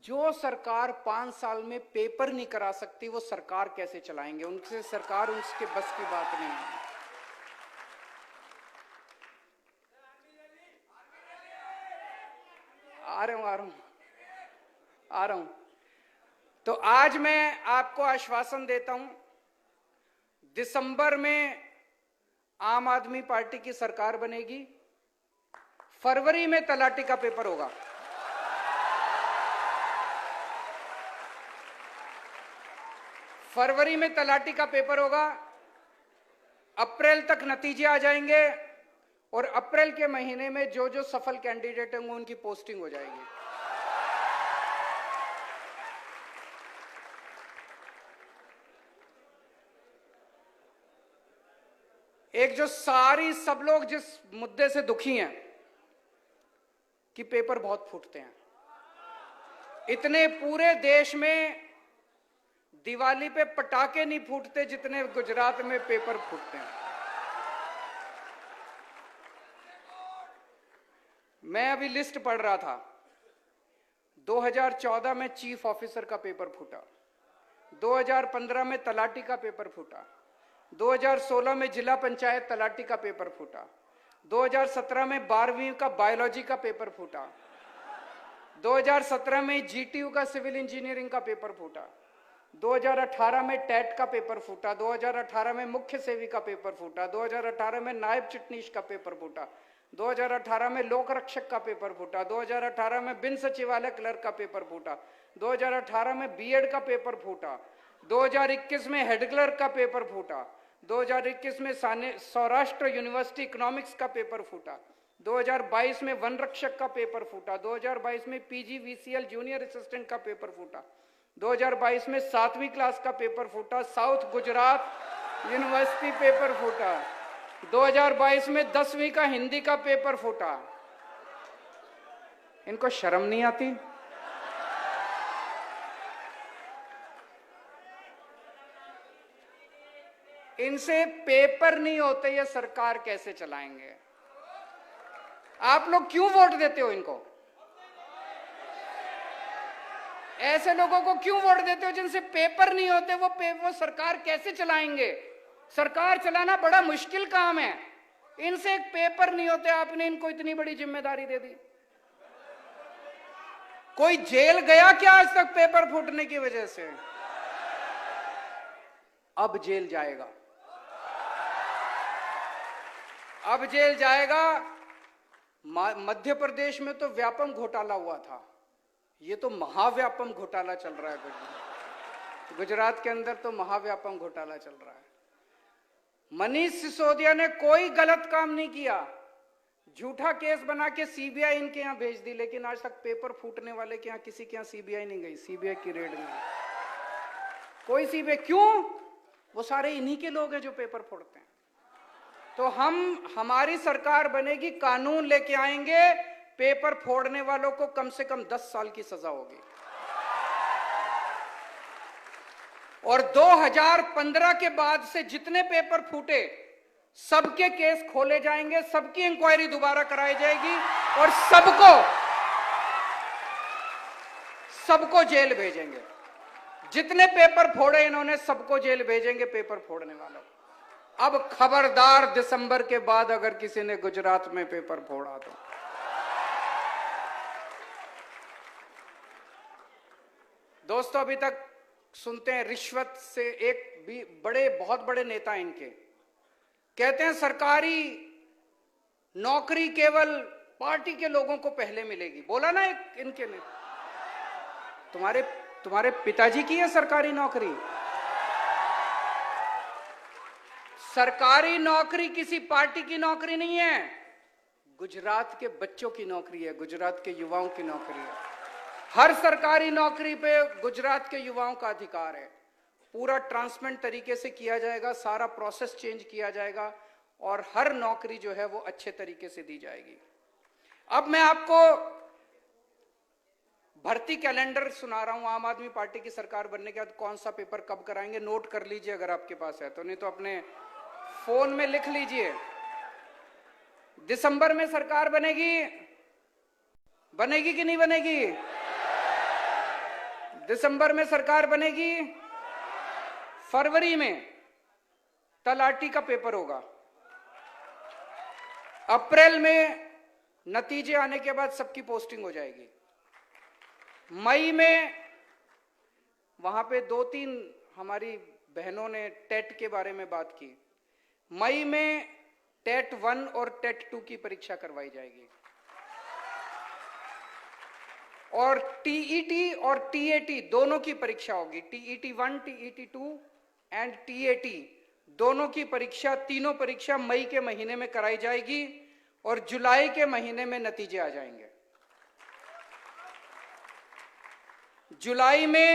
जो सरकार 5 साल में पेपर नहीं करा सकती, वो सरकार कैसे चलाएंगे? उनसे सरकार उनके बस की बात नहीं है। आ रहा हूं। तो आज मैं आपको आश्वासन देता हूं, दिसंबर में आम आदमी पार्टी की सरकार बनेगी, फरवरी में तलाटी का पेपर होगा। फरवरी में तलाटी का पेपर होगा, अप्रैल तक नतीजे आ जाएंगे और अप्रैल के महीने में जो जो सफल कैंडिडेट होंगे उनकी पोस्टिंग हो जाएगी। एक जो सब लोग जिस मुद्दे से दुखी हैं कि पेपर बहुत फूटते हैं, इतने पूरे देश में दिवाली पे पटाखे नहीं फूटते जितने गुजरात में पेपर फूटते हैं। मैं अभी लिस्ट पढ़ रहा था, 2014 में चीफ ऑफिसर का पेपर फूटा, 2015 में तलाटी का पेपर फूटा, 2016 में जिला पंचायत तलाटी का पेपर फूटा, 2017 में 12वीं का बायोलॉजी का पेपर फूटा, 2017 में जीटीयू का सिविल इंजीनियरिंग का पेपर फूटा, 2018 में टेट का पेपर फूटा, 2018 में मुख्य सेवी का पेपर फूटा, 2018 में नायब चिटनीश का पेपर फूटा, 2018 में लोक रक्षक का पेपर फूटा, 2018 में बिन सचिवालय क्लर्क का पेपर फूटा, 2018 में बीएड का पेपर फूटा, 2021 में हेड क्लर्क का पेपर फूटा, 2021 में सौराष्ट्र यूनिवर्सिटी इकोनॉमिक्स का पेपर फूटा, 2022 में वन रक्षक का पेपर फूटा, 2022 में पीजीवीसीएल जूनियर असिस्टेंट का पेपर फूटा, 2022 में 7वीं क्लास का पेपर फूटा, साउथ गुजरात यूनिवर्सिटी पेपर फूटा, 2022 में 10वीं का हिंदी का पेपर फूटा। इनको शर्म नहीं आती? इनसे पेपर नहीं होते, ये सरकार कैसे चलाएंगे? आप लोग क्यों वोट देते हो इनको? ऐसे लोगों को क्यों वोट देते हो जिनसे पेपर नहीं होते? वो सरकार कैसे चलाएंगे? सरकार चलाना बड़ा मुश्किल काम है, इनसे एक पेपर नहीं होते, आपने इनको इतनी बड़ी जिम्मेदारी दे दी। कोई जेल गया क्या आज तक पेपर फूटने की वजह से? अब जेल जाएगा, अब जेल जाएगा। मध्य प्रदेश में तो व्यापम घोटाला हुआ था, ये तो महाव्यापम घोटाला चल रहा है। गुजरात के अंदर तो महाव्यापम घोटाला चल रहा है। मनीष सिसोदिया ने कोई गलत काम नहीं किया, झूठा केस बना के सीबीआई इनके यहां भेज दी, लेकिन आज तक पेपर फूटने वाले के यहां किसी के यहां सीबीआई नहीं गई, सीबीआई की रेड नहीं, कोई सीबीआई। क्यों? वो सारे इन्हीं के लोग हैं जो पेपर फोड़ते हैं। तो हमारी सरकार बनेगी, कानून लेके आएंगे, पेपर फोड़ने वालों को कम से कम 10 साल की सजा होगी। और 2015 के बाद से जितने पेपर फूटे सबके केस खोले जाएंगे, सबकी इंक्वायरी दोबारा कराई जाएगी और सबको जेल भेजेंगे। जितने पेपर फोड़े इन्होंने सबको जेल भेजेंगे, पेपर फोड़ने वालों। अब खबरदार, दिसंबर के बाद अगर किसी ने गुजरात में पेपर फोड़ा तो दोस्तों, अभी तक सुनते हैं रिश्वत से, एक भी बहुत बड़े नेता इनके कहते हैं सरकारी नौकरी केवल पार्टी के लोगों को पहले मिलेगी। बोला ना एक इनके ने, तुम्हारे पिताजी की है सरकारी नौकरी? सरकारी नौकरी किसी पार्टी की नौकरी नहीं है, गुजरात के बच्चों की नौकरी है, गुजरात के युवाओं की नौकरी है। हर सरकारी नौकरी पे गुजरात के युवाओं का अधिकार है। पूरा ट्रांसपेरेंट तरीके से किया जाएगा, सारा प्रोसेस चेंज किया जाएगा और हर नौकरी जो है वो अच्छे तरीके से दी जाएगी। अब मैं आपको भर्ती कैलेंडर सुना रहा हूं। आम आदमी पार्टी की सरकार बनने के बाद कौन सा पेपर कब कराएंगे, नोट कर लीजिए अगर आपके पास है तो, नहीं तो अपने फोन में लिख लीजिए। दिसंबर में सरकार बनेगी, बनेगी कि नहीं बनेगी? दिसंबर में सरकार बनेगी। फरवरी में तलाटी का पेपर होगा। अप्रैल में नतीजे आने के बाद सबकी पोस्टिंग हो जाएगी। मई में वहां पे 2-3 हमारी बहनों ने टेट के बारे में बात की। मई में टेट 1 और टेट 2 की परीक्षा करवाई जाएगी और टीईटी और टीएटी दोनों की परीक्षा होगी। टीईटी 1, टीईटी 2 एंड टीएटी दोनों की परीक्षा, तीनों परीक्षा मई के महीने में कराई जाएगी और जुलाई के महीने में नतीजे आ जाएंगे। जुलाई में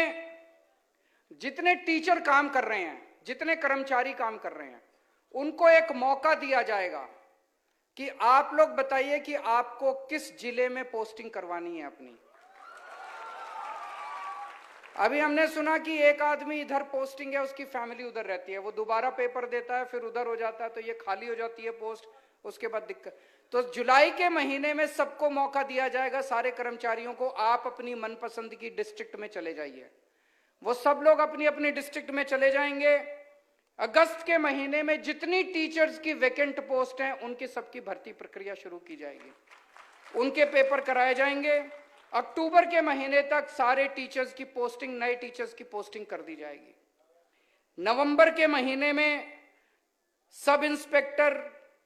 जितने टीचर काम कर रहे हैं, जितने कर्मचारी काम कर रहे हैं, उनको एक मौका दिया जाएगा कि आप लोग बताइए कि आपको किस जिले में पोस्टिंग करवानी है अपनी। अभी हमने सुना कि एक आदमी इधर पोस्टिंग है, उसकी फैमिली उधर रहती है, वो दोबारा पेपर देता है, फिर उधर हो जाता है, तो ये खाली हो जाती है पोस्ट, उसके बाद दिक्कत। तो जुलाई के महीने में सबको मौका दिया जाएगा, सारे कर्मचारियों को, आप अपनी मनपसंद की डिस्ट्रिक्ट में चले जाइए। वो सब लोग अपनी अपनी डिस्ट्रिक्ट में चले जाएंगे। अगस्त के महीने में जितनी टीचर्स की वैकेंट पोस्ट हैं, उनकी सबकी भर्ती प्रक्रिया शुरू की जाएगी, उनके पेपर कराए जाएंगे। अक्टूबर के महीने तक सारे टीचर्स की पोस्टिंग, नए टीचर्स की पोस्टिंग कर दी जाएगी। नवंबर के महीने में सब इंस्पेक्टर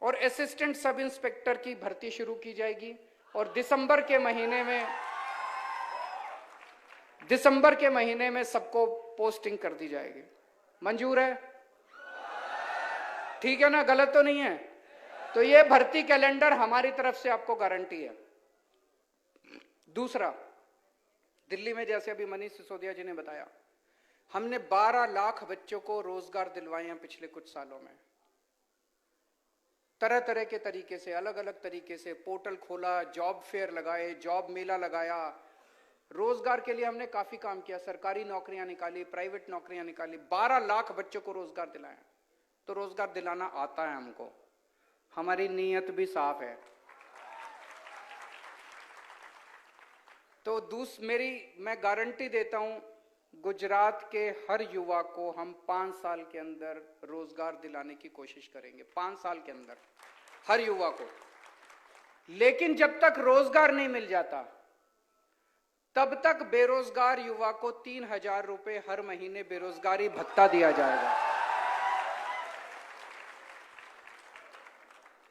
और असिस्टेंट सब इंस्पेक्टर की भर्ती शुरू की जाएगी और दिसंबर के महीने में सबको पोस्टिंग कर दी जाएगी। मंजूर है? ठीक है ना? गलत तो नहीं है? तो ये भर्ती कैलेंडर हमारी तरफ से आपको गारंटी है। दूसरा, दिल्ली में जैसे अभी मनीष सिसोदिया जी ने बताया, हमने 12 लाख बच्चों को रोजगार दिलवाए हैं पिछले कुछ सालों में। तरह तरह के तरीके से, अलग अलग तरीके से पोर्टल खोला, जॉब फेयर लगाए, जॉब मेला लगाया, रोजगार के लिए हमने काफी काम किया, सरकारी नौकरियां निकाली, प्राइवेट नौकरियां निकाली, 12 लाख बच्चों को रोजगार दिलाया। तो रोजगार दिलाना आता है हमको, हमारी नीयत भी साफ है। तो मैं गारंटी देता हूं, गुजरात के हर युवा को हम 5 साल के अंदर रोजगार दिलाने की कोशिश करेंगे, 5 साल के अंदर हर युवा को। लेकिन जब तक रोजगार नहीं मिल जाता, तब तक बेरोजगार युवा को 3,000 रुपए हर महीने बेरोजगारी भत्ता दिया जाएगा।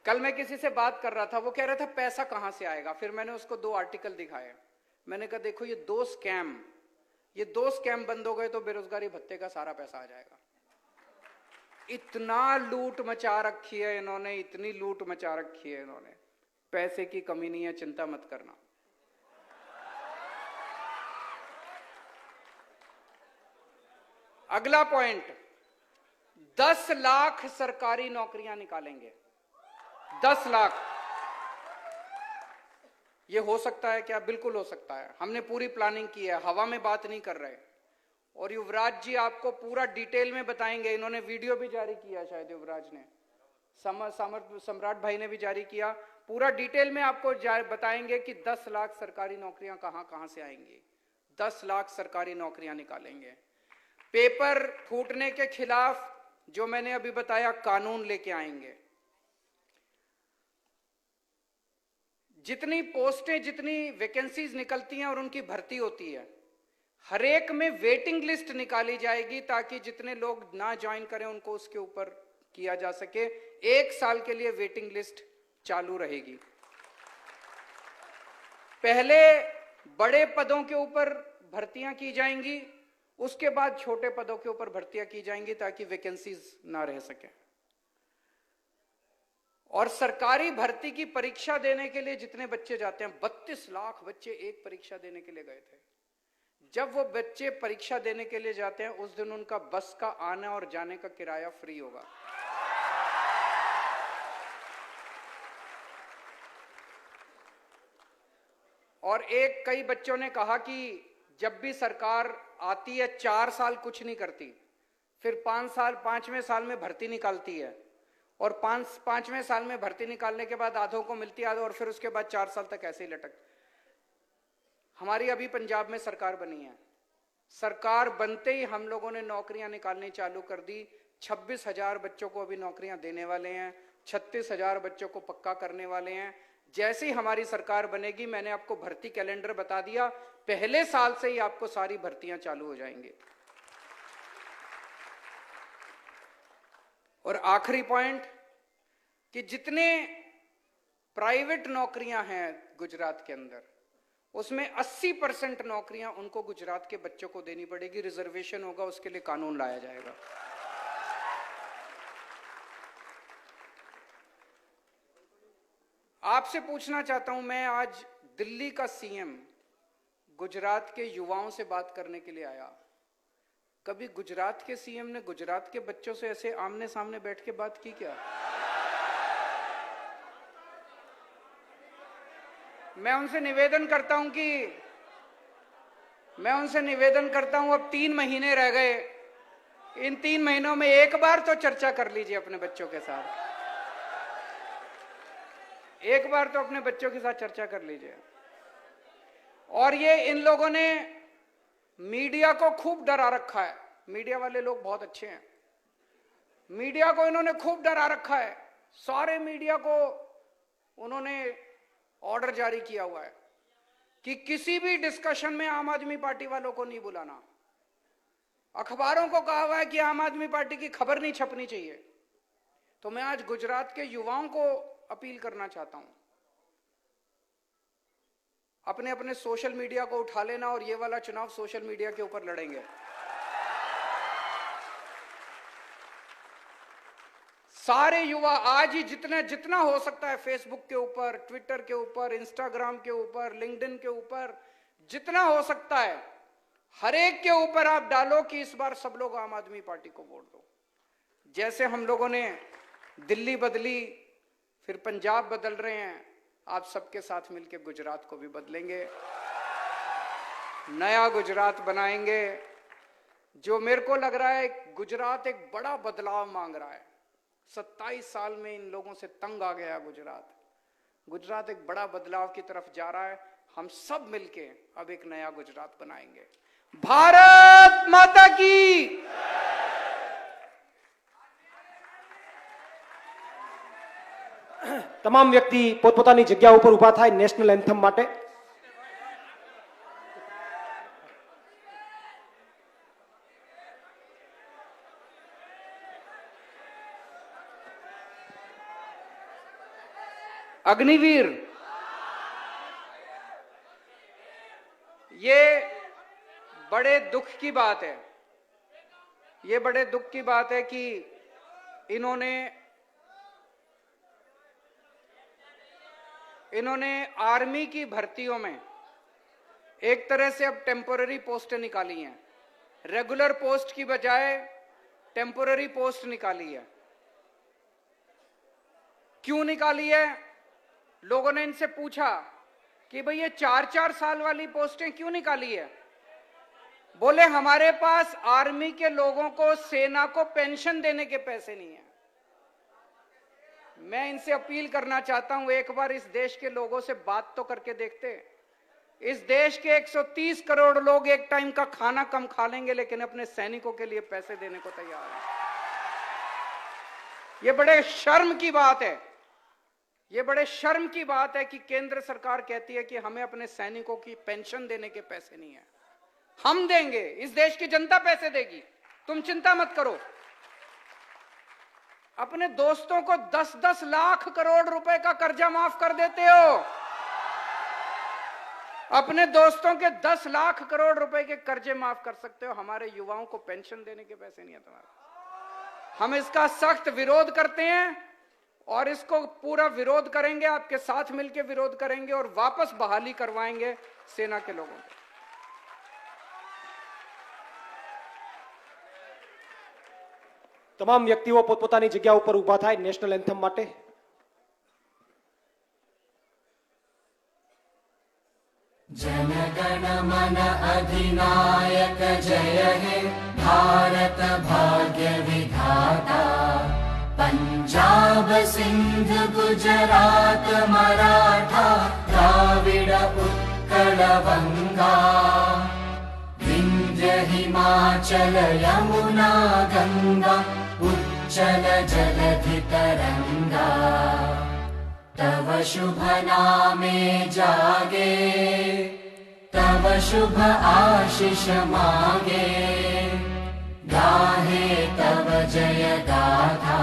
कल मैं किसी से बात कर रहा था, वो कह रहा था पैसा कहां से आएगा। फिर मैंने उसको 2 आर्टिकल दिखाए। मैंने कहा देखो, ये 2 स्कैम बंद हो गए तो बेरोजगारी भत्ते का सारा पैसा आ जाएगा। इतना लूट मचा रखी है इन्होंने, इतनी लूट मचा रखी है इन्होंने, पैसे की कमी नहीं है, चिंता मत करना। अगला पॉइंट, 10 लाख सरकारी नौकरियां निकालेंगे। 10 लाख। ये हो सकता है क्या? बिल्कुल हो सकता है। हमने पूरी प्लानिंग की है, हवा में बात नहीं कर रहे। और युवराज जी आपको पूरा डिटेल में बताएंगे। इन्होंने वीडियो भी जारी किया, शायद युवराज ने, सम्राट भाई ने भी जारी किया। पूरा डिटेल में आपको बताएंगे कि 10 लाख सरकारी नौकरियां कहां कहां से आएंगी। 10 लाख सरकारी नौकरियां निकालेंगे। पेपर फूटने के खिलाफ जो मैंने अभी बताया, कानून लेके आएंगे। जितनी पोस्टें, जितनी वैकेंसीज निकलती हैं और उनकी भर्ती होती है, हर एक में वेटिंग लिस्ट निकाली जाएगी ताकि जितने लोग ना ज्वाइन करें उनको उसके ऊपर किया जा सके। 1 साल के लिए वेटिंग लिस्ट चालू रहेगी। पहले बड़े पदों के ऊपर भर्तियां की जाएंगी, उसके बाद छोटे पदों के ऊपर भर्तियां की जाएंगी ताकि वैकेंसीज ना रह सके। और सरकारी भर्ती की परीक्षा देने के लिए जितने बच्चे जाते हैं, 32 लाख बच्चे एक परीक्षा देने के लिए गए थे। जब वो बच्चे परीक्षा देने के लिए जाते हैं उस दिन उनका बस का आने और जाने का किराया फ्री होगा। और कई बच्चों ने कहा कि जब भी सरकार आती है 4 साल कुछ नहीं करती, फिर 5वें साल में भर्ती निकालती है, और 5वें साल में भर्ती निकालने के बाद आधों को मिलती है और फिर उसके बाद 4 साल तक ऐसे ही लटक। हमारी अभी पंजाब में सरकार बनी है, सरकार बनते ही हम लोगों ने नौकरियां निकालनी चालू कर दी। 26,000 बच्चों को अभी नौकरियां देने वाले हैं, 36,000 बच्चों को पक्का करने वाले हैं। जैसे ही हमारी सरकार बनेगी, मैंने आपको भर्ती कैलेंडर बता दिया, पहले साल से ही आपको सारी भर्तियां चालू हो जाएंगी। और आखिरी पॉइंट कि जितने प्राइवेट नौकरियां हैं गुजरात के अंदर, उसमें 80% नौकरियां उनको गुजरात के बच्चों को देनी पड़ेगी। रिजर्वेशन होगा, उसके लिए कानून लाया जाएगा। आपसे पूछना चाहता हूं, मैं आज दिल्ली का सीएम गुजरात के युवाओं से बात करने के लिए आया। कभी गुजरात के सीएम ने गुजरात के बच्चों से ऐसे आमने सामने बैठ के बात की क्या? मैं उनसे निवेदन करता हूं अब 3 महीने रह गए, इन 3 महीनों में एक बार तो चर्चा कर लीजिए अपने बच्चों के साथ, एक बार तो अपने बच्चों के साथ चर्चा कर लीजिए। और ये इन लोगों ने मीडिया को खूब डरा रखा है। मीडिया वाले लोग बहुत अच्छे हैं, मीडिया को इन्होंने खूब डरा रखा है। सारे मीडिया को उन्होंने ऑर्डर जारी किया हुआ है कि किसी भी डिस्कशन में आम आदमी पार्टी वालों को नहीं बुलाना। अखबारों को कहा हुआ है कि आम आदमी पार्टी की खबर नहीं छपनी चाहिए। तो मैं आज गुजरात के युवाओं को अपील करना चाहता हूं, अपने अपने सोशल मीडिया को उठा लेना और ये वाला चुनाव सोशल मीडिया के ऊपर लड़ेंगे। सारे युवा आज ही जितना हो सकता है फेसबुक के ऊपर, ट्विटर के ऊपर, इंस्टाग्राम के ऊपर, लिंक्डइन के ऊपर, जितना हो सकता है हर एक के ऊपर आप डालो कि इस बार सब लोग आम आदमी पार्टी को वोट दो। जैसे हम लोगों ने दिल्ली बदली, फिर पंजाब बदल रहे हैं, आप सबके साथ मिलकर गुजरात को भी बदलेंगे, नया गुजरात बनाएंगे। जो मेरे को लग रहा है गुजरात एक बड़ा बदलाव मांग रहा है। 27 साल में इन लोगों से तंग आ गया गुजरात एक बड़ा बदलाव की तरफ जा रहा है। हम सब मिलके अब एक नया गुजरात बनाएंगे। भारत माता की। તમામ વ્યક્તિ પોતપોતાની જગ્યા ઉપર ઊભા થાય નેશનલ એન્થમ માટે। अग्निवीर, ये बड़े दुख की बात है, ये बड़े दुख की बात है कि इन्होंने आर्मी की भर्तियों में एक तरह से अब टेम्पोररी पोस्टें निकाली हैं। रेगुलर पोस्ट की बजाय टेम्पोररी पोस्ट निकाली है। क्यों निकाली है? लोगों ने इनसे पूछा कि भाई ये 4-4 साल वाली पोस्टें क्यों निकाली है? बोले हमारे पास आर्मी के लोगों को, सेना को पेंशन देने के पैसे नहीं है। मैं इनसे अपील करना चाहता हूं, एक बार इस देश के लोगों से बात तो करके देखते। इस देश के 130 करोड़ लोग एक टाइम का खाना कम खा लेंगे, लेकिन अपने सैनिकों के लिए पैसे देने को तैयार हैं। ये बड़े शर्म की बात है, ये बड़े शर्म की बात है कि केंद्र सरकार कहती है कि हमें अपने सैनिकों की पेंशन देने के पैसे नहीं है। हम देंगे, इस देश की जनता पैसे देगी, तुम चिंता मत करो। अपने दोस्तों को 10-10 लाख करोड़ रुपए का कर्जा माफ कर देते हो। अपने दोस्तों के 10 लाख करोड़ रुपए के कर्जे माफ कर सकते हो, हमारे युवाओं को पेंशन देने के पैसे नहीं है तुम्हारे। हम इसका सख्त विरोध करते हैं और इसको पूरा विरोध करेंगे, आपके साथ मिलकर विरोध करेंगे और वापस बहाली करवाएंगे सेना के लोगों को। તમામ વ્યક્તિઓ પોતપોતાની જગ્યા ઉપર ઊભા થાય નેશનલ એન્થમ માટે. जनगण मन अधिनायक जय हे भारत भाग्य विधाता पंजाब सिंध गुजरात मराठा द्राविड उत्कल बंगा विंध्य हिमाचल यमुना गंगा उच्चल जलधि तरंगा तव शुभ नामे जागे तव शुभ आशीष मागे गाहे तव जय गाथा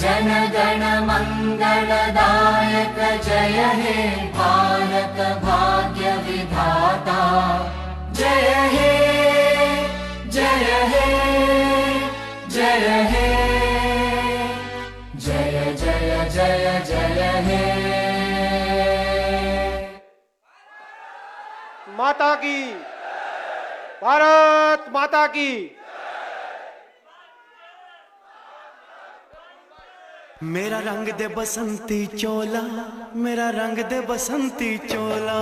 जन गण मंगलदायक जय हे भारत भाग्य विधाता जय हे जय हे जय हे जय जय जय जय हे माता की भारत माता की. मेरा रंग दे बसंती चोला मेरा रंग दे बसंती चोला.